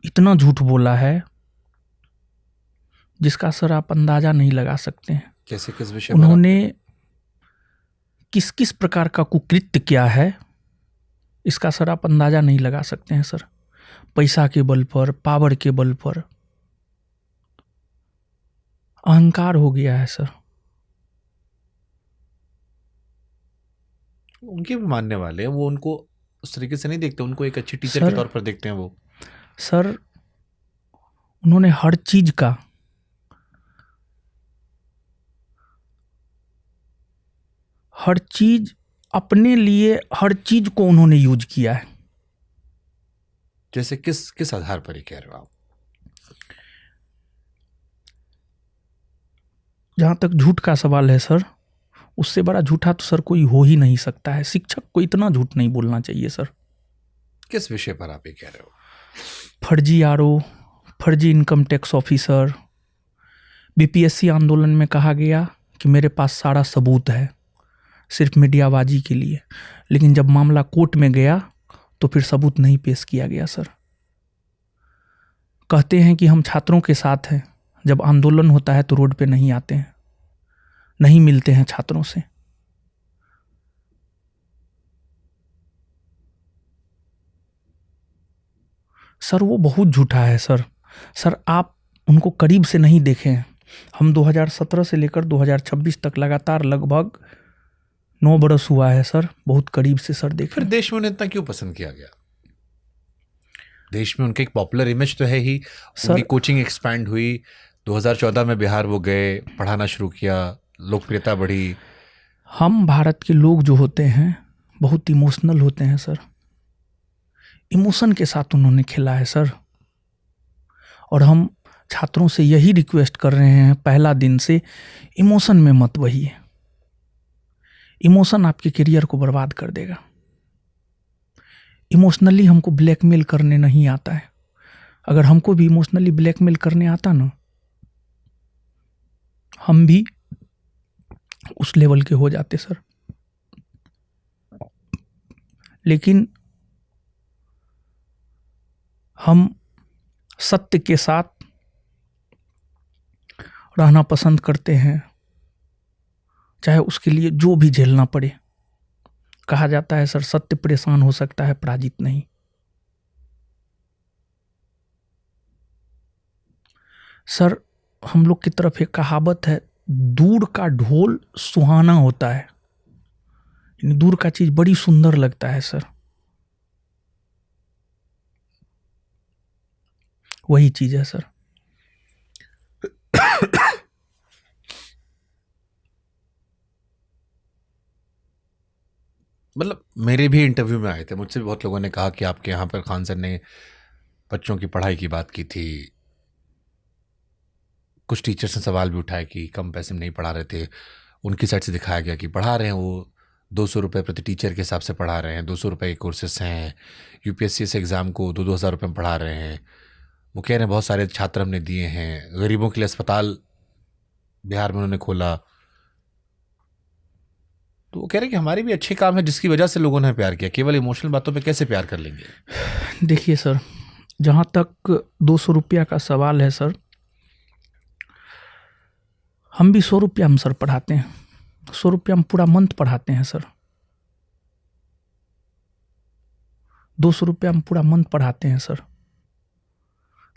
इतना झूठ बोला है जिसका सर आप अंदाजा नहीं लगा सकते हैं। कैसे, किस विषय पर? उन्होंने किस किस प्रकार का कुकृत्य किया है इसका सर आप अंदाजा नहीं लगा सकते हैं सर। पैसा के बल पर, पावर के बल पर अहंकार हो गया है सर। उनके भी मानने वाले हैं, वो उनको उस तरीके से नहीं देखते, उनको एक अच्छी टीचर के तौर पर देखते हैं वो। सर उन्होंने हर चीज का हर चीज अपने लिए, हर चीज को उन्होंने यूज किया है। जैसे किस किस आधार पर ही कह रहे हो आप? जहां तक झूठ का सवाल है सर, उससे बड़ा झूठा तो सर कोई हो ही नहीं सकता है। शिक्षक को इतना झूठ नहीं बोलना चाहिए सर। किस विषय पर आप ये कह रहे हो? फर्जी आरओ, फर्जी इनकम टैक्स ऑफिसर। बीपीएससी आंदोलन में कहा गया कि मेरे पास सारा सबूत है, सिर्फ मीडियाबाजी के लिए, लेकिन जब मामला कोर्ट में गया तो फिर सबूत नहीं पेश किया गया सर। कहते हैं कि हम छात्रों के साथ हैं, जब आंदोलन होता है तो रोड पे नहीं आते हैं, नहीं मिलते हैं छात्रों से। सर वो बहुत झूठा है सर। सर आप उनको करीब से नहीं देखे हैं। हम 2017 से लेकर 2026 तक लगातार लगभग 9 बरस हुआ है सर, बहुत करीब से सर देखे। फिर देश में उन्हें इतना क्यों पसंद किया गया? देश में उनके एक पॉपुलर इमेज तो है ही, उनकी कोचिंग एक्सपैंड हुई, 2014 में बिहार वो गए, पढ़ाना शुरू किया, लोकप्रियता बढ़ी। हम भारत के लोग जो होते हैं बहुत इमोशनल होते हैं सर, इमोशन के साथ उन्होंने खेला है सर। और हम छात्रों से यही रिक्वेस्ट कर रहे हैं पहला दिन से, इमोशन में मत बहिए। इमोशन आपके करियर को बर्बाद कर देगा। इमोशनली हमको ब्लैकमेल करने नहीं आता है। अगर हमको भी इमोशनली ब्लैकमेल करने आता ना, हम भी उस लेवल के हो जाते सर। लेकिन हम सत्य के साथ रहना पसंद करते हैं, चाहे उसके लिए जो भी झेलना पड़े। कहा जाता है सर, सत्य परेशान हो सकता है, पराजित नहीं। सर हम लोग की तरफ एक कहावत है, दूर का ढोल सुहाना होता है, यानी दूर का चीज बड़ी सुंदर लगता है सर। वही चीज है सर। मतलब मेरे भी इंटरव्यू में आए थे, मुझसे भी बहुत लोगों ने कहा कि आपके यहाँ पर खान सर ने बच्चों की पढ़ाई की बात की थी, कुछ टीचर्स ने सवाल भी उठाया कि कम पैसे में नहीं पढ़ा रहे थे। उनकी साइड से दिखाया गया कि पढ़ा रहे हैं, वो 200 रुपये प्रति टीचर के हिसाब से पढ़ा रहे हैं, 200 रुपये के कोर्सेस हैं, यूपीएससी से एग्ज़ाम को 2-2 हज़ार रुपये में पढ़ा रहे हैं। वो कह रहे हैं बहुत सारे छात्र हमने दिए हैं, गरीबों के लिए अस्पताल बिहार में उन्होंने खोला। तो वो कह रहे हैं कि हमारे भी अच्छे काम है जिसकी वजह से लोगों ने प्यार किया, केवल इमोशनल बातों पे कैसे प्यार कर लेंगे। देखिए सर, जहाँ तक 200 रुपया का सवाल है सर, हम भी 100 रुपया हम सर पढ़ाते हैं, 100 रुपया हम पूरा मंथ पढ़ाते हैं सर। 200 रुपया हम पूरा मंथ पढ़ाते हैं सर।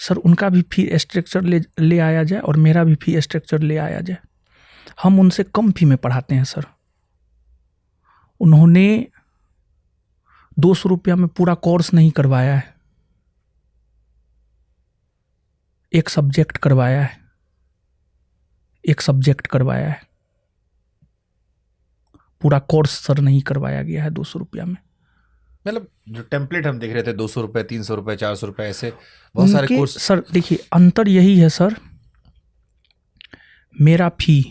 सर उनका भी फी स्ट्रक्चर ले आया जाए और मेरा भी फी स्ट्रक्चर ले आया जाए। हम उनसे कम फी में पढ़ाते हैं सर। उन्होंने 200 रुपया में पूरा कोर्स नहीं करवाया है, एक सब्जेक्ट करवाया है, एक सब्जेक्ट करवाया है, पूरा कोर्स सर नहीं करवाया गया है 200 रुपया में। मतलब जो टेम्पलेट हम देख रहे थे 200 रुपये, 300 रुपये, 400 रुपये, ऐसे बहुत सारे कोर्स। सर देखिए अंतर यही है सर, मेरा फी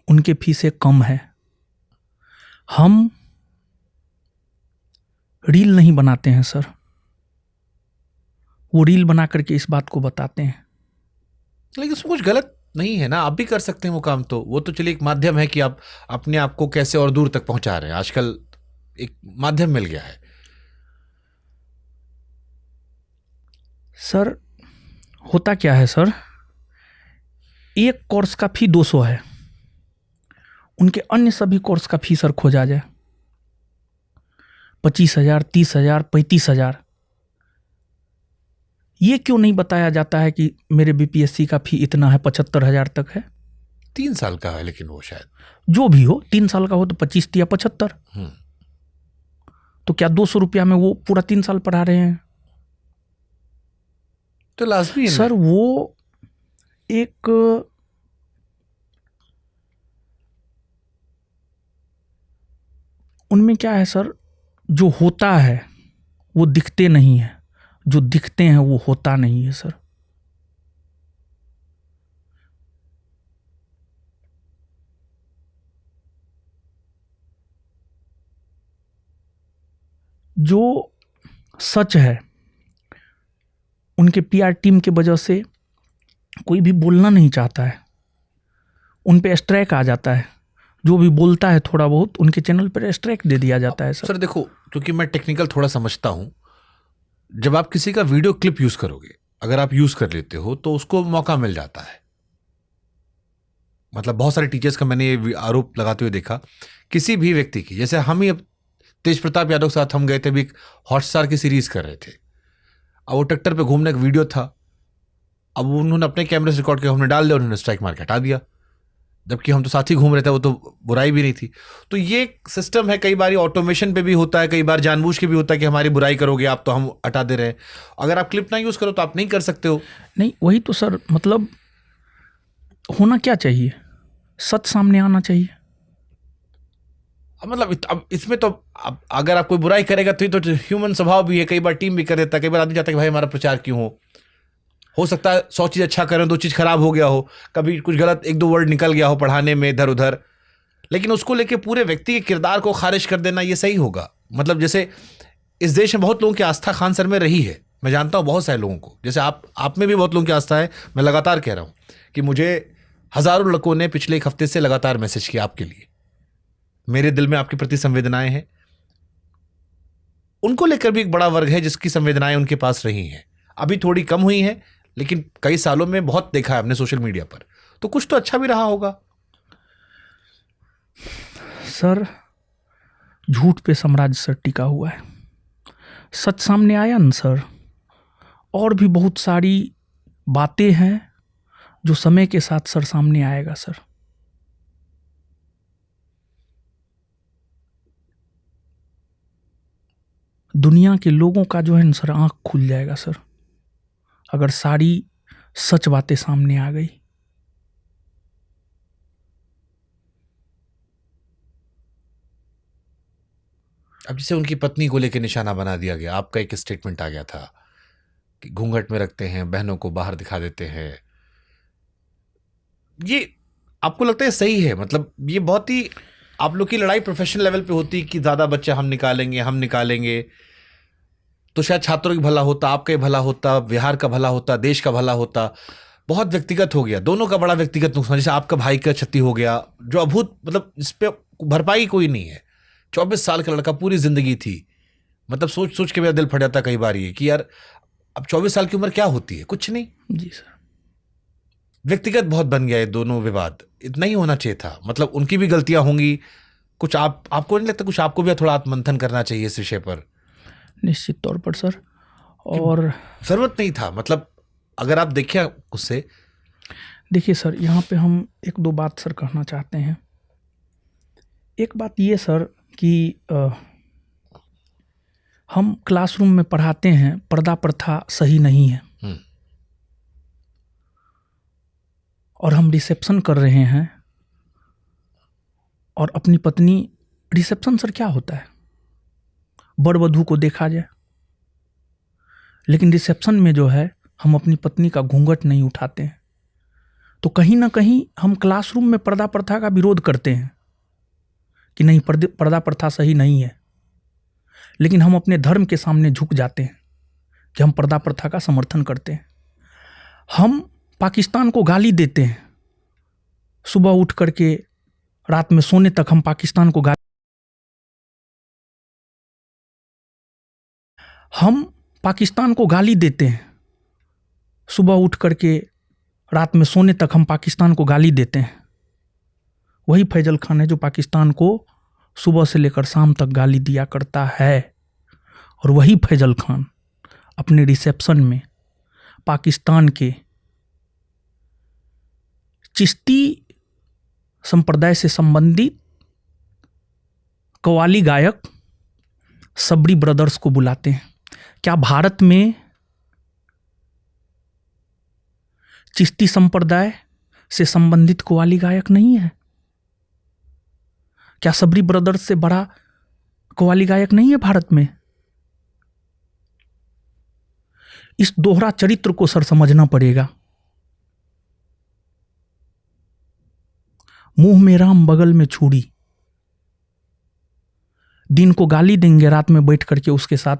उनके फी से कम है। हम रील नहीं बनाते हैं सर, वो रील बना करके इस बात को बताते हैं। लेकिन उसमें कुछ गलत नहीं है ना, आप भी कर सकते हैं वो काम। तो वो तो चलिए एक माध्यम है कि आप अपने आप को कैसे और दूर तक पहुंचा रहे हैं। आजकल एक माध्यम मिल गया है। सर होता क्या है सर, एक कोर्स का फी 200 है, उनके अन्य सभी कोर्स का फी सर खोजा जाए 25,000, 30,000, 35,000। ये क्यों नहीं बताया जाता है कि मेरे बीपीएससी का फी इतना है, 75,000 तक है। 3 साल का है, लेकिन वो शायद जो भी हो, 3 साल का हो तो 25 या 75। तो क्या 200 रुपया में वो पूरा 3 साल पढ़ा रहे हैं? तो लाजमी है सर वो एक उनमें क्या है सर, जो होता है वो दिखते नहीं है, जो दिखते हैं वो होता नहीं है सर। जो सच है उनके पीआर टीम की वजह से कोई भी बोलना नहीं चाहता है, उन पे स्ट्राइक आ जाता है। जो भी बोलता है थोड़ा बहुत उनके चैनल पर स्ट्राइक दे दिया जाता है सर देखो, क्योंकि मैं टेक्निकल थोड़ा समझता हूं, जब आप किसी का वीडियो क्लिप यूज करोगे, अगर आप यूज कर लेते हो तो उसको मौका मिल जाता है। मतलब बहुत सारे टीचर्स का मैंने ये आरोप लगाते हुए देखा, किसी भी व्यक्ति की, जैसे हम ही अब तेज प्रताप यादव के साथ हम गए थे, भी हॉटस्टार की सीरीज कर रहे थे। अब वो ट्रैक्टर पे घूमने का वीडियो था, अब उन्होंने अपने कैमरे से रिकॉर्ड किया, हमने डाल दिया, उन्होंने स्ट्राइक मार के हटा दिया, जबकि हम तो साथ ही घूम रहे थे, वो तो बुराई भी नहीं थी। तो ये सिस्टम है, कई बार ऑटोमेशन पे भी होता है, कई बार जानबूझ के भी होता है कि हमारी बुराई करोगे आप तो हम हटा दे रहे हैं। अगर आप क्लिप ना यूज करो तो आप नहीं कर सकते हो। नहीं, वही तो सर, मतलब होना क्या चाहिए, सच सामने आना चाहिए। मतलब अब इसमें तो अगर आप कोई बुराई करेगा तो ये तो ह्यूमन स्वभाव भी है, कई बार टीम भी कर देता है, कई बार आदमी चाहता है कि भाई हमारा प्रचार क्यों हो सकता है 100 चीज़ अच्छा करें, 2 चीज़ खराब हो गया हो, कभी कुछ गलत 1-2 वर्ड निकल गया हो पढ़ाने में इधर उधर, लेकिन उसको लेके पूरे व्यक्ति के किरदार को खारिज कर देना ये सही होगा? मतलब जैसे इस देश में बहुत लोगों की आस्था खान सर में रही है, मैं जानता हूँ बहुत सारे लोगों को, जैसे आप में भी बहुत लोगों की आस्था है। मैं लगातार कह रहा हूँ कि मुझे हज़ारों लोगों ने पिछले एक हफ्ते से लगातार मैसेज किया आपके लिए, मेरे दिल में आपके प्रति संवेदनाएं हैं। उनको लेकर भी एक बड़ा वर्ग है जिसकी संवेदनाएं उनके पास रही हैं, अभी थोड़ी कम हुई हैं, लेकिन कई सालों में बहुत देखा है हमने सोशल मीडिया पर, तो कुछ तो अच्छा भी रहा होगा। सर झूठ पे साम्राज्य सर टिका हुआ है, सच सामने आया ना सर, और भी बहुत सारी बातें हैं जो समय के साथ सर सामने आएगा सर। दुनिया के लोगों का जो है ना सर आँख खुल जाएगा सर, अगर सारी सच बातें सामने आ गई। अब जैसे उनकी पत्नी को लेकर निशाना बना दिया गया, आपका एक स्टेटमेंट आ गया था कि घूंघट में रखते हैं, बहनों को बाहर दिखा देते हैं, ये आपको लगता है सही है? मतलब ये बहुत ही आप लोग की लड़ाई प्रोफेशनल लेवल पे होती कि ज़्यादा बच्चे हम निकालेंगे तो शायद छात्रों की भला होता, आपका ही भला होता, बिहार का भला होता, देश का भला होता। बहुत व्यक्तिगत हो गया, दोनों का बड़ा व्यक्तिगत नुकसान। जैसे आपका भाई का क्षति हो गया जो अभूत, मतलब इस पे भरपाई कोई नहीं है। 24 साल का लड़का, पूरी जिंदगी थी, मतलब सोच सोच के मेरा दिल फट जाता कई बार ये कि यार अब 24 साल की उम्र क्या होती है, कुछ नहीं। जी सर। व्यक्तिगत बहुत बन गया ये दोनों विवाद, इतना ही होना चाहिए था। मतलब उनकी भी गलतियां होंगी कुछ, आपको नहीं लगता कुछ आपको भी थोड़ा आत्ममंथन करना चाहिए इस विषय पर? निश्चित तौर पर सर, और जरूरत नहीं था। मतलब अगर आप देखिए उससे, देखिए सर, यहाँ पे हम एक दो बात सर कहना चाहते हैं। एक बात ये सर कि हम क्लासरूम में पढ़ाते हैं, पर्दा प्रथा सही नहीं है, और हम रिसेप्शन कर रहे हैं और अपनी पत्नी, रिसेप्शन सर क्या होता है, वर वधू को देखा जाए, लेकिन रिसेप्शन में जो है हम अपनी पत्नी का घूंघट नहीं उठाते हैं। तो कहीं ना कहीं हम क्लासरूम में पर्दा प्रथा का विरोध करते हैं कि नहीं, पर्दा प्रथा सही नहीं है, लेकिन हम अपने धर्म के सामने झुक जाते हैं कि हम पर्दा प्रथा का समर्थन करते हैं। हम पाकिस्तान को गाली देते हैं, सुबह उठ करके रात में सोने तक हम पाकिस्तान को गाली देते हैं, सुबह उठ करके रात में सोने तक हम पाकिस्तान को गाली देते हैं। वही फैजल खान है जो पाकिस्तान को सुबह से लेकर शाम तक गाली दिया करता है, और वही फैजल खान अपने रिसेप्शन में पाकिस्तान के चिश्ती संप्रदाय से संबंधित कव्वाली गायक सबरी ब्रदर्स को बुलाते हैं। क्या भारत में चिश्ती संप्रदाय से संबंधित कव्वाली गायक नहीं है? क्या सबरी ब्रदर्स से बड़ा कव्वाली गायक नहीं है भारत में? इस दोहरा चरित्र को सर समझना पड़ेगा। मुंह में राम बगल में छुरी, दिन को गाली देंगे, रात में बैठ करके उसके साथ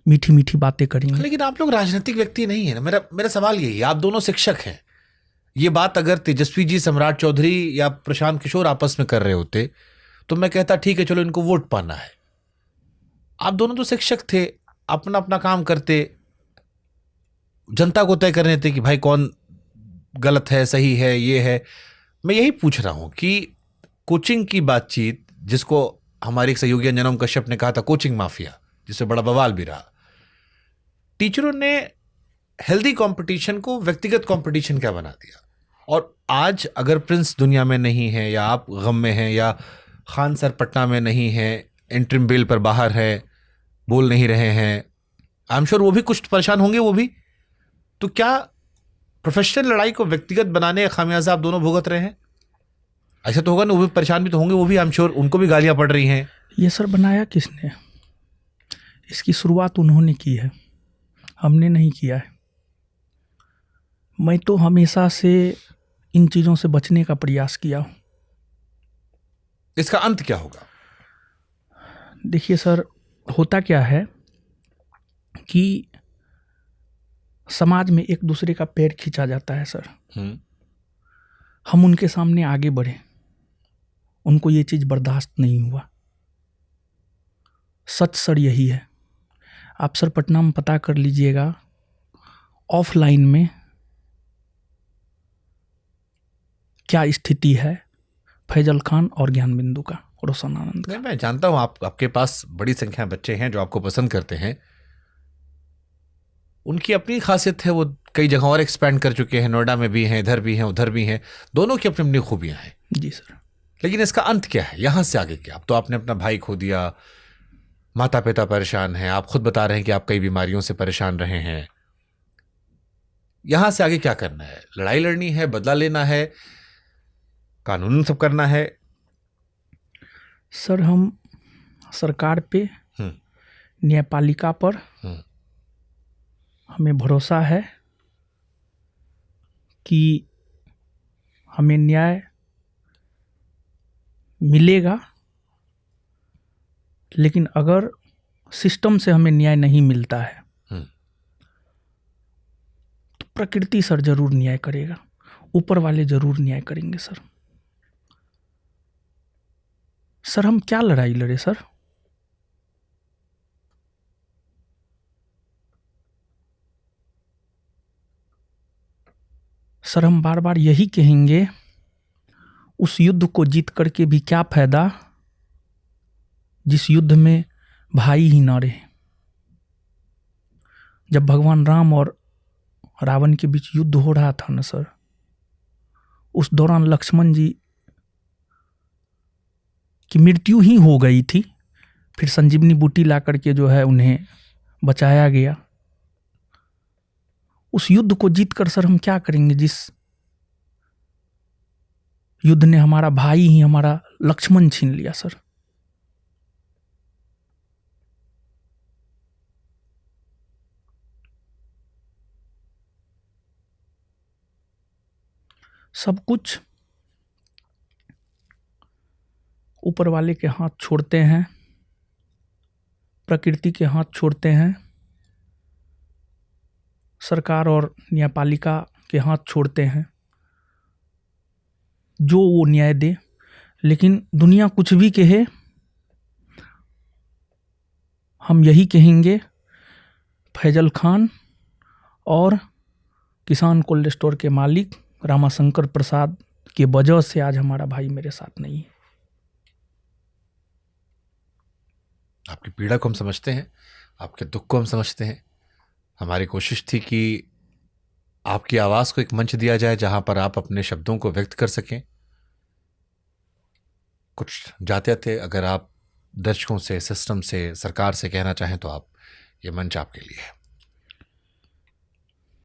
मीठी मीठी बातें करेंगे। लेकिन आप लोग राजनीतिक व्यक्ति नहीं है ना। मेरा सवाल यही है, आप दोनों शिक्षक हैं। ये बात अगर तेजस्वी जी, सम्राट चौधरी या प्रशांत किशोर आपस में कर रहे होते तो मैं कहता ठीक है, चलो इनको वोट पाना है। आप दोनों तो शिक्षक थे, अपना अपना काम करते, जनता को तय करने थे कि भाई कौन गलत है, सही है, ये है। मैं यही पूछ रहा हूं कि कोचिंग की बातचीत, जिसको हमारे एक सहयोगी अंजनम कश्यप ने कहा था कोचिंग माफिया, जिससे बड़ा बवाल भी रहा, टीचरों ने हेल्दी कंपटीशन को व्यक्तिगत कंपटीशन क्या बना दिया। और आज अगर प्रिंस दुनिया में नहीं है, या आप गम में हैं, या खान सर पटना में नहीं है, इंटरिम बेल पर बाहर है, बोल नहीं रहे हैं, आई एम श्योर वो भी कुछ परेशान होंगे वो भी। तो क्या प्रोफेशनल लड़ाई को व्यक्तिगत बनाने का खामियाजा आप दोनों भुगत रहे हैं? ऐसा तो होगा ना, वो भी परेशान भी तो होंगे, वो भी आई एम श्योर उनको भी गालियां पड़ रही हैं। ये सर बनाया किसने? इसकी शुरुआत उन्होंने की है, हमने नहीं किया है। मैं तो हमेशा से इन चीज़ों से बचने का प्रयास किया हूँ। इसका अंत क्या होगा? देखिए सर, होता क्या है कि समाज में एक दूसरे का पैर खींचा जाता है सर। हम उनके सामने आगे बढ़े, उनको ये चीज़ बर्दाश्त नहीं हुआ। सच सर यही है। आप सर पटना में पता कर लीजिएगा, ऑफलाइन में क्या स्थिति है फैजल खान और ज्ञान बिंदु का, रोशन आनंद का। मैं जानता हूं आपके पास बड़ी संख्या में बच्चे हैं जो आपको पसंद करते हैं। उनकी अपनी खासियत है, वो कई जगहों और एक्सपैंड कर चुके हैं, नोएडा में भी हैं, इधर भी हैं, उधर भी हैं, दोनों की अपनी अपनी खूबियां हैं। जी सर। लेकिन इसका अंत क्या है? यहां से आगे क्या? अब तो आपने अपना भाई खो दिया, माता पिता परेशान हैं, आप खुद बता रहे हैं कि आप कई बीमारियों से परेशान रहे हैं। यहां से आगे क्या करना है? लड़ाई लड़नी है, बदला लेना है, कानून सब करना है? सर हम सरकार पे, न्यायपालिका पर हमें भरोसा है कि हमें न्याय मिलेगा, लेकिन अगर सिस्टम से हमें न्याय नहीं मिलता है तो प्रकृति सर जरूर न्याय करेगा, ऊपर वाले जरूर न्याय करेंगे सर। सर हम क्या लड़ाई लड़े सर? सर हम बार बार यही कहेंगे, उस युद्ध को जीत करके भी क्या फायदा जिस युद्ध में भाई ही ना रहे। जब भगवान राम और रावण के बीच युद्ध हो रहा था ना सर, उस दौरान लक्ष्मण जी की मृत्यु ही हो गई थी, फिर संजीवनी बूटी ला करके जो है उन्हें बचाया गया। उस युद्ध को जीतकर सर हम क्या करेंगे जिस युद्ध ने हमारा भाई ही हमारा लक्ष्मण छीन लिया सर। सब कुछ ऊपर वाले के हाथ छोड़ते हैं, प्रकृति के हाथ छोड़ते हैं, सरकार और न्यायपालिका के हाथ छोड़ते हैं, जो वो न्याय दे। लेकिन दुनिया कुछ भी कहे, हम यही कहेंगे फैजल खान और किसान कोल्ड स्टोर के मालिक रामाशंकर प्रसाद के वजह से आज हमारा भाई मेरे साथ नहीं है। आपकी पीड़ा को हम समझते हैं, आपके दुख को हम समझते हैं। हमारी कोशिश थी कि आपकी आवाज़ को एक मंच दिया जाए जहां पर आप अपने शब्दों को व्यक्त कर सकें। कुछ जाते जाते अगर आप दर्शकों से, सिस्टम से, सरकार से कहना चाहें तो आप, ये मंच आपके लिए है।